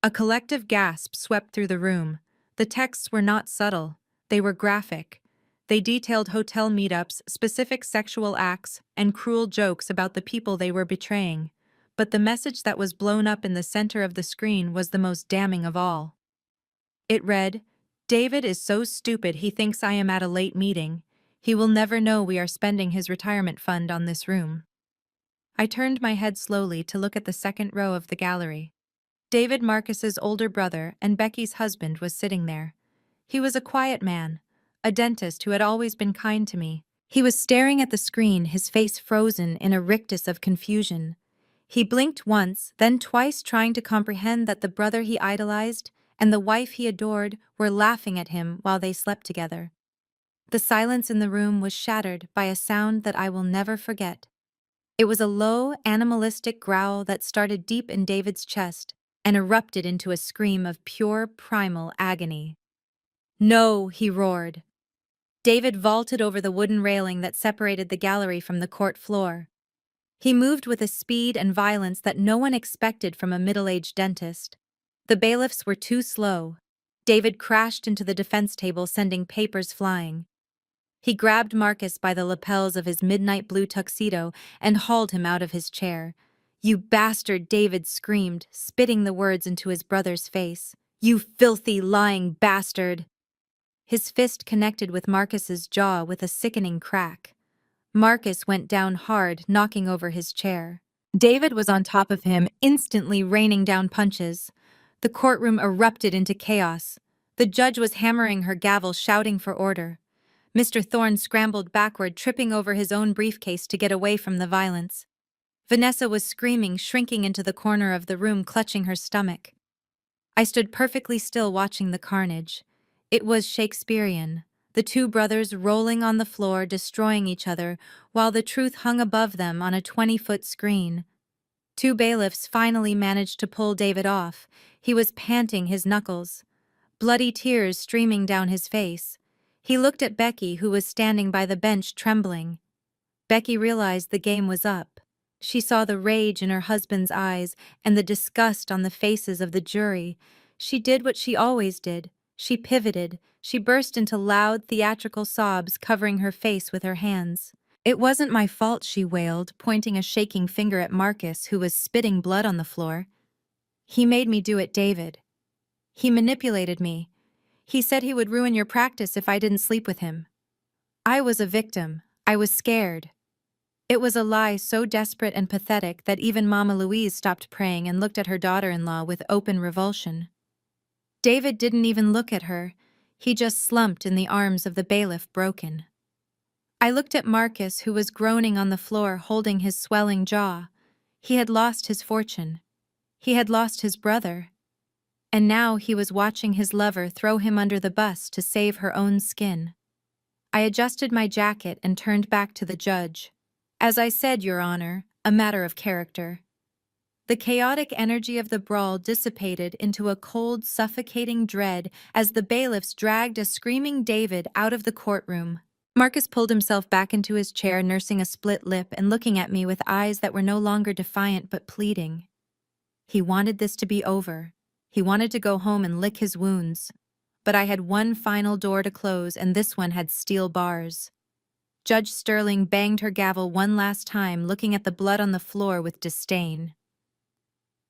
A collective gasp swept through the room. The texts were not subtle. They were graphic. They detailed hotel meetups, specific sexual acts, and cruel jokes about the people they were betraying. But the message that was blown up in the center of the screen was the most damning of all. It read, David is so stupid he thinks I am at a late meeting. He will never know we are spending his retirement fund on this room. I turned my head slowly to look at the second row of the gallery. David Marcus's older brother and Becky's husband was sitting there. He was a quiet man, a dentist who had always been kind to me. He was staring at the screen, his face frozen in a rictus of confusion. He blinked once, then twice, trying to comprehend that the brother he idolized and the wife he adored were laughing at him while they slept together. The silence in the room was shattered by a sound that I will never forget. It was a low, animalistic growl that started deep in David's chest and erupted into a scream of pure, primal agony. No, he roared. David vaulted over the wooden railing that separated the gallery from the court floor. He moved with a speed and violence that no one expected from a middle-aged dentist. The bailiffs were too slow. David crashed into the defense table, sending papers flying. He grabbed Marcus by the lapels of his midnight blue tuxedo and hauled him out of his chair. You bastard, David screamed, spitting the words into his brother's face. You filthy, lying bastard! His fist connected with Marcus's jaw with a sickening crack. Marcus went down hard, knocking over his chair. David was on top of him, instantly raining down punches. The courtroom erupted into chaos. The judge was hammering her gavel, shouting for order. Mr. Thorne scrambled backward, tripping over his own briefcase to get away from the violence. Vanessa was screaming, shrinking into the corner of the room, clutching her stomach. I stood perfectly still, watching the carnage. It was Shakespearean, the two brothers rolling on the floor, destroying each other, while the truth hung above them on a 20-foot screen. Two bailiffs finally managed to pull David off. He was panting his knuckles, bloody tears streaming down his face. He looked at Becky, who was standing by the bench trembling. Becky realized the game was up. She saw the rage in her husband's eyes and the disgust on the faces of the jury. She did what she always did. She pivoted. She burst into loud, theatrical sobs, covering her face with her hands. "It wasn't my fault," she wailed, pointing a shaking finger at Marcus, who was spitting blood on the floor. "He made me do it, David. He manipulated me. He said he would ruin your practice if I didn't sleep with him. I was a victim. I was scared." It was a lie so desperate and pathetic that even Mama Louise stopped praying and looked at her daughter-in-law with open revulsion. David didn't even look at her. He just slumped in the arms of the bailiff, broken. I looked at Marcus, who was groaning on the floor, holding his swelling jaw. He had lost his fortune. He had lost his brother. And now he was watching his lover throw him under the bus to save her own skin. I adjusted my jacket and turned back to the judge. "As I said, Your Honor, a matter of character." The chaotic energy of the brawl dissipated into a cold, suffocating dread as the bailiffs dragged a screaming David out of the courtroom. Marcus pulled himself back into his chair, nursing a split lip and looking at me with eyes that were no longer defiant but pleading. He wanted this to be over. He wanted to go home and lick his wounds. But I had one final door to close, and this one had steel bars. Judge Sterling banged her gavel one last time, looking at the blood on the floor with disdain.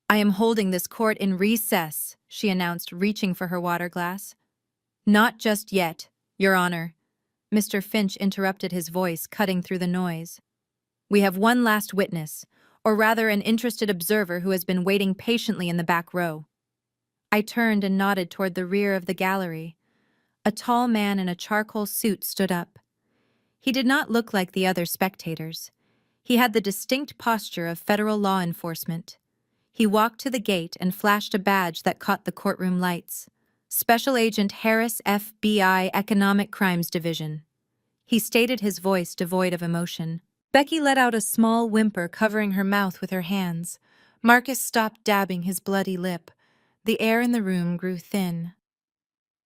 "I am holding this court in recess," she announced, reaching for her water glass. "Not just yet, Your Honor." Mr. Finch interrupted, his voice cutting through the noise. "We have one last witness, or rather an interested observer who has been waiting patiently in the back row." I turned and nodded toward the rear of the gallery. A tall man in a charcoal suit stood up. He did not look like the other spectators. He had the distinct posture of federal law enforcement. He walked to the gate and flashed a badge that caught the courtroom lights. "Special Agent Harris, FBI, Economic Crimes Division." He stated, his voice devoid of emotion. Becky let out a small whimper, covering her mouth with her hands. Marcus stopped dabbing his bloody lip. The air in the room grew thin.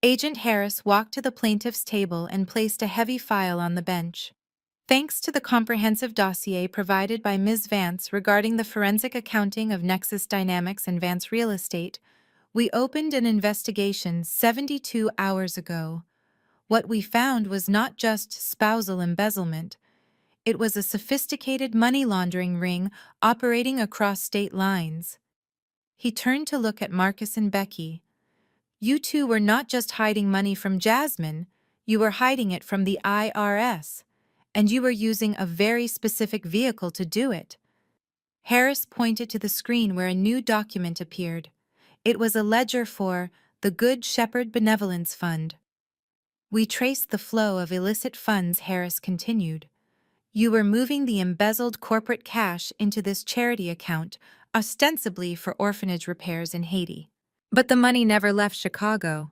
Agent Harris walked to the plaintiff's table and placed a heavy file on the bench. "Thanks to the comprehensive dossier provided by Ms. Vance regarding the forensic accounting of Nexus Dynamics and Vance Real Estate, we opened an investigation 72 hours ago. What we found was not just spousal embezzlement. It was a sophisticated money laundering ring operating across state lines." He turned to look at Marcus and Becky. "You two were not just hiding money from Jasmine, you were hiding it from the IRS, and you were using a very specific vehicle to do it." Harris pointed to the screen where a new document appeared. It was a ledger for the Good Shepherd Benevolence Fund. "We traced the flow of illicit funds," Harris continued. "You were moving the embezzled corporate cash into this charity account, ostensibly for orphanage repairs in Haiti. But the money never left Chicago.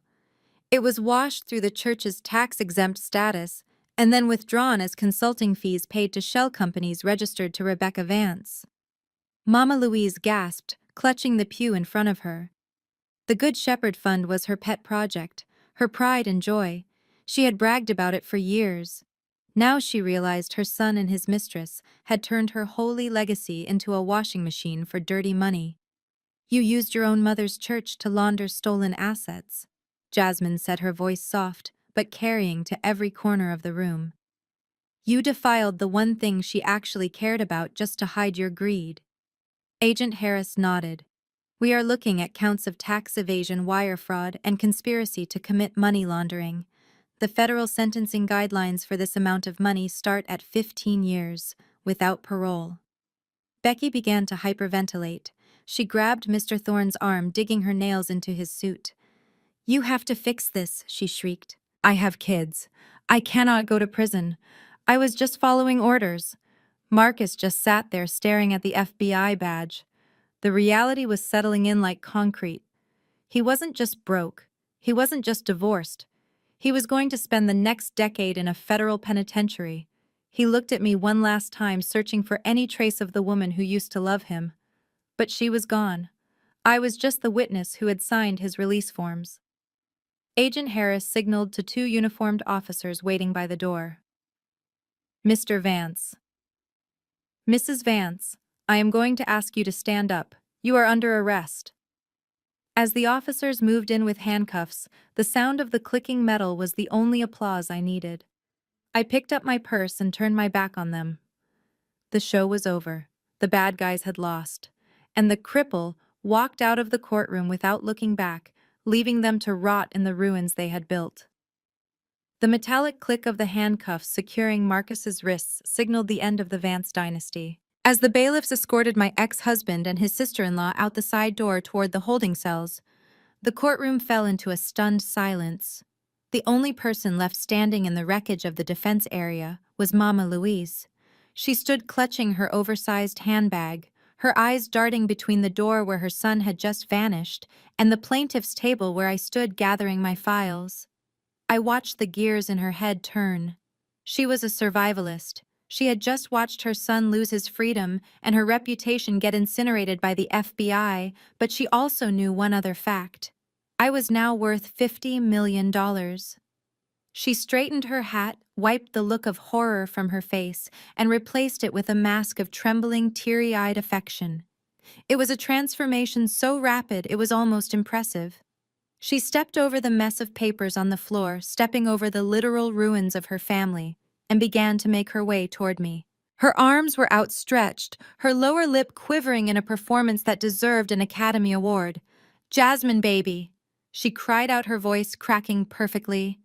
It was washed through the church's tax-exempt status and then withdrawn as consulting fees paid to shell companies registered to Rebecca Vance." Mama Louise gasped, clutching the pew in front of her. The Good Shepherd Fund was her pet project, her pride and joy. She had bragged about it for years. Now she realized her son and his mistress had turned her holy legacy into a washing machine for dirty money. "You used your own mother's church to launder stolen assets," Jasmine said, her voice soft, but carrying to every corner of the room. "You defiled the one thing she actually cared about just to hide your greed." Agent Harris nodded. "We are looking at counts of tax evasion, wire fraud, and conspiracy to commit money laundering. The federal sentencing guidelines for this amount of money start at 15 years, without parole." Becky began to hyperventilate. She grabbed Mr. Thorne's arm, digging her nails into his suit. "You have to fix this," she shrieked. "I have kids. I cannot go to prison. I was just following orders." Marcus just sat there staring at the FBI badge. The reality was settling in like concrete. He wasn't just broke. He wasn't just divorced. He was going to spend the next decade in a federal penitentiary. He looked at me one last time, searching for any trace of the woman who used to love him. But she was gone. I was just the witness who had signed his release forms. Agent Harris signaled to two uniformed officers waiting by the door. Mr. Vance. Mrs. Vance, I am going to ask you to stand up. You are under arrest. As the officers moved in with handcuffs, the sound of the clicking metal was the only applause I needed. I picked up my purse and turned my back on them. The show was over. The bad guys had lost. And the cripple walked out of the courtroom without looking back, leaving them to rot in the ruins they had built. The metallic click of the handcuffs securing Marcus's wrists signaled the end of the Vance dynasty. As the bailiffs escorted my ex-husband and his sister-in-law out the side door toward the holding cells, the courtroom fell into a stunned silence. The only person left standing in the wreckage of the defense area was Mama Louise. She stood clutching her oversized handbag, her eyes darting between the door where her son had just vanished and the plaintiff's table where I stood gathering my files. I watched the gears in her head turn. She was a survivalist. She had just watched her son lose his freedom and her reputation get incinerated by the FBI, but she also knew one other fact. I was now worth $50 million. She straightened her hat, wiped the look of horror from her face, and replaced it with a mask of trembling, teary-eyed affection. It was a transformation so rapid it was almost impressive. She stepped over the mess of papers on the floor, stepping over the literal ruins of her family, and began to make her way toward me. Her arms were outstretched, her lower lip quivering in a performance that deserved an Academy Award. "Jasmine, baby!" She cried out, her voice cracking perfectly.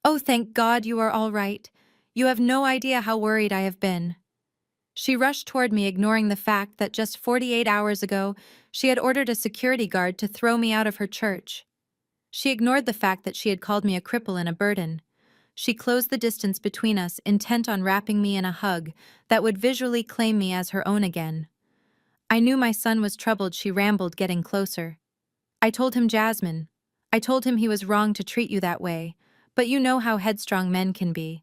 "Oh, thank God you are all right. You have no idea how worried I have been." She rushed toward me, ignoring the fact that just 48 hours ago, she had ordered a security guard to throw me out of her church. She ignored the fact that she had called me a cripple and a burden. She closed the distance between us, intent on wrapping me in a hug that would visually claim me as her own again. I knew my son was troubled. She rambled, getting closer. "I told him, Jasmine. I told him he was wrong to treat you that way, but you know how headstrong men can be.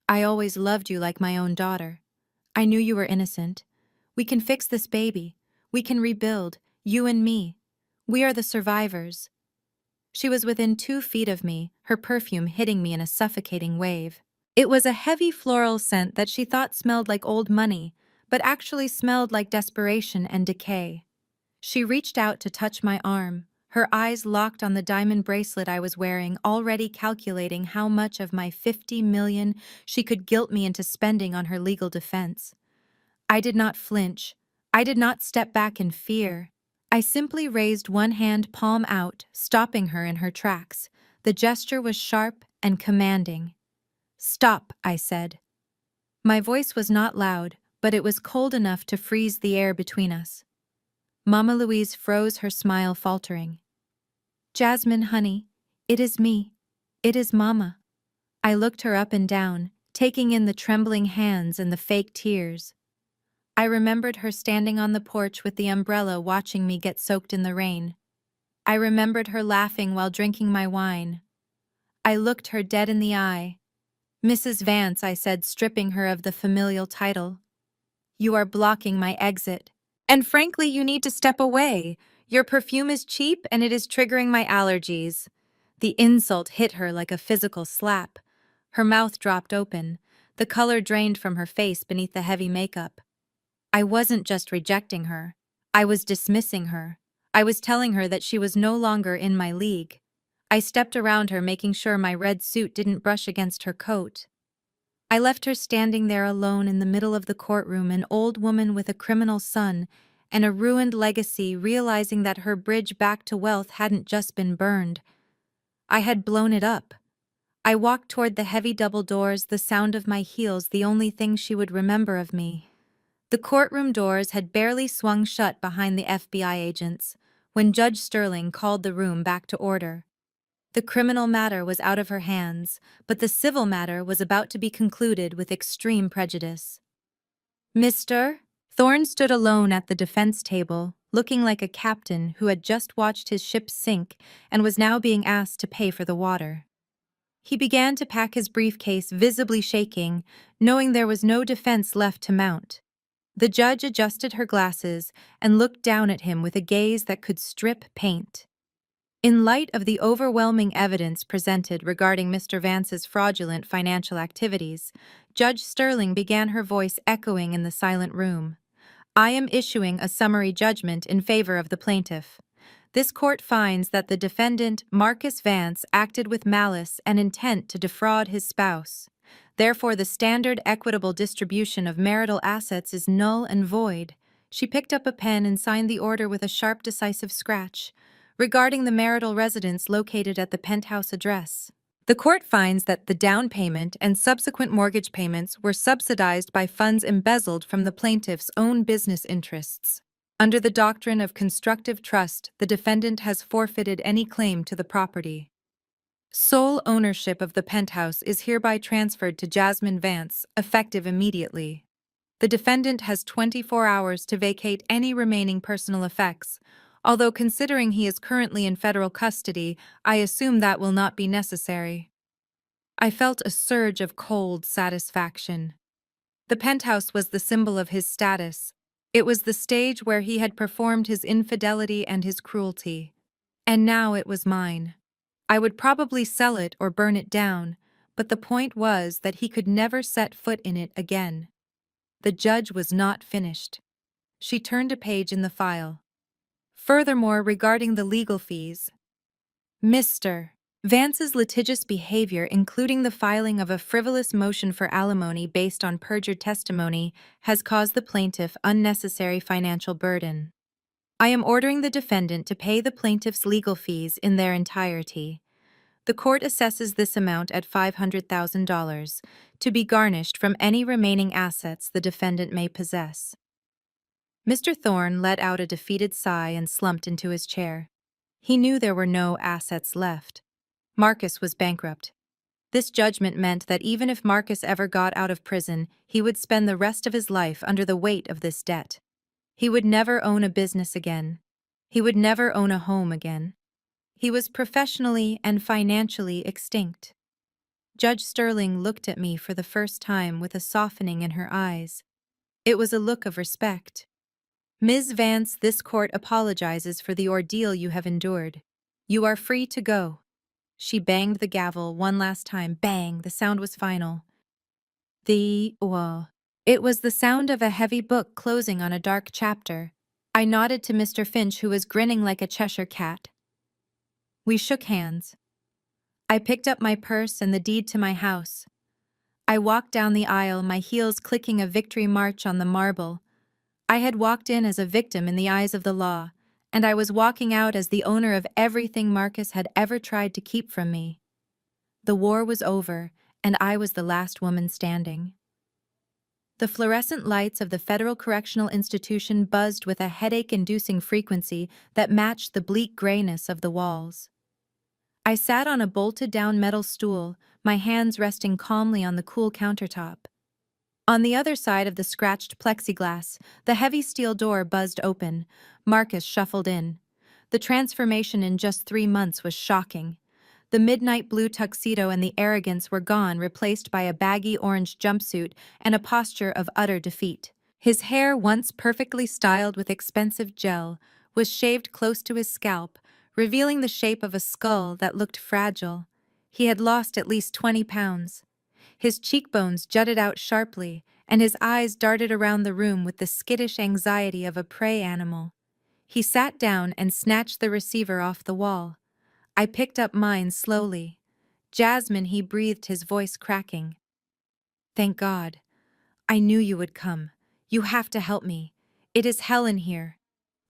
I always loved you like my own daughter. I knew you were innocent. We can fix this baby. We can rebuild, you and me. We are the survivors." She was within 2 feet of me, her perfume hitting me in a suffocating wave. It was a heavy floral scent that she thought smelled like old money, but actually smelled like desperation and decay. She reached out to touch my arm, her eyes locked on the diamond bracelet I was wearing, already calculating how much of my $50 million she could guilt me into spending on her legal defense. I did not flinch. I did not step back in fear. I simply raised one hand, palm out, stopping her in her tracks. The gesture was sharp and commanding. "Stop," I said. My voice was not loud, but it was cold enough to freeze the air between us. Mama Louise froze, her smile faltering. "Jasmine, honey, it is me. It is Mama." I looked her up and down, taking in the trembling hands and the fake tears. I remembered her standing on the porch with the umbrella watching me get soaked in the rain. I remembered her laughing while drinking my wine. I looked her dead in the eye. "Mrs. Vance," I said, stripping her of the familial title. "You are blocking my exit. And frankly, you need to step away. Your perfume is cheap and it is triggering my allergies." The insult hit her like a physical slap. Her mouth dropped open. The color drained from her face beneath the heavy makeup. I wasn't just rejecting her. I was dismissing her. I was telling her that she was no longer in my league. I stepped around her, making sure my red suit didn't brush against her coat. I left her standing there alone in the middle of the courtroom, an old woman with a criminal son and a ruined legacy, realizing that her bridge back to wealth hadn't just been burned. I had blown it up. I walked toward the heavy double doors, the sound of my heels the only thing she would remember of me. The courtroom doors had barely swung shut behind the FBI agents when Judge Sterling called the room back to order. The criminal matter was out of her hands, but the civil matter was about to be concluded with extreme prejudice. "Mr. Thorne stood alone at the defense table, looking like a captain who had just watched his ship sink and was now being asked to pay for the water. He began to pack his briefcase, visibly shaking, knowing there was no defense left to mount. The judge adjusted her glasses and looked down at him with a gaze that could strip paint. In light of the overwhelming evidence presented regarding Mr. Vance's fraudulent financial activities, Judge Sterling began, her voice echoing in the silent room. I am issuing a summary judgment in favor of the plaintiff. This court finds that the defendant, Marcus Vance, acted with malice and intent to defraud his spouse. Therefore, the standard equitable distribution of marital assets is null and void. She picked up a pen and signed the order with a sharp, decisive scratch. Regarding the marital residence located at the penthouse address, the court finds that the down payment and subsequent mortgage payments were subsidized by funds embezzled from the plaintiff's own business interests. Under the doctrine of constructive trust, the defendant has forfeited any claim to the property. Sole ownership of the penthouse is hereby transferred to Jasmine Vance, effective immediately. The defendant has 24 hours to vacate any remaining personal effects. Although considering he is currently in federal custody, I assume that will not be necessary. I felt a surge of cold satisfaction. The penthouse was the symbol of his status. It was the stage where he had performed his infidelity and his cruelty. And now it was mine. I would probably sell it or burn it down, but the point was that he could never set foot in it again. The judge was not finished. She turned a page in the file. Furthermore, regarding the legal fees, Mr. Vance's litigious behavior, including the filing of a frivolous motion for alimony based on perjured testimony, has caused the plaintiff unnecessary financial burden. I am ordering the defendant to pay the plaintiff's legal fees in their entirety. The court assesses this amount at $500,000, to be garnished from any remaining assets the defendant may possess. Mr. Thorne let out a defeated sigh and slumped into his chair. He knew there were no assets left. Marcus was bankrupt. This judgment meant that even if Marcus ever got out of prison, he would spend the rest of his life under the weight of this debt. He would never own a business again. He would never own a home again. He was professionally and financially extinct. Judge Sterling looked at me for the first time with a softening in her eyes. It was a look of respect. Ms. Vance, this court apologizes for the ordeal you have endured. You are free to go. She banged the gavel one last time. Bang! The sound was final. It was the sound of a heavy book closing on a dark chapter. I nodded to Mr. Finch, who was grinning like a Cheshire cat. We shook hands. I picked up my purse and the deed to my house. I walked down the aisle, my heels clicking a victory march on the marble. I had walked in as a victim in the eyes of the law, and I was walking out as the owner of everything Marcus had ever tried to keep from me. The war was over, and I was the last woman standing. The fluorescent lights of the Federal Correctional Institution buzzed with a headache-inducing frequency that matched the bleak grayness of the walls. I sat on a bolted-down metal stool, my hands resting calmly on the cool countertop. On the other side of the scratched plexiglass, the heavy steel door buzzed open. Marcus shuffled in. The transformation in just 3 months was shocking. The midnight blue tuxedo and the arrogance were gone, replaced by a baggy orange jumpsuit and a posture of utter defeat. His hair, once perfectly styled with expensive gel, was shaved close to his scalp, revealing the shape of a skull that looked fragile. He had lost at least 20 pounds. His cheekbones jutted out sharply, and his eyes darted around the room with the skittish anxiety of a prey animal. He sat down and snatched the receiver off the wall. I picked up mine slowly. Jasmine, he breathed, his voice cracking. Thank God. I knew you would come. You have to help me. It is hell in here.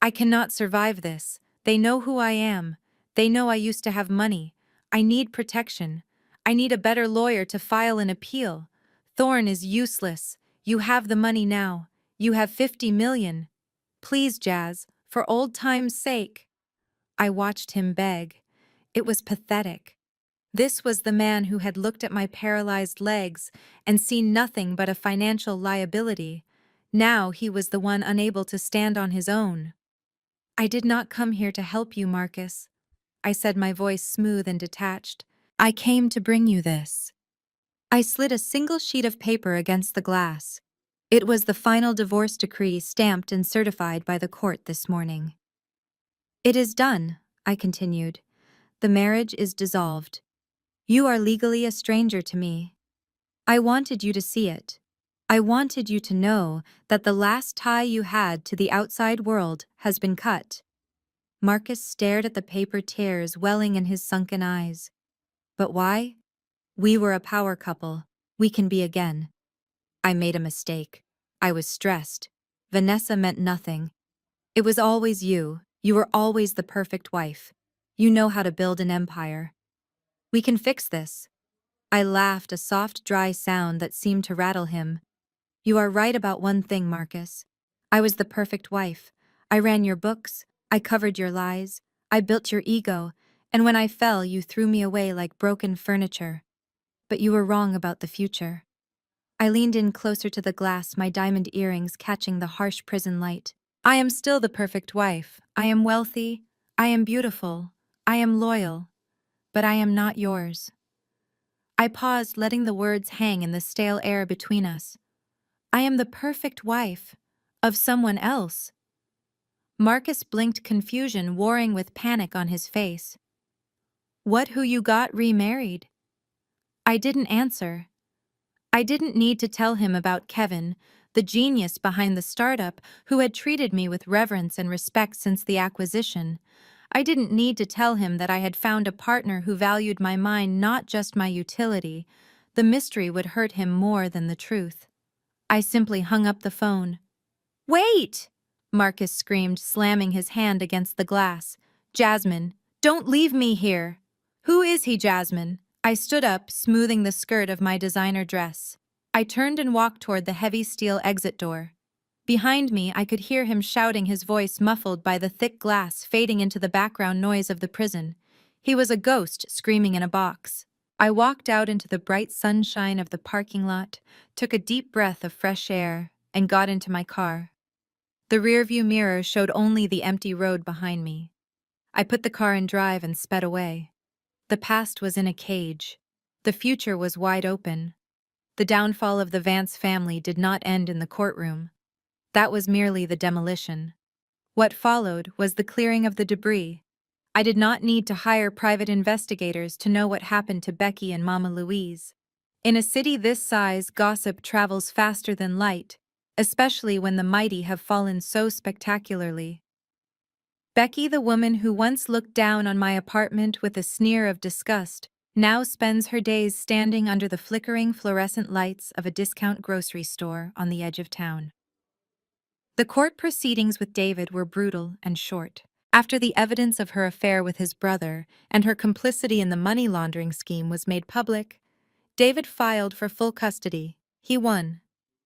I cannot survive this. They know who I am. They know I used to have money. I need protection. I need a better lawyer to file an appeal. Thorne is useless. You have the money now. You have 50 million. Please, Jazz, for old time's sake. I watched him beg. It was pathetic. This was the man who had looked at my paralyzed legs and seen nothing but a financial liability. Now he was the one unable to stand on his own. I did not come here to help you, Marcus, I said, my voice smooth and detached. I came to bring you this. I slid a single sheet of paper against the glass. It was the final divorce decree stamped and certified by the court this morning. It is done, I continued. The marriage is dissolved. You are legally a stranger to me. I wanted you to see it. I wanted you to know that the last tie you had to the outside world has been cut. Marcus stared at the paper tears welling in his sunken eyes. But why? We were a power couple. We can be again. I made a mistake. I was stressed. Vanessa meant nothing. It was always you. You were always the perfect wife. You know how to build an empire. We can fix this. I laughed, a soft, dry sound that seemed to rattle him. You are right about one thing, Marcus. I was the perfect wife. I ran your books. I covered your lies. I built your ego. And when I fell, you threw me away like broken furniture. But you were wrong about the future. I leaned in closer to the glass, my diamond earrings catching the harsh prison light. I am still the perfect wife. I am wealthy. I am beautiful. I am loyal. But I am not yours. I paused, letting the words hang in the stale air between us. I am the perfect wife of someone else. Marcus blinked, confusion warring with panic on his face. What, who you got remarried? I didn't answer. I didn't need to tell him about Kevin, the genius behind the startup who had treated me with reverence and respect since the acquisition. I didn't need to tell him that I had found a partner who valued my mind, not just my utility. The mystery would hurt him more than the truth. I simply hung up the phone. Wait! Marcus screamed, slamming his hand against the glass. Jasmine, don't leave me here. Who is he, Jasmine? I stood up, smoothing the skirt of my designer dress. I turned and walked toward the heavy steel exit door. Behind me, I could hear him shouting, his voice muffled by the thick glass fading into the background noise of the prison. He was a ghost screaming in a box. I walked out into the bright sunshine of the parking lot, took a deep breath of fresh air, and got into my car. The rearview mirror showed only the empty road behind me. I put the car in drive and sped away. The past was in a cage. The future was wide open. The downfall of the Vance family did not end in the courtroom. That was merely the demolition. What followed was the clearing of the debris. I did not need to hire private investigators to know what happened to Becky and Mama Louise. In a city this size, gossip travels faster than light, especially when the mighty have fallen so spectacularly. Becky, the woman who once looked down on my apartment with a sneer of disgust, now spends her days standing under the flickering fluorescent lights of a discount grocery store on the edge of town. The court proceedings with David were brutal and short. After the evidence of her affair with his brother and her complicity in the money laundering scheme was made public, David filed for full custody. He won.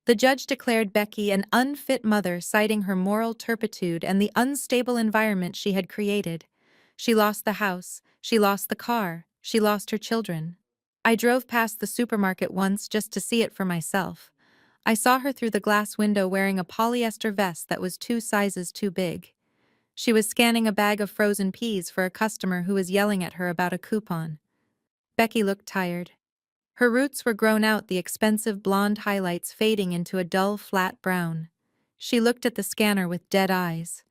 The judge declared Becky an unfit mother, citing her moral turpitude and the unstable environment she had created. She lost the house, she lost the car, she lost her children. I drove past the supermarket once just to see it for myself. I saw her through the glass window wearing a polyester vest that was 2 sizes too big. She was scanning a bag of frozen peas for a customer who was yelling at her about a coupon. Becky looked tired. Her roots were grown out, the expensive blonde highlights fading into a dull, flat brown. She looked at the scanner with dead eyes.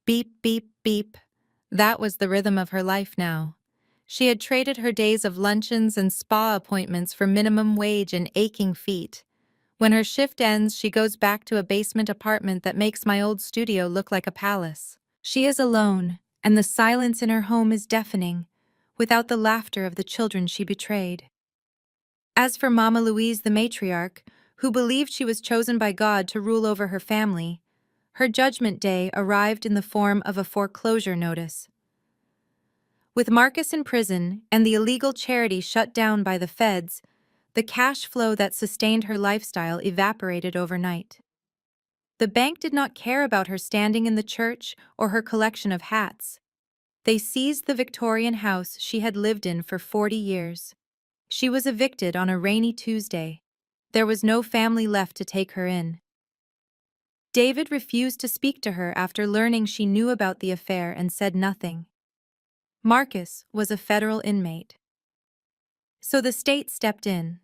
Beep, beep, beep. That was the rhythm of her life now. She had traded her days of luncheons and spa appointments for minimum wage and aching feet. When her shift ends, she goes back to a basement apartment that makes my old studio look like a palace. She is alone, and the silence in her home is deafening, without the laughter of the children she betrayed. As for Mama Louise, the matriarch, who believed she was chosen by God to rule over her family, her judgment day arrived in the form of a foreclosure notice. With Marcus in prison and the illegal charity shut down by the feds, the cash flow that sustained her lifestyle evaporated overnight. The bank did not care about her standing in the church or her collection of hats. They seized the Victorian house she had lived in for 40 years. She was evicted on a rainy Tuesday. There was no family left to take her in. David refused to speak to her after learning she knew about the affair and said nothing. Marcus was a federal inmate. So the state stepped in.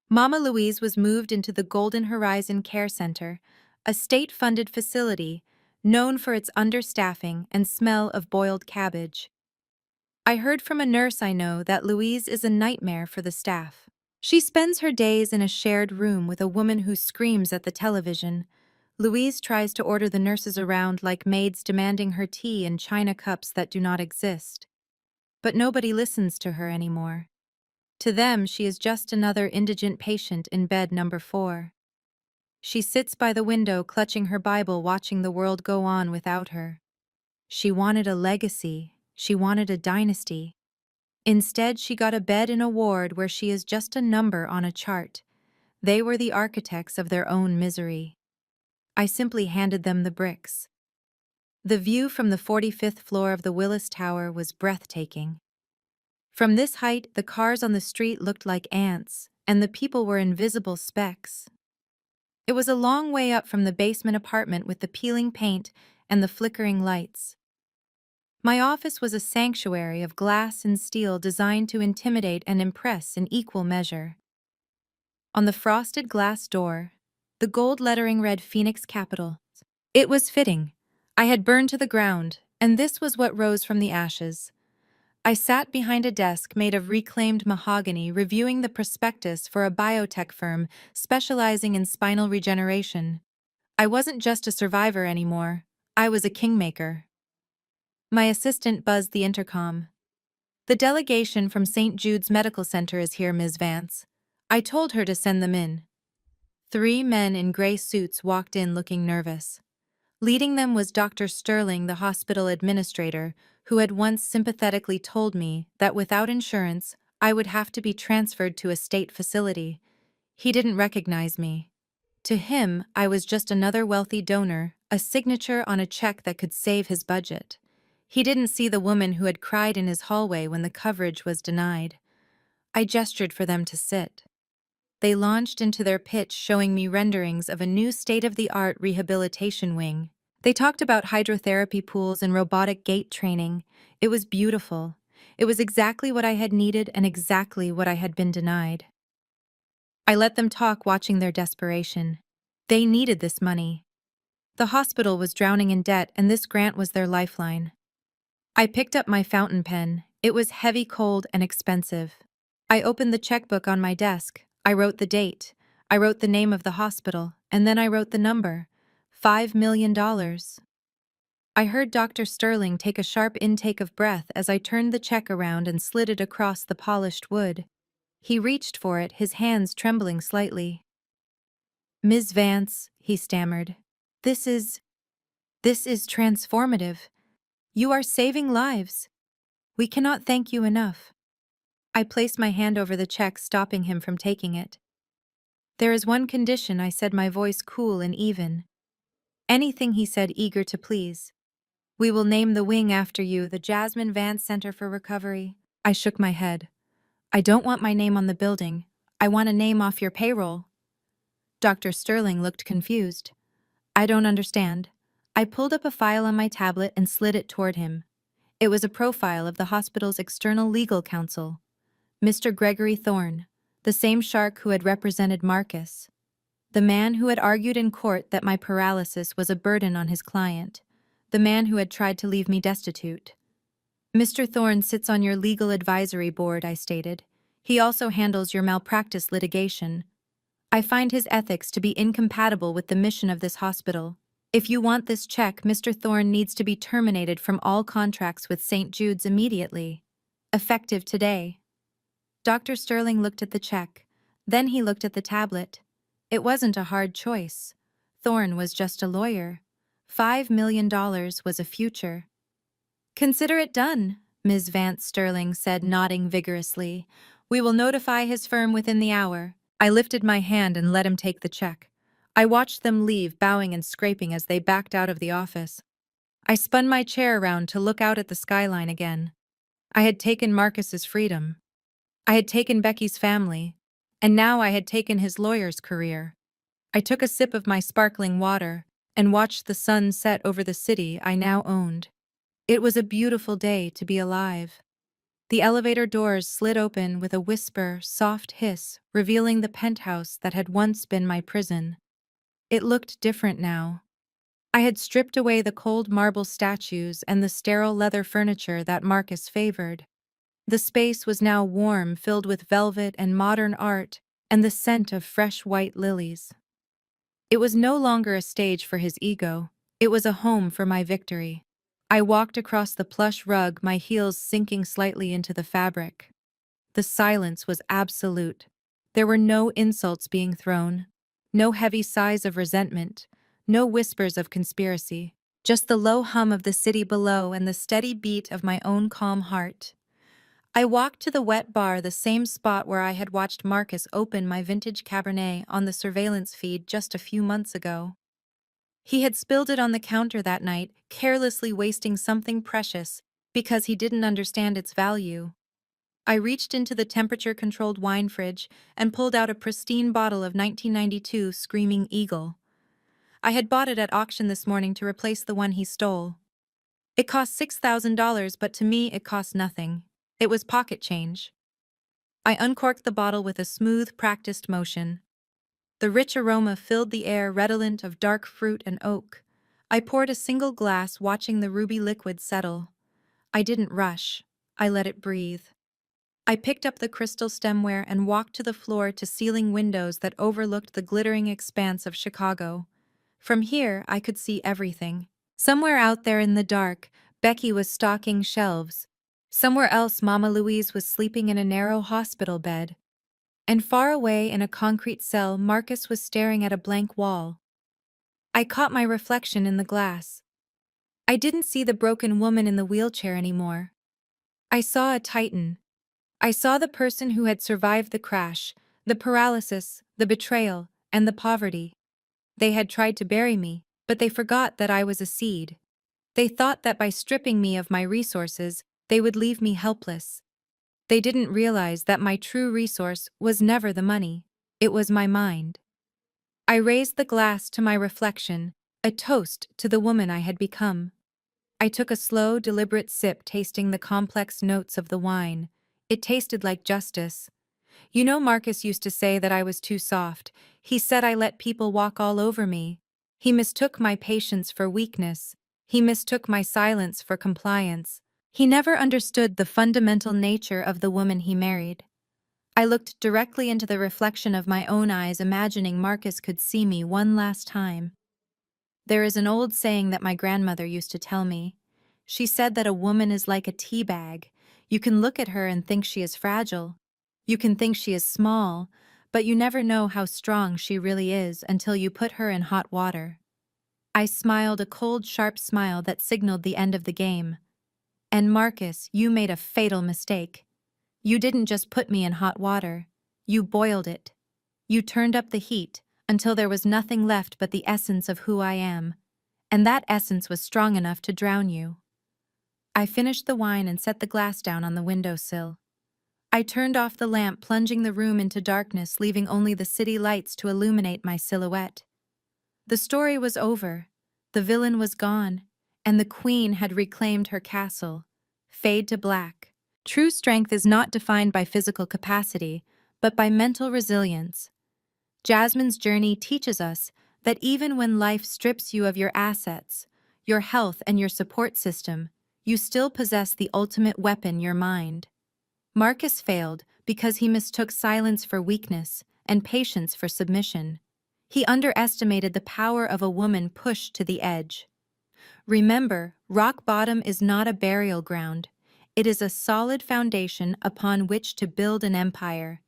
Mama Louise was moved into the Golden Horizon Care Center, a state-funded facility known for its understaffing and smell of boiled cabbage. I heard from a nurse I know that Louise is a nightmare for the staff. She spends her days in a shared room with a woman who screams at the television. Louise tries to order the nurses around like maids demanding her tea in china cups that do not exist. But nobody listens to her anymore. To them, she is just another indigent patient in bed number 4. She sits by the window clutching her Bible watching the world go on without her. She wanted a legacy. She wanted a dynasty. Instead, she got a bed in a ward where she is just a number on a chart. They were the architects of their own misery. I simply handed them the bricks. The view from the 45th floor of the Willis Tower was breathtaking. From this height, the cars on the street looked like ants, and the people were invisible specks. It was a long way up from the basement apartment with the peeling paint and the flickering lights. My office was a sanctuary of glass and steel designed to intimidate and impress in equal measure. On the frosted glass door, the gold lettering read Phoenix Capital. It was fitting. I had burned to the ground, and this was what rose from the ashes. I sat behind a desk made of reclaimed mahogany reviewing the prospectus for a biotech firm specializing in spinal regeneration. I wasn't just a survivor anymore. I was a kingmaker. My assistant buzzed the intercom. The delegation from St. Jude's Medical Center is here, Ms. Vance. I told her to send them in. 3 men in gray suits walked in looking nervous. Leading them was Dr. Sterling, the hospital administrator, who had once sympathetically told me that without insurance, I would have to be transferred to a state facility. He didn't recognize me. To him, I was just another wealthy donor, a signature on a check that could save his budget. He didn't see the woman who had cried in his hallway when the coverage was denied. I gestured for them to sit. They launched into their pitch showing me renderings of a new state-of-the-art rehabilitation wing. They talked about hydrotherapy pools and robotic gait training. It was beautiful. It was exactly what I had needed and exactly what I had been denied. I let them talk, watching their desperation. They needed this money. The hospital was drowning in debt, and this grant was their lifeline. I picked up my fountain pen. It was heavy, cold, and expensive. I opened the checkbook on my desk. I wrote the date. I wrote the name of the hospital, and then I wrote the number. $5 million. I heard Dr. Sterling take a sharp intake of breath as I turned the check around and slid it across the polished wood. He reached for it, his hands trembling slightly. "Ms. Vance," he stammered, This is transformative. You are saving lives. We cannot thank you enough." I placed my hand over the check, stopping him from taking it. "There is one condition," I said, my voice cool and even. "Anything," he said, eager to please. "We will name the wing after you, the Jasmine Vance Center for Recovery." I shook my head. "I don't want my name on the building. I want a name off your payroll." Dr. Sterling looked confused. "I don't understand." I pulled up a file on my tablet and slid it toward him. It was a profile of the hospital's external legal counsel. Mr. Gregory Thorne, the same shark who had represented Marcus. The man who had argued in court that my paralysis was a burden on his client. The man who had tried to leave me destitute. "Mr. Thorne sits on your legal advisory board," I stated. "He also handles your malpractice litigation. I find his ethics to be incompatible with the mission of this hospital. If you want this check, Mr. Thorne needs to be terminated from all contracts with St. Jude's immediately. Effective today." Dr. Sterling looked at the check. Then he looked at the tablet. It wasn't a hard choice. Thorne was just a lawyer. $5 million was a future. "Consider it done," Ms. Vance Sterling said, nodding vigorously. "We will notify his firm within the hour." I lifted my hand and let him take the check. I watched them leave, bowing and scraping as they backed out of the office. I spun my chair around to look out at the skyline again. I had taken Marcus's freedom. I had taken Becky's family. And now I had taken his lawyer's career. I took a sip of my sparkling water and watched the sun set over the city I now owned. It was a beautiful day to be alive. The elevator doors slid open with a whisper, soft hiss, revealing the penthouse that had once been my prison. It looked different now. I had stripped away the cold marble statues and the sterile leather furniture that Marcus favored. The space was now warm, filled with velvet and modern art, and the scent of fresh white lilies. It was no longer a stage for his ego. It was a home for my victory. I walked across the plush rug, my heels sinking slightly into the fabric. The silence was absolute. There were no insults being thrown, no heavy sighs of resentment, no whispers of conspiracy, just the low hum of the city below and the steady beat of my own calm heart. I walked to the wet bar, the same spot where I had watched Marcus open my vintage Cabernet on the surveillance feed just a few months ago. He had spilled it on the counter that night, carelessly wasting something precious because he didn't understand its value. I reached into the temperature-controlled wine fridge and pulled out a pristine bottle of 1992 Screaming Eagle. I had bought it at auction this morning to replace the one he stole. It cost $6,000, but to me it cost nothing. It was pocket change. I uncorked the bottle with a smooth, practiced motion. The rich aroma filled the air, redolent of dark fruit and oak. I poured a single glass, watching the ruby liquid settle. I didn't rush. I let it breathe. I picked up the crystal stemware and walked to the floor-to-ceiling windows that overlooked the glittering expanse of Chicago. From here, I could see everything. Somewhere out there in the dark, Becky was stocking shelves. Somewhere else, Mama Louise was sleeping in a narrow hospital bed. And far away in a concrete cell, Marcus was staring at a blank wall. I caught my reflection in the glass. I didn't see the broken woman in the wheelchair anymore. I saw a titan. I saw the person who had survived the crash, the paralysis, the betrayal, and the poverty. They had tried to bury me, but they forgot that I was a seed. They thought that by stripping me of my resources, they would leave me helpless. They didn't realize that my true resource was never the money. It was my mind. I raised the glass to my reflection, a toast to the woman I had become. I took a slow, deliberate sip, tasting the complex notes of the wine. It tasted like justice. You know, Marcus used to say that I was too soft. He said I let people walk all over me. He mistook my patience for weakness. He mistook my silence for compliance. He never understood the fundamental nature of the woman he married. I looked directly into the reflection of my own eyes, imagining Marcus could see me one last time. There is an old saying that my grandmother used to tell me. She said that a woman is like a tea bag. You can look at her and think she is fragile. You can think she is small, but you never know how strong she really is until you put her in hot water. I smiled, a cold, sharp smile that signaled the end of the game. And Marcus, you made a fatal mistake. You didn't just put me in hot water. You boiled it. You turned up the heat until there was nothing left but the essence of who I am. And that essence was strong enough to drown you. I finished the wine and set the glass down on the windowsill. I turned off the lamp, plunging the room into darkness, leaving only the city lights to illuminate my silhouette. The story was over. The villain was gone, and the queen had reclaimed her castle. Fade to black. True strength is not defined by physical capacity, but by mental resilience. Jasmine's journey teaches us that even when life strips you of your assets, your health, and your support system, you still possess the ultimate weapon, your mind. Marcus failed because he mistook silence for weakness and patience for submission. He underestimated the power of a woman pushed to the edge. Remember, rock bottom is not a burial ground. It is a solid foundation upon which to build an empire.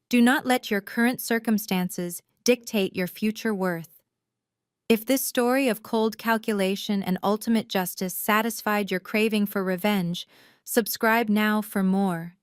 Do not let your current circumstances dictate your future worth. If this story of cold calculation and ultimate justice satisfied your craving for revenge, subscribe now for more.